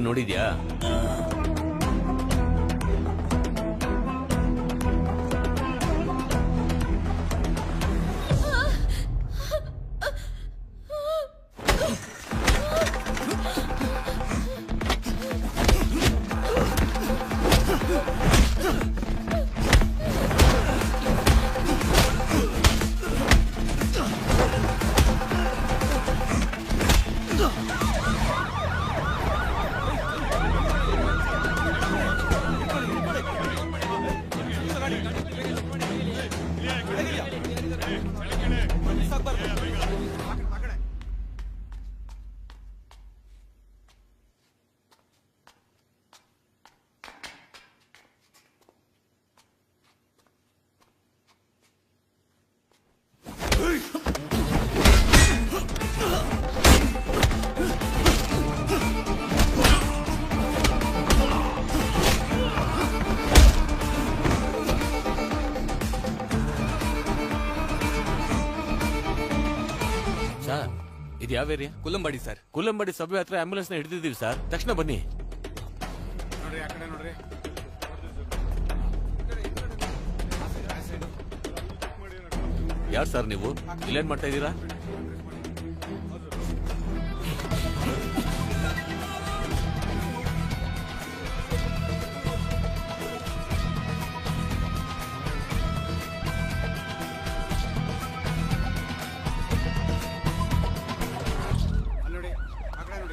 ನೋಡಿದ್ಯಾ? ಇದು ಯಾವ ಏರಿಯಾ? ಕುಲ್ಲಂಬಾಡಿ ಸರ್. ಕುಲ್ಲಂಬಾಡಿ ಸಬ್ವೆ ಹತ್ರ ಆಂಬ್ಯುಲೆನ್ಸ್ ನ ಹಿಡಿದಿದ್ದೀವಿ ಸರ್, ತಕ್ಷಣ ಬನ್ನಿ. ನೋಡ್ರಿ ಆ ಕಡೆ ನೋಡ್ರಿ. ಯಾರು ಸರ್ ನೀವು? ಇಲ್ಲೇನ್ ಮಾಡ್ತಾ ಇದ್ದೀರಾ?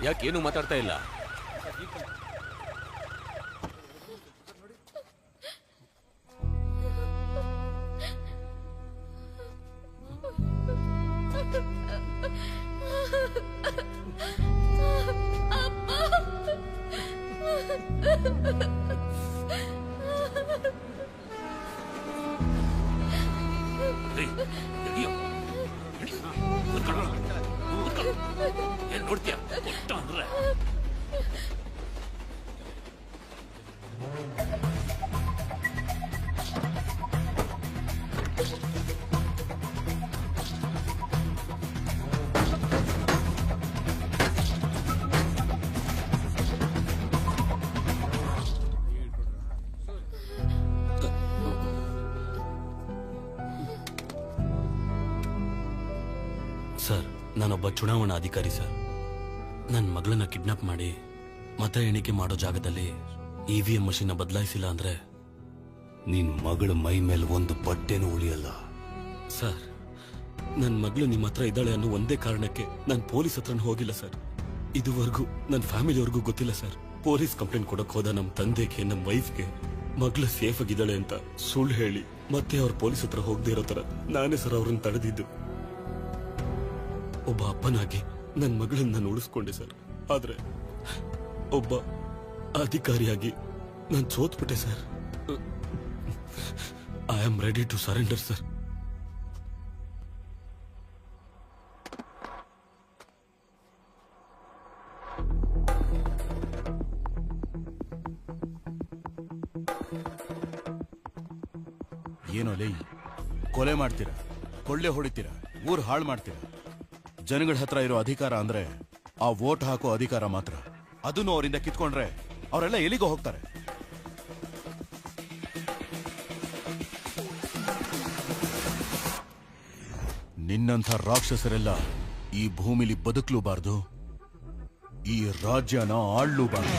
ಯಾಕೇನು ಮಾತಾಡ್ತಾ ಇಲ್ಲ? ಏನ್ ನೋಡ್ತೀಯ ಕೊಟ್ಟ ಅಂದ್ರೆ ಸರ್, ನಾನೊಬ್ಬ ಚುನಾವಣಾ ಅಧಿಕಾರಿ ಸರ್. ನನ್ನ ಮಗಳನ್ನ ಕಿಡ್ನಾಪ್ ಮಾಡಿ ಮತ ಎಣಿಕೆ ಮಾಡೋ ಜಾಗದಲ್ಲಿ EVM ಮಷೀನ್ ಬದಲಾಯಿಸಿಲ್ಲ ಅಂದ್ರೆ ನಿನ್ ಮಗಳ ಮೈ ಮೇಲೆ ಒಂದು ಬಟ್ಟೆನೂ ಉಳಿಯಲ್ಲ. ಸರ್, ನನ್ನ ಮಗಳು ನಿಮ್ಮ ಹತ್ರ ಇದ್ದಾಳೆ ಅನ್ನೋ ಒಂದೇ ಕಾರಣಕ್ಕೆ ನಾನು ಪೊಲೀಸ್ ಹತ್ರನೂ ಹೋಗಿಲ್ಲ ಸರ್. ಇದುವರೆಗೂ ನನ್ನ ಫ್ಯಾಮಿಲಿವರೆಗೂ ಗೊತ್ತಿಲ್ಲ ಸರ್. ಪೊಲೀಸ್ ಕಂಪ್ಲೇಂಟ್ ಕೊಡಕ್ ಹೋದ ನಮ್ಮ ತಂದೆಗೆ, ನಮ್ಮ ವೈಫ್ಗೆ ಮಗಳು ಸೇಫ್ ಆಗಿದ್ದಾಳೆ ಅಂತ ಸುಳ್ಳು ಹೇಳಿ ಮತ್ತೆ ಅವ್ರ ಪೊಲೀಸ್ ಹತ್ರ ಹೋಗದೆ ಇರೋ ತರ ನಾನೇ ಸರ್ ಅವ್ರನ್ನ ತಡೆದಿದ್ದು. ಒಬ್ಬ ಅಪ್ಪನಾಗಿ ನನ್ನ ಮಗಳನ್ನ ನಾನು ಉಳಿಸ್ಕೊಂಡೆ ಸರ್. ಆದ್ರೆ ಒಬ್ಬ ಅಧಿಕಾರಿಯಾಗಿ ನಾನು ಸೋತ್ಬಿಟ್ಟೆ sir. I am ready to surrender sir. ಏನೋ ಲೈ, ಕೊಲೆ ಮಾಡ್ತೀರಾ, ಕೊಳ್ಳೆ ಹೊಡಿತೀರಾ, ಊರ್ ಹಾಳು ಮಾಡ್ತೀರಾ. ಜನಗಳ ಹತ್ರ ಇರೋ ಅಧಿಕಾರ ಅಂದ್ರೆ ಆ ವೋಟ್ ಹಾಕೋ ಅಧಿಕಾರ ಮಾತ್ರ. ಅದನ್ನು ಅವರಿಂದ ಕಿತ್ಕೊಂಡ್ರೆ ಅವರೆಲ್ಲ ಎಲ್ಲಿಗೋ ಹೋಗ್ತಾರೆ. ನಿನ್ನಂಥ ರಾಕ್ಷಸರೆಲ್ಲ ಈ ಭೂಮಿಲಿ ಬದುಕಲೂಬಾರ್ದು, ಈ ರಾಜ್ಯನ ಆಳ್ಲೂಬಾರ್ದು.